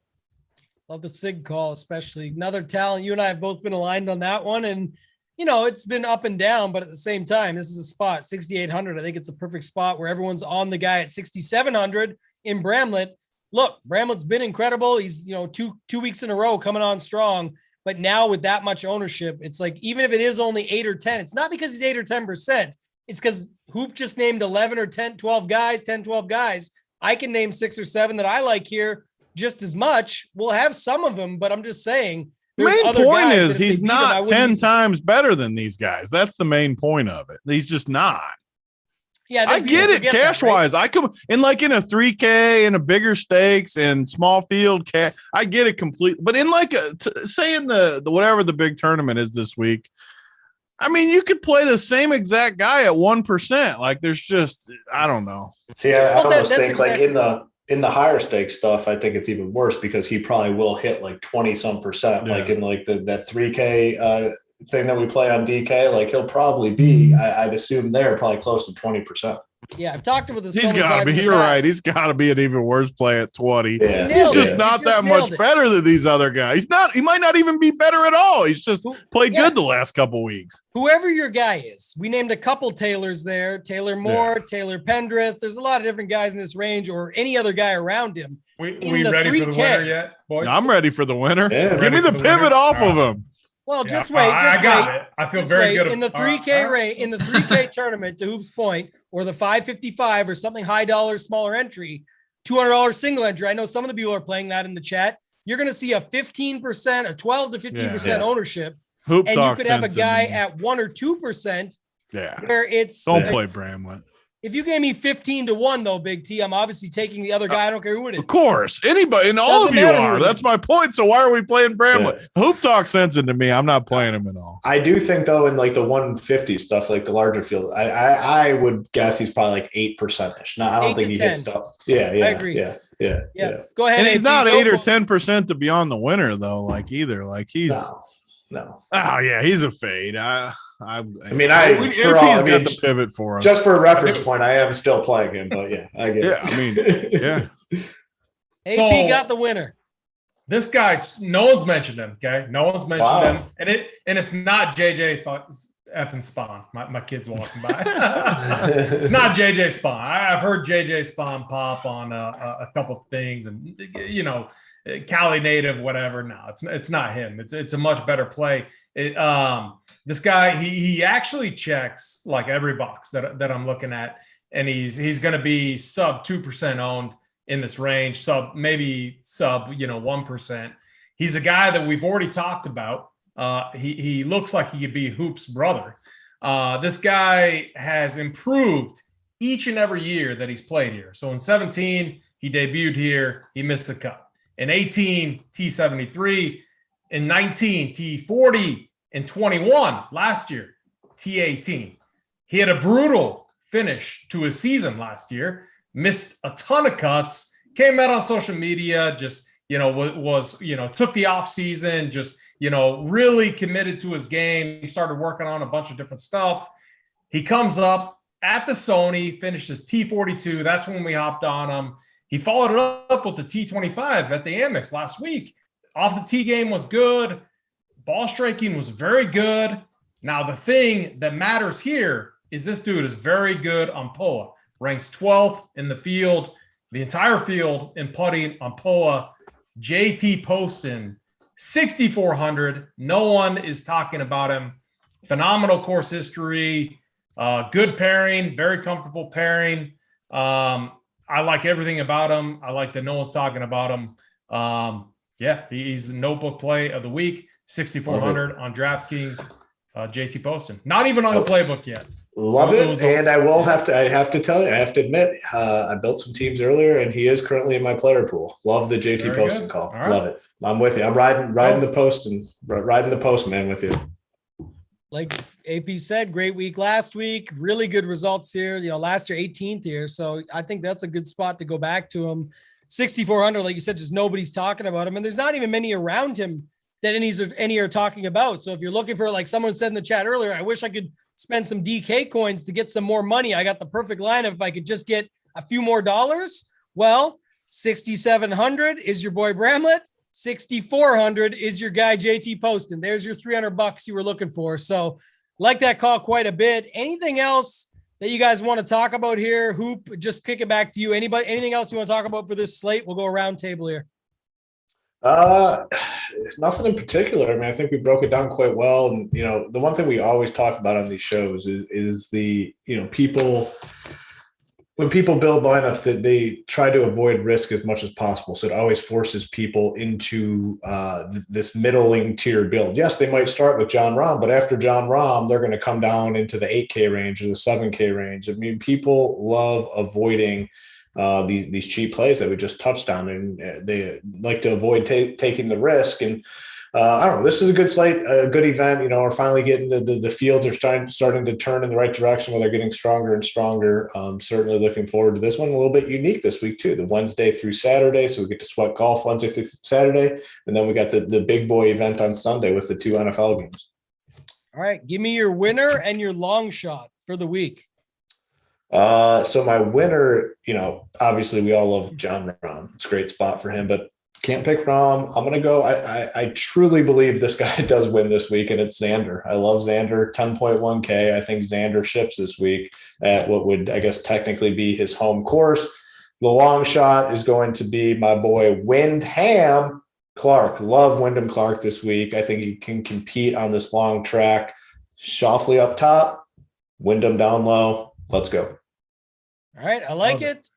S3: Love the Sig call, especially. Another talent. You and I have both been aligned on that one. And, it's been up and down, but at the same time, this is a spot, 6,800. I think it's a perfect spot where everyone's on the guy at 6,700 in Bramlett. Look, Bramlett's been incredible. He's, two weeks in a row coming on strong. But now with that much ownership, it's like, even if it is only 8 or 10, it's not because he's 8 or 10%. It's because Hoop just named 11 or 10, 12 guys. I can name 6 or 7 that I like here just as much. We'll have some of them, but I'm just saying.
S7: Main point is he's not 10 times better than these guys. That's the main point of it. He's just not.
S3: Yeah,
S7: I get it cash wise. I come in like in a 3K in a bigger stakes and small field cash. I get it completely. But in like say in the whatever the big tournament is this week, I mean, you could play the same exact guy at 1%. Like there's just, I don't know.
S6: See, I almost think exactly. Like in the higher stakes stuff, I think it's even worse because he probably will hit like 20-some%. Yeah. Like in like that 3K thing that we play on DK, like he'll probably be, I'd assume there probably close to 20%.
S3: Yeah, I've talked about this.
S7: He's got to be. You're right. He's got to be an even worse play at 20.
S6: Yeah.
S7: He's just not that much better than these other guys. He's not. He might not even be better at all. He's just played good the last couple weeks.
S3: Whoever your guy is, we named a couple Taylors there. Taylor Moore, Taylor Pendrith. There's a lot of different guys in this range, or any other guy around him.
S5: We ready 3K, for the winner yet, boys?
S7: No, I'm ready for the winner.
S6: Yeah,
S7: give me the pivot off of him.
S3: Well, just wait.
S5: I got it. I feel very good.
S3: In the 3K rate, in the 3K tournament, to Hoop's point, or the 555 or something high dollar, smaller entry, $200 single entry. I know some of the people are playing that in the chat. You're going to see a 15% or 12 to 15% ownership.
S7: Hoop
S3: and you could have a guy at 1 or 2%.
S7: Yeah.
S3: Where it's
S7: don't play Bramlett.
S3: If you gave me 15-1 though, Big T, I'm obviously taking the other guy. I don't care who it is.
S7: Of course, anybody and all
S3: Doesn't
S7: of you
S3: matter who
S7: are.
S3: it
S7: That's
S3: is.
S7: my point. So why are we playing Bramlett? Hoop Talk sends it to me. I'm not playing him at all.
S6: I do think though, in like the 150 stuff, like the larger field, I would guess he's probably like 8%ish. No, I don't
S3: 8
S6: think
S3: to
S6: he
S3: 10.
S6: hits stuff. Yeah,
S3: I agree.
S6: Yeah.
S3: Go ahead.
S7: And he's
S3: AP.
S7: not
S3: Go
S7: 8 or
S3: for it.
S7: 10% to be on the winner though. Like either. Like he's
S6: No.
S7: Oh yeah, he's a fade.
S6: AP's
S7: got the pivot for us.
S6: Just for a reference point, I am still playing him, but yeah, I get it.
S7: I mean, yeah.
S3: AP got the winner.
S5: This guy, no one's mentioned him. Okay, no one's mentioned him, and it's not JJ effing Spawn. My kid's walking by. It's not JJ Spawn. I've heard JJ Spawn pop on a couple things, and Cali native, whatever. No, it's not him. It's a much better play. This guy, he actually checks like every box that I'm looking at, and he's going to be sub 2% owned in this range, maybe sub 1%. He's a guy that we've already talked about. He looks like he could be Hoop's brother. This guy has improved each and every year that he's played here. So in 17, he debuted here. He missed the cut. In 18, T73. In 19, T40. In 21, last year, T18. He had a brutal finish to his season last year. Missed a ton of cuts. Came out on social media. Just took the off season. Just really committed to his game. Started working on a bunch of different stuff. He comes up at the Sony. Finishes T42. That's when we hopped on him. He followed it up with the T25 at the Amex last week. Off the tee game was good. Ball striking was very good. Now, the thing that matters here is this dude is very good on POA. Ranks 12th in the field, the entire field in putting on POA. JT Poston, 6,400. No one is talking about him. Phenomenal course history. Good pairing, very comfortable pairing. I like everything about him. I like that no one's talking about him. He's the notebook play of the week. 6,400 on DraftKings. JT Poston. Not even on the playbook yet.
S6: Love it. And I have to tell you, I have to admit, I built some teams earlier and he is currently in my player pool. Love the JT Poston call. Right. Love it. I'm with you. I'm riding the post man with you.
S3: Like AP said, great week last week. Really good results here. Last year 18th here. So I think that's a good spot to go back to him. 6,400, like you said, just nobody's talking about him. And there's not even many around him that any are talking about. So if you're looking for, like someone said in the chat earlier, I wish I could spend some DK coins to get some more money. I got the perfect lineup if I could just get a few more dollars. Well, 6,700 is your boy Bramlett. 6,400 is your guy JT Poston. There's your $300 you were looking for. So like that call quite a bit. Anything else that you guys want to talk about here? Hoop, just kick it back to you. Anything else you want to talk about for this slate? We'll go around table here.
S6: Nothing in particular. I mean, I think we broke it down quite well. And, the one thing we always talk about on these shows is the, people, when people build lineups, that they try to avoid risk as much as possible. So it always forces people into this middling tier build. Yes, they might start with John Rahm, but after John Rahm, they're going to come down into the 8K range or the 7K range. I mean, people love avoiding these cheap plays that we just touched on, and they like to avoid taking the risk. And I don't know, this is a good slate, a good event. We're finally getting the fields are starting to turn in the right direction where they're getting stronger and stronger. Certainly looking forward to this one. A little bit unique this week too, the Wednesday through Saturday. So we get to sweat golf Wednesday through Saturday. And then we got the big boy event on Sunday with the 2 NFL games.
S3: All right. Give me your winner and your long shot for the week.
S6: So my winner, obviously we all love John Rahm. It's a great spot for him, but can't pick Rahm. I'm going to go. I truly believe this guy does win this week, and it's Xander. I love Xander, 10.1K. I think Xander ships this week at what would, I guess, technically be his home course. The long shot is going to be my boy Wyndham Clark. Love Wyndham Clark this week. I think he can compete on this long track. Shoffley up top, Wyndham down low. Let's go.
S3: All right. I like it.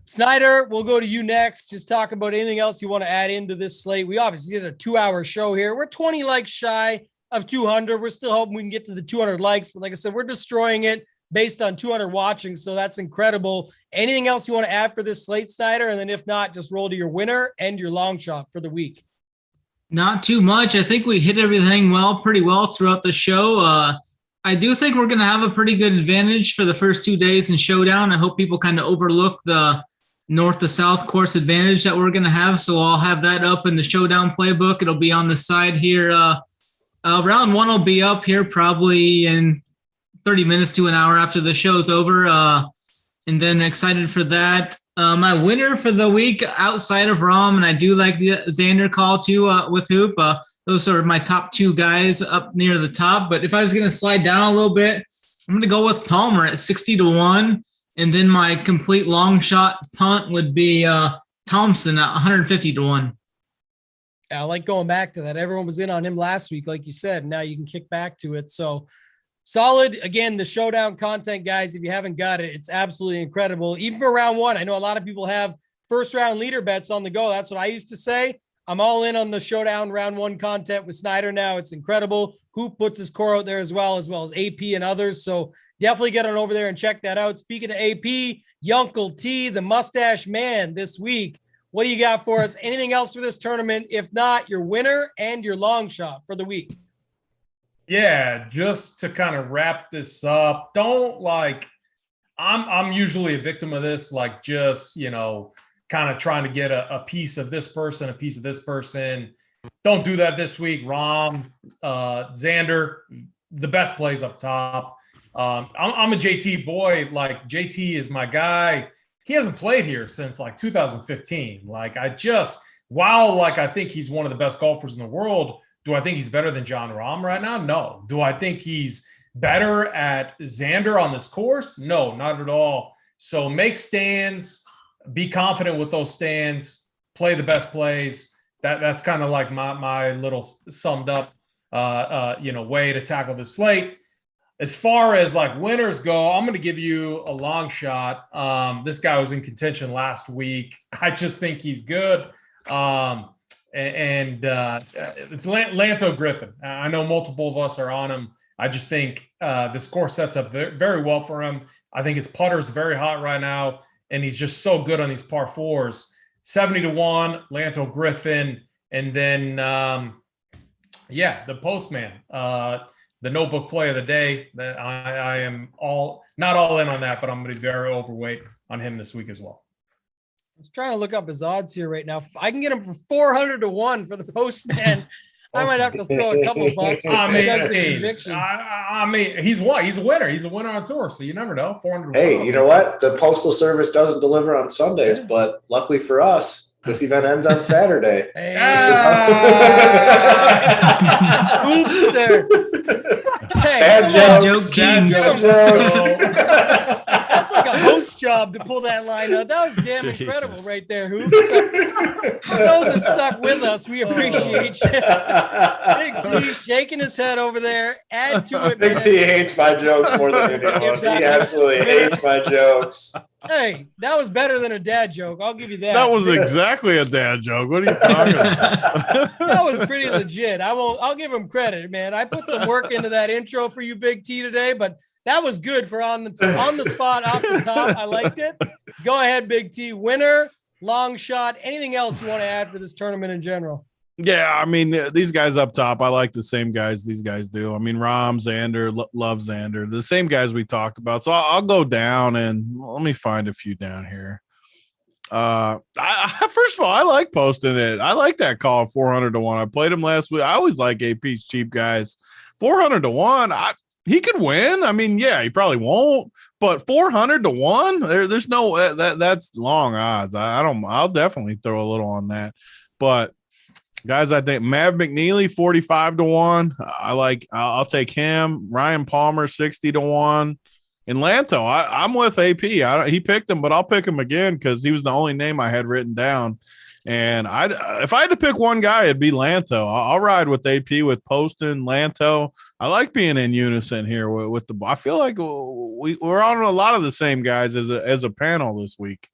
S3: Snyder, we'll go to you next. Just talk about anything else you want to add into this slate. We obviously did a 2-hour show here. We're 20 likes shy of 200. We're still hoping we can get to the 200 likes. But like I said, we're destroying it. based on 200 watching. So that's incredible. Anything else you want to add for this slate, Snyder? And then if not, just roll to your winner and your long shot for the week.
S4: Not too much. I think we hit everything pretty well throughout the show. I do think we're going to have a pretty good advantage for the first 2 days in Showdown. I hope people kind of overlook the north to south course advantage that we're going to have. So I'll have that up in the Showdown playbook. It'll be on the side here. Round one will be up here probably in 30 minutes to an hour after the show's over. And then excited for that. My winner for the week outside of Rom, and I do like the Xander call too with Hoop. Those are my top two guys up near the top. But if I was going to slide down a little bit, I'm going to go with Palmer at 60-1. And then my complete long shot punt would be Thompson at 150-1.
S3: I like going back to that. Everyone was in on him last week, like you said. Now you can kick back to it. So solid. Again, the Showdown content, guys, if you haven't got it, it's absolutely incredible. Even for round one, I know a lot of people have first round leader bets on the go. That's what I used to say. I'm all in on the Showdown round one content with Snyder now. It's incredible. Hoop puts his core out there as well as AP and others. So definitely get on over there and check that out. Speaking of AP, Yunkle T, the mustache man this week. What do you got for us? Anything else for this tournament? If not, your winner and your long shot for the week.
S5: Yeah, just to kind of wrap this up, I'm usually a victim of this, like just, kind of trying to get a piece of this person, a piece of this person. Don't do that this week. Rom, Xander, the best plays up top. I'm a JT boy. Like, JT is my guy. He hasn't played here since like 2015. While I think he's one of the best golfers in the world, do I think he's better than Jon Rahm right now? No. Do I think he's better at Xander on this course? No, not at all. So make stands, be confident with those stands, play the best plays. That's kind of like my little summed up, way to tackle the slate. As far as winners go, I'm going to give you a long shot. This guy was in contention last week. I just think he's good. It's Lanto Griffin. I know multiple of us are on him. I just think this course sets up very well for him. I think his putter is very hot right now, and he's just so good on these par fours. 70-1, Lanto Griffin, and then the postman, the notebook play of the day. That I am not all in on that, but I'm going to be very overweight on him this week as well.
S3: I was trying to look up his odds here right now. I can get him for 400-1 for the postman. I might have to throw a couple bucks.
S5: He's what? He's a winner. He's a winner on tour, so you never know. 400.
S6: Hey, you know what? The Postal Service doesn't deliver on Sundays, but luckily for us, this event ends on Saturday.
S3: Oopster. Hey,
S6: Bad joke king.
S3: That's like a host job to pull that line out. That was damn incredible right there, Hoops. For those that stuck with us, we appreciate you. Big T shaking his head over there. Add to it,
S6: Big T hates my jokes more than anyone. He absolutely hates my jokes.
S3: Hey, that was better than a dad joke. I'll give you that.
S7: That was exactly a dad joke. What are you talking about?
S3: That was pretty legit. I'll give him credit, man. I put some work into that intro for you, Big T, today, but that was good for on the spot off the top. I liked it. Go ahead, Big T. Winner, long shot. Anything else you want to add for this tournament in general?
S7: Yeah, I mean, these guys up top, I like the same guys these guys do. I mean, Rom, Xander, love Xander, the same guys we talked about. So I'll go down and let me find a few down here. First of all, I like posting it. I like that call 400-1. I played him last week. I always like AP's cheap guys. 400-1. He could win. I mean, yeah, he probably won't, but 400-1, there's no that's long odds. I'll definitely throw a little on that. But guys, I think Mav McNeely 45-1. I'll take him. Ryan Palmer 60-1. And Lanto, I'm with AP. He picked him, but I'll pick him again because he was the only name I had written down. And if I had to pick one guy, it'd be Lanto. I'll ride with AP with Poston, Lanto. I like being in unison here with the. I feel like we're on a lot of the same guys as a panel this week.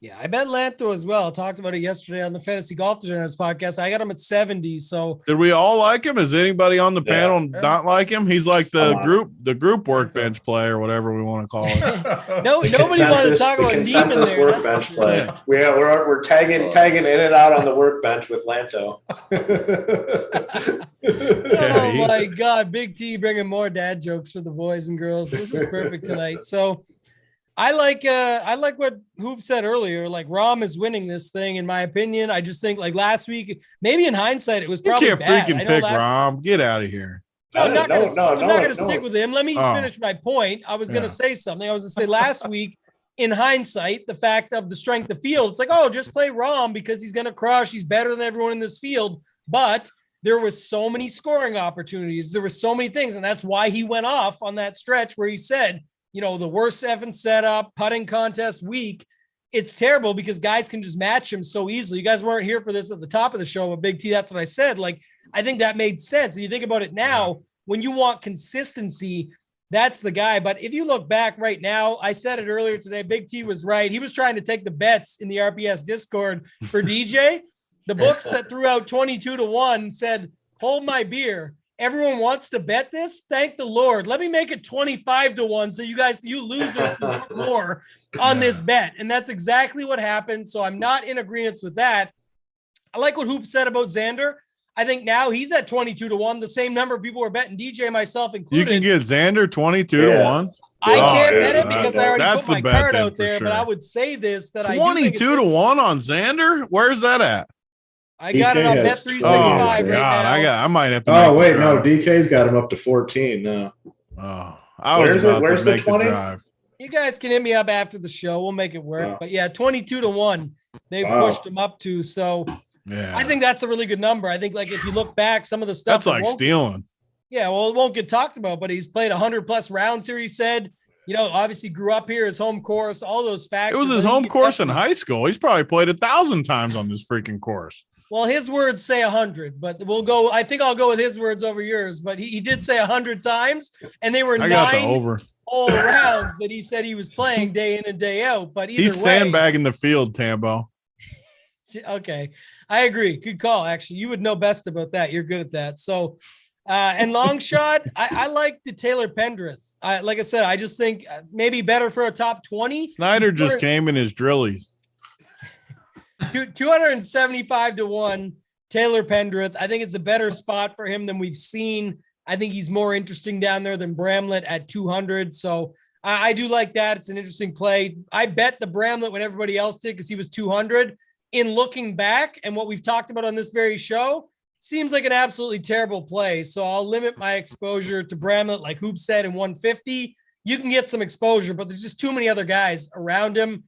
S3: Yeah, I bet Lanto as well. Talked about it yesterday on the Fantasy Golf Degenerates podcast. I got him at 70. So
S7: Did we all like him? Is anybody on the panel not like him? He's like the group workbench play or whatever we want to call it.
S3: Nobody wanted to talk about
S6: consensus
S3: there,
S6: workbench play. We're tagging in and out on the workbench with Lanto.
S3: Oh my God, Big T bringing more dad jokes for the boys and girls. This is perfect tonight. So I like what Hoop said earlier. Like Rom is winning this thing, in my opinion. I just think like last week, maybe in hindsight, it was probably
S7: you can't
S3: bad.
S7: freaking pick Rom. Get out of here.
S3: No, I'm not going to stick with him. Let me finish my point. I was going to say something. I was going to say last week, in hindsight, the fact of the strength of field, it's like, oh, just play Rom because he's going to crush. He's better than everyone in this field. But there was so many scoring opportunities. There were so many things. And that's why he went off on that stretch where he said, you know, the worst effing setup, putting contest week. It's terrible because guys can just match him so easily. You guys weren't here for this at the top of the show, but Big T, that's what I said. Like, I think that made sense. And you think about it now, when you want consistency, that's the guy. But if you look back right now, I said it earlier today, Big T was right. He was trying to take the bets in the RPS Discord for DJ. The books that threw out 22-1 said, hold my beer. Everyone wants to bet this. Thank the Lord. Let me make it 25-1. So you losers can put more on this bet. And that's exactly what happened. So I'm not in agreement with that. I like what Hoop said about Xander. I think now he's at 22-1, the same number of people were betting DJ, myself included.
S7: You can get Xander 22-1.
S3: I can't bet it because I already put my card out there,
S7: sure.
S3: but I would say this, that
S7: 22-1 on Xander? Where's that at?
S3: I got it on Bet365 right now.
S7: I might have to.
S6: Oh wait, no, DK's got him up to 14 now.
S7: Where's
S6: the 20?
S3: You guys can hit me up after the show. We'll make it work. But yeah, 22-1, they've pushed him up to. So yeah, I think that's a really good number. I think like if you look back, some of the stuff
S7: that's like stealing.
S3: Yeah, well, it won't get talked about, but he's played 100+ rounds here. He said, you know, obviously grew up here, his home course, all those factors.
S7: It was his home course in high school. He's probably played 1,000 times on this freaking course.
S3: Well, his words say 100, but we'll go. I think I'll go with his words over yours. But he did say 100 times, and they were 9 all rounds that he said he was playing day in and day out. But either
S7: he's sandbagging the field, Tambo.
S3: Okay, I agree. Good call. Actually, you would know best about that. You're good at that. So, and long shot, I like the Taylor Pendrith. Like I said, I just think maybe better for a top 20.
S7: Snyder just came in his drillies.
S3: 275-1 Taylor Pendrith. I think it's a better spot for him than we've seen. I think he's more interesting down there than Bramlett at 200. So I do like that. It's an interesting play. I bet the Bramlett when everybody else did because he was 200. In looking back and what we've talked about on this very show, seems like an absolutely terrible play. So I'll limit my exposure to Bramlett, like Hoop said, in 150. You can get some exposure, but there's just too many other guys around him.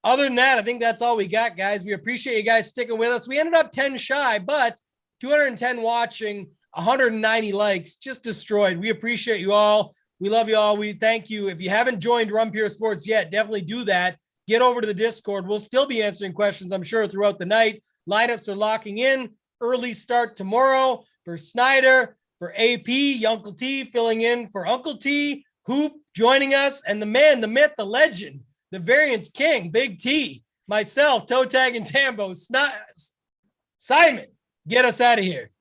S3: Other than that, I think that's all we got, guys. We appreciate you guys sticking with us. We ended up 10 shy, but 210 watching, 190 likes, just destroyed. We appreciate you all. We love you all. We thank you. If you haven't joined Run Pure Sports yet, definitely do that. Get over to the Discord. We'll still be answering questions, I'm sure, throughout the night. Lineups are locking in. Early start tomorrow for Snyder, for AP, Uncle T filling in for Uncle T, Hoop joining us, and the man, the myth, the legend, the variance king, Big T, myself, Toe Tag, and Tambo. Simon, get us out of here.